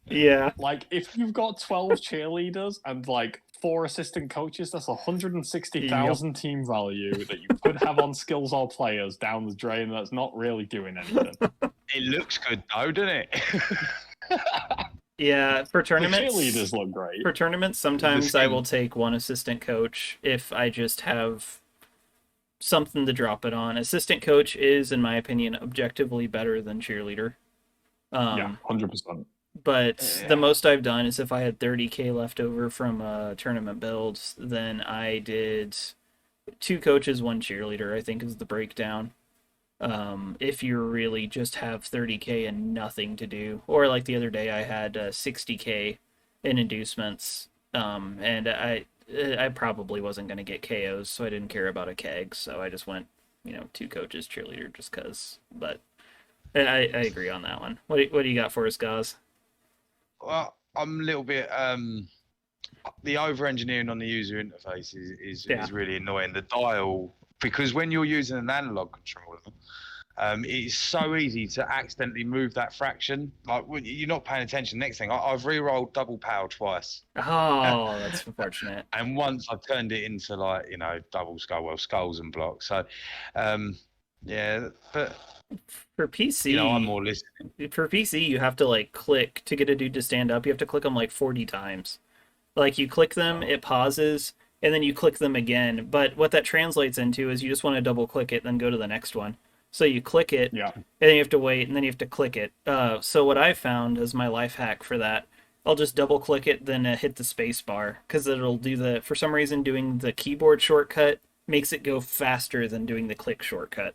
[SPEAKER 1] Yeah.
[SPEAKER 3] Like, if you've got 12 cheerleaders and like 4 assistant coaches, that's 160,000 team value that you could have on skills or players down the drain that's not really doing anything.
[SPEAKER 2] It looks good though, doesn't it?
[SPEAKER 1] Yeah, for
[SPEAKER 3] The
[SPEAKER 1] tournaments.
[SPEAKER 3] cheerleaders look great.
[SPEAKER 1] For tournaments, sometimes I will take one assistant coach if I just have something to drop it on. Assistant coach is, in my opinion, objectively better than cheerleader.
[SPEAKER 3] Yeah, 100%.
[SPEAKER 1] But the most I've done is if I had 30K left over from a tournament build, then I did 2 coaches, 1 cheerleader, I think is the breakdown. If you really just have 30K and nothing to do, or like the other day I had 60K in inducements, and I probably wasn't going to get KOs, so I didn't care about a keg, so I just went 2 coaches cheerleader just cuz. But I agree on that one. What do you got for us, guys?
[SPEAKER 2] Well, I'm a little bit the over engineering on the user interface is really annoying. The dial, because when you're using an analog controller, it's so easy to accidentally move that fraction. Like you're not paying attention. Next thing, I've re-rolled double power twice.
[SPEAKER 1] Oh, that's unfortunate.
[SPEAKER 2] And once I've turned it into double skull, skulls and blocks. So, yeah, but
[SPEAKER 1] For PC,
[SPEAKER 2] I'm more listening.
[SPEAKER 1] for PC, you have to like click to get a dude to stand up. You have to click them like 40 times. Like you click them, it pauses, and then you click them again. But what that translates into is you just want to double click it, then go to the next one. So you click it,
[SPEAKER 3] Yeah.
[SPEAKER 1] and then you have to wait, and then you have to click it. So what I found as my life hack for that, I'll just double click it, then hit the space bar, because it'll do for some reason, doing the keyboard shortcut makes it go faster than doing the click shortcut.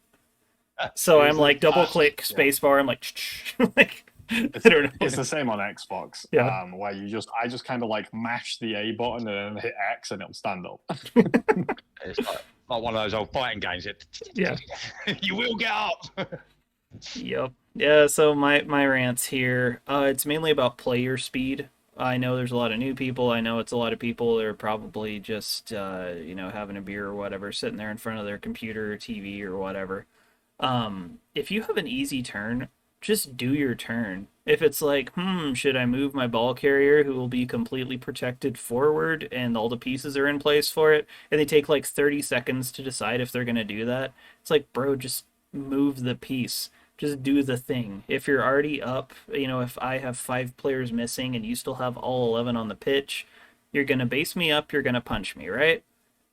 [SPEAKER 1] So I'm like double click space bar. I'm like, like I don't know.
[SPEAKER 3] It's the same on Xbox.
[SPEAKER 1] Yeah.
[SPEAKER 3] Where I just kind of like mash the A button and then hit X and it'll stand up.
[SPEAKER 2] It's like one of those old fighting games.
[SPEAKER 1] Yeah.
[SPEAKER 2] You will get up.
[SPEAKER 1] Yep. Yeah. So my rants here. It's mainly about player speed. I know there's a lot of new people. I know it's a lot of people that are probably just having a beer or whatever, sitting there in front of their computer or TV or whatever. If you have an easy turn, just do your turn. If it's like, should I move my ball carrier who will be completely protected forward and all the pieces are in place for it, and they take like 30 seconds to decide if they're going to do that, it's like, bro, just move the piece. Just do the thing. If you're already up, if I have 5 players missing and you still have all 11 on the pitch, you're going to base me up, you're going to punch me, right?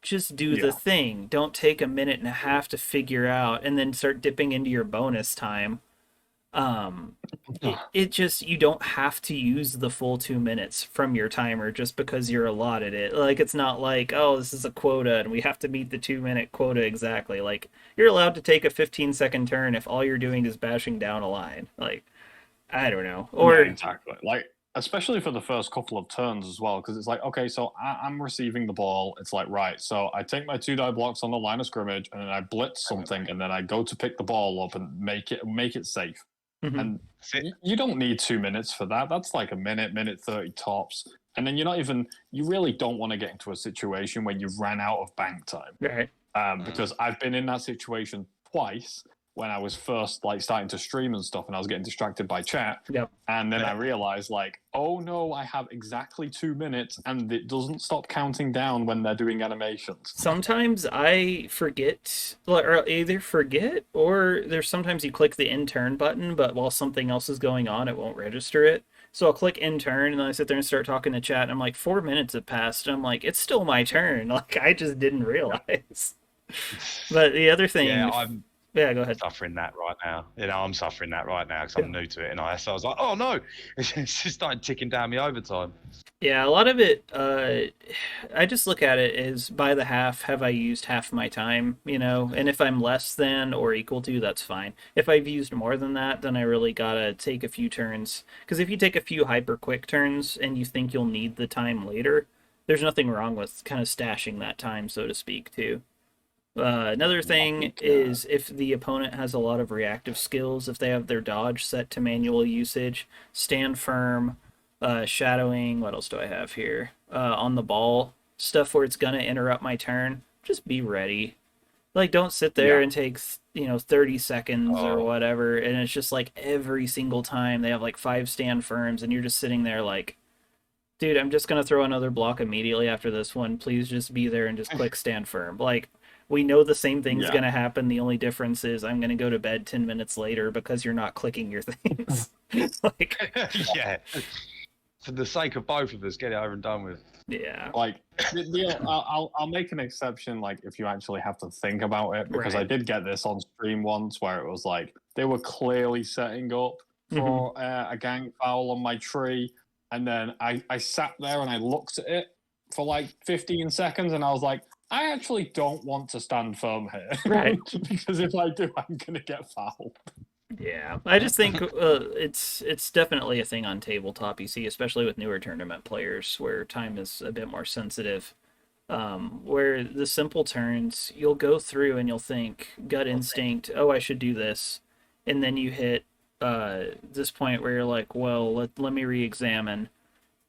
[SPEAKER 1] Just do the thing. Don't take a minute and a half to figure out and then start dipping into your bonus time. It just, you don't have to use the full 2 minutes from your timer just because you're allotted it. Like, it's not like, oh, this is a quota and we have to meet the 2 minute quota exactly. Like, you're allowed to take a 15-second turn if all you're doing is bashing down a line. Like, I don't know. Or
[SPEAKER 3] yeah, exactly. Like, especially for the first couple of turns as well, because it's like, okay, so I'm receiving the ball. It's like, right, so I take my 2 die blocks on the line of scrimmage, and then I blitz something, and then I go to pick the ball up and make it safe.
[SPEAKER 1] Mhm.
[SPEAKER 3] And you don't need 2 minutes for that. That's like a minute 30 tops. And then you really don't want to get into a situation when you've ran out of bank time.
[SPEAKER 1] right.
[SPEAKER 3] Because I've been in that situation twice when I was first like starting to stream and stuff, and I was getting distracted by chat.
[SPEAKER 1] Yep.
[SPEAKER 3] And then I realized, like, oh no, I have exactly 2 minutes, and it doesn't stop counting down when they're doing animations.
[SPEAKER 1] Sometimes I forget, or either forget, or there's sometimes you click the in turn button, but while something else is going on, it won't register it. So I'll click in turn, and then I sit there and start talking to chat, and I'm like, 4 minutes have passed, and I'm like, it's still my turn. Like, I just didn't realize. But the other thing,
[SPEAKER 2] Yeah, I'm
[SPEAKER 1] yeah, go ahead.
[SPEAKER 2] suffering that right now. I'm suffering that right now because I'm new to it, and so I was like, oh no, it's just started ticking down my overtime.
[SPEAKER 1] Yeah, a lot of it, I just look at it as by the half, have I used half my time, And if I'm less than or equal to, that's fine. If I've used more than that, then I really gotta take a few turns. Because if you take a few hyper quick turns and you think you'll need the time later, there's nothing wrong with kind of stashing that time, so to speak, too. Another thing is if the opponent has a lot of reactive skills, if they have their dodge set to manual usage, stand firm, shadowing, what else do I have here? On the ball, stuff where it's gonna interrupt my turn, just be ready. Like, don't sit there and take, 30 seconds or whatever, and it's just like every single time they have like 5 stand firms, and you're just sitting there like, dude, I'm just gonna throw another block immediately after this one. Please just be there and just click stand firm. Like, we know the same thing's going to happen. The only difference is I'm going to go to bed 10 minutes later because you're not clicking your things. Like,
[SPEAKER 2] yeah. For the sake of both of us, get it over and done with.
[SPEAKER 1] Yeah.
[SPEAKER 3] Like, I'll make an exception, like, if you actually have to think about it, because I did get this on stream once where it was like, they were clearly setting up for a gang foul on my tree. And then I sat there and I looked at it for like 15 seconds and I was like, I actually don't want to stand firm here.
[SPEAKER 1] Right.
[SPEAKER 3] Because if I do, I'm going to get fouled.
[SPEAKER 1] Yeah. I just think it's definitely a thing on tabletop you see, especially with newer tournament players where time is a bit more sensitive. Where the simple turns, you'll go through and you'll think, gut instinct, oh, I should do this. And then you hit this point where you're like, well, let me re-examine.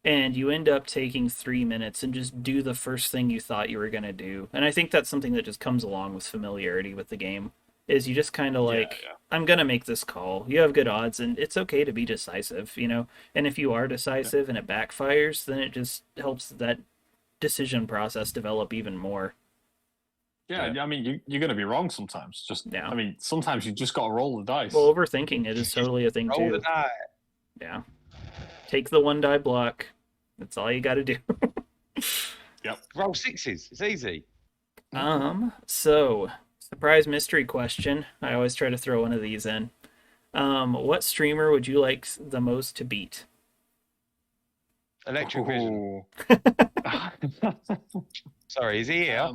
[SPEAKER 1] And you end up taking 3 minutes and just do the first thing you thought you were going to do. And I think that's something that just comes along with familiarity with the game, is you just kind of like, I'm going to make this call. You have good odds, and it's okay to be decisive, And if you are decisive and it backfires, then it just helps that decision process develop even more.
[SPEAKER 3] Yeah, I mean, you're going to be wrong sometimes. I mean, sometimes you just got to roll the dice.
[SPEAKER 1] Well, overthinking it is totally a thing,
[SPEAKER 2] roll
[SPEAKER 1] too.
[SPEAKER 2] Roll the die.
[SPEAKER 1] Yeah. Take the 1 die block. That's all you got to do.
[SPEAKER 3] Yep.
[SPEAKER 2] Roll 6s. It's easy.
[SPEAKER 1] So, surprise mystery question. I always try to throw one of these in. What streamer would you like the most to beat?
[SPEAKER 2] Electrik Vision. Sorry, is he here?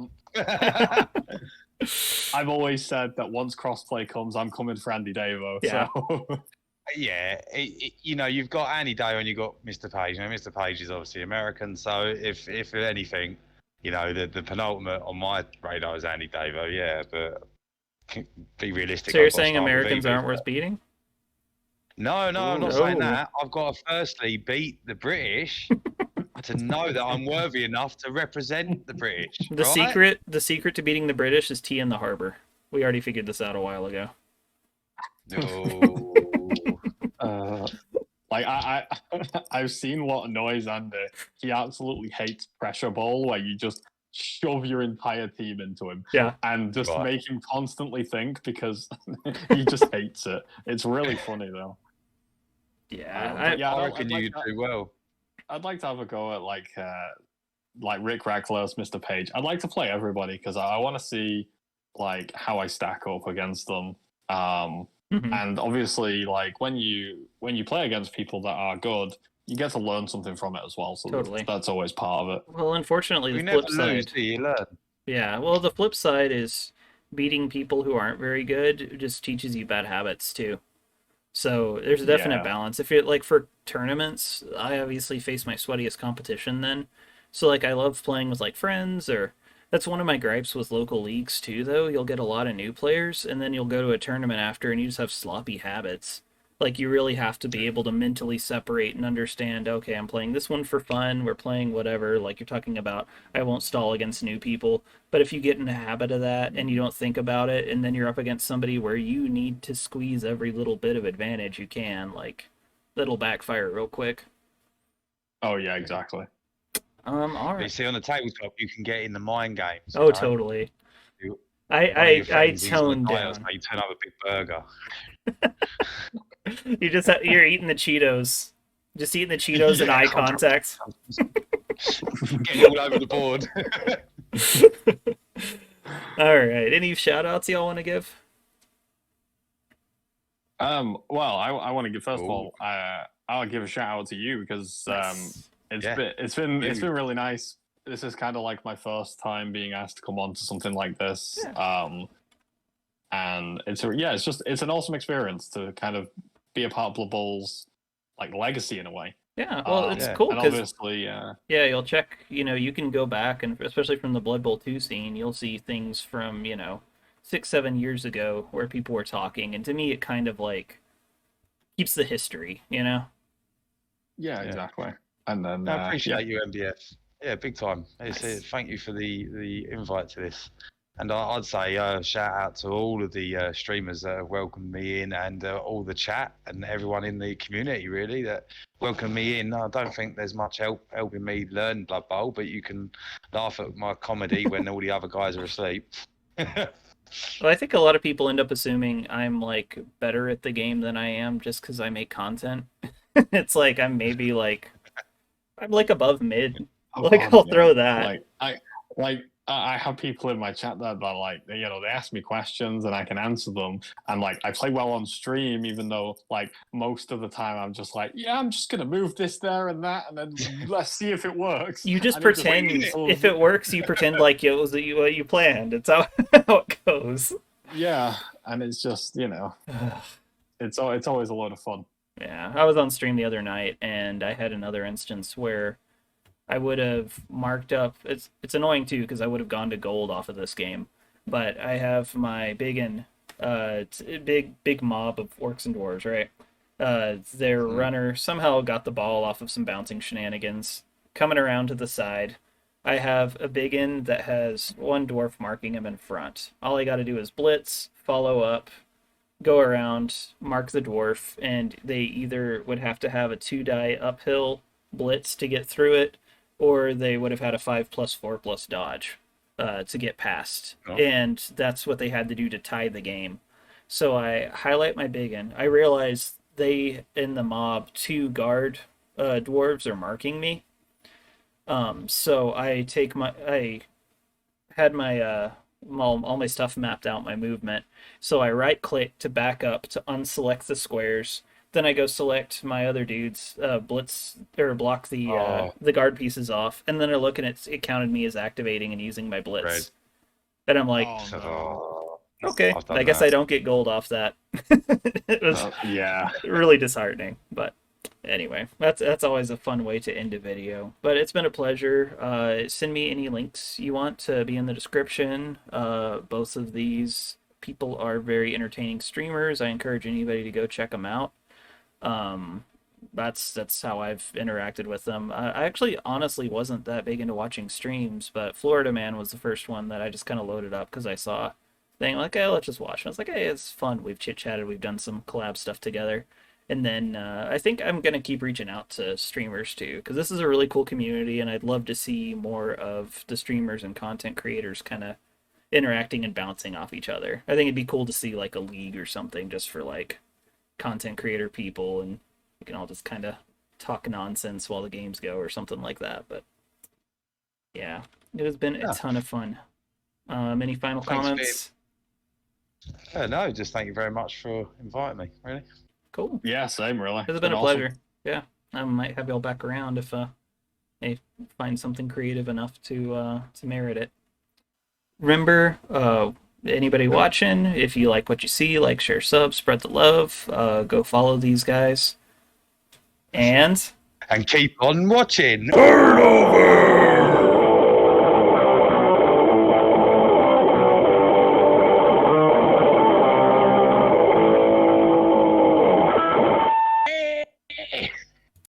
[SPEAKER 3] I've always said that once crossplay comes, I'm coming for Andy Davo.
[SPEAKER 1] Yeah.
[SPEAKER 3] So.
[SPEAKER 2] Yeah, you've got Andy Day and you've got Mr. Page. Mr. Page is obviously American, so if anything, the penultimate on my radar is Andy Davo. Yeah, but be realistic.
[SPEAKER 1] So you're saying Americans aren't worth beating?
[SPEAKER 2] No, I'm not saying that. I've got to firstly beat the British to know that I'm worthy enough to represent the British.
[SPEAKER 1] The secret to beating the British is tea in the harbor. We already figured this out a while ago.
[SPEAKER 2] No.
[SPEAKER 3] Like I've seen what annoys Andy. He absolutely hates pressure ball, where you just shove your entire team into him, and just make him constantly think, because he just hates it. It's really funny though.
[SPEAKER 1] Yeah,
[SPEAKER 2] I reckon you do well.
[SPEAKER 3] I'd like to have a go at like Rick Racklos, Mr. Page. I'd like to play everybody because I want to see like how I stack up against them. And obviously, like when you play against people that are good, you get to learn something from it as well. So that's always part of it.
[SPEAKER 1] Well, unfortunately,
[SPEAKER 2] the
[SPEAKER 1] flip side.
[SPEAKER 2] You learn.
[SPEAKER 1] Yeah, well, the flip side is beating people who aren't very good just teaches you bad habits too. So there's a definite balance. If it like for tournaments, I obviously face my sweatiest competition then. So like I love playing with like friends, or that's one of my gripes with local leagues too though. You'll get a lot of new players and then you'll go to a tournament after and you just have sloppy habits. Like you really have to be able to mentally separate and understand, okay, I'm playing this one for fun, we're playing whatever, like you're talking about, I won't stall against new people. But if you get in the habit of that and you don't think about it, and then you're up against somebody where you need to squeeze every little bit of advantage you can, like that'll backfire real quick.
[SPEAKER 3] Oh yeah, exactly.
[SPEAKER 1] All
[SPEAKER 2] But you
[SPEAKER 1] right.
[SPEAKER 2] see, on the tabletop, you can get in the mind games.
[SPEAKER 1] Oh, totally.
[SPEAKER 2] You-
[SPEAKER 1] I
[SPEAKER 2] One of your
[SPEAKER 1] I
[SPEAKER 2] friends, he's gonna
[SPEAKER 1] tone
[SPEAKER 2] die or
[SPEAKER 1] down.
[SPEAKER 2] something. You turn up a big burger.
[SPEAKER 1] You're eating the Cheetos, just eating the Cheetos in eye contact.
[SPEAKER 2] Getting all over the board.
[SPEAKER 1] All right. Any shout outs y'all want to give?
[SPEAKER 3] Well, I want to give first of
[SPEAKER 2] Ooh.
[SPEAKER 3] all, I'll give a shout out to you because
[SPEAKER 1] Nice.
[SPEAKER 3] it's been really nice. This is kind of like my first time being asked to come on to something like this. And it's an awesome experience to kind of be a part of Blood Bowl's like legacy in a way.
[SPEAKER 1] Yeah, well, it's
[SPEAKER 2] Yeah.
[SPEAKER 1] cool
[SPEAKER 3] And
[SPEAKER 1] because
[SPEAKER 3] obviously,
[SPEAKER 1] you'll check. You can go back and especially from the Blood Bowl 2 scene, you'll see things from 6-7 years ago where people were talking, and to me, it kind of like keeps the history.
[SPEAKER 3] yeah, exactly. And then
[SPEAKER 2] I appreciate you, MBF. Yeah, big time. Thank you for the invite to this. And I'd say shout out to all of the streamers that have welcomed me in, and all the chat and everyone in the community really that welcomed me in. I don't think there's much helping me learn Blood Bowl, but you can laugh at my comedy when all the other guys are asleep.
[SPEAKER 1] Well, I think a lot of people end up assuming I'm like better at the game than I am just because I make content. It's like I'm like above mid. Like I'll throw that.
[SPEAKER 3] I have people in my chat that like they ask me questions and I can answer them, and like I play well on stream, even though like most of the time I'm just like, yeah, I'm just gonna move this there and that, and then let's see if it works.
[SPEAKER 1] You just
[SPEAKER 3] And
[SPEAKER 1] pretend if it works, you pretend like it was what you planned. It's how it goes.
[SPEAKER 3] Yeah, and it's just it's always a lot of fun.
[SPEAKER 1] Yeah, I was on stream the other night and I had another instance where I would have marked up. It's annoying too because I would have gone to gold off of this game, but I have my it's a big mob of orcs and dwarves, right? Their runner somehow got the ball off of some bouncing shenanigans, coming around to the side. I have a biggin that has one dwarf marking him in front. All I got to do is blitz, follow up, go around, mark the dwarf, and they either would have to have a 2-die uphill blitz to get through it, or they would have had a 5+4+ dodge to get past.
[SPEAKER 2] Oh.
[SPEAKER 1] And that's what they had to do to tie the game. So I highlight my biggin. I realize they, in the mob, 2 guard dwarves are marking me. So I had my all my stuff mapped out, my movement. So I right click to back up to unselect the squares. Then I go select my other dudes, blitz or block the guard pieces off, and then I look and it counted me as activating and using my blitz.
[SPEAKER 2] Right.
[SPEAKER 1] And I'm like, okay, I guess I don't get gold off that. It was really disheartening, but anyway, that's always a fun way to end a video. But it's been a pleasure. Send me any links you want to be in the description. Both of these people are very entertaining streamers. I encourage anybody to go check them out. That's how I've interacted with them. I actually honestly wasn't that big into watching streams, but Florida Man was the first one that I just kind of loaded up because I saw thing like, hey, let's just watch. And I was like, hey, it's fun. We've chit chatted. We've done some collab stuff together. And then I think I'm gonna keep reaching out to streamers too, because this is a really cool community, and I'd love to see more of the streamers and content creators kind of interacting and bouncing off each other. I think it'd be cool to see like a league or something just for like content creator people, and we can all just kind of talk nonsense while the games go or something like that. But yeah, it has been a ton of fun. Any final comments?
[SPEAKER 2] No, just thank you very much for inviting me. Really
[SPEAKER 3] cool. Yeah, same. Really,
[SPEAKER 1] it's been a pleasure. Yeah, I might have y'all back around if I find something creative enough to merit it. Remember, anybody watching, if you like what you see, like, share, sub, spread the love, go follow these guys, and
[SPEAKER 2] keep on watching. Turnover!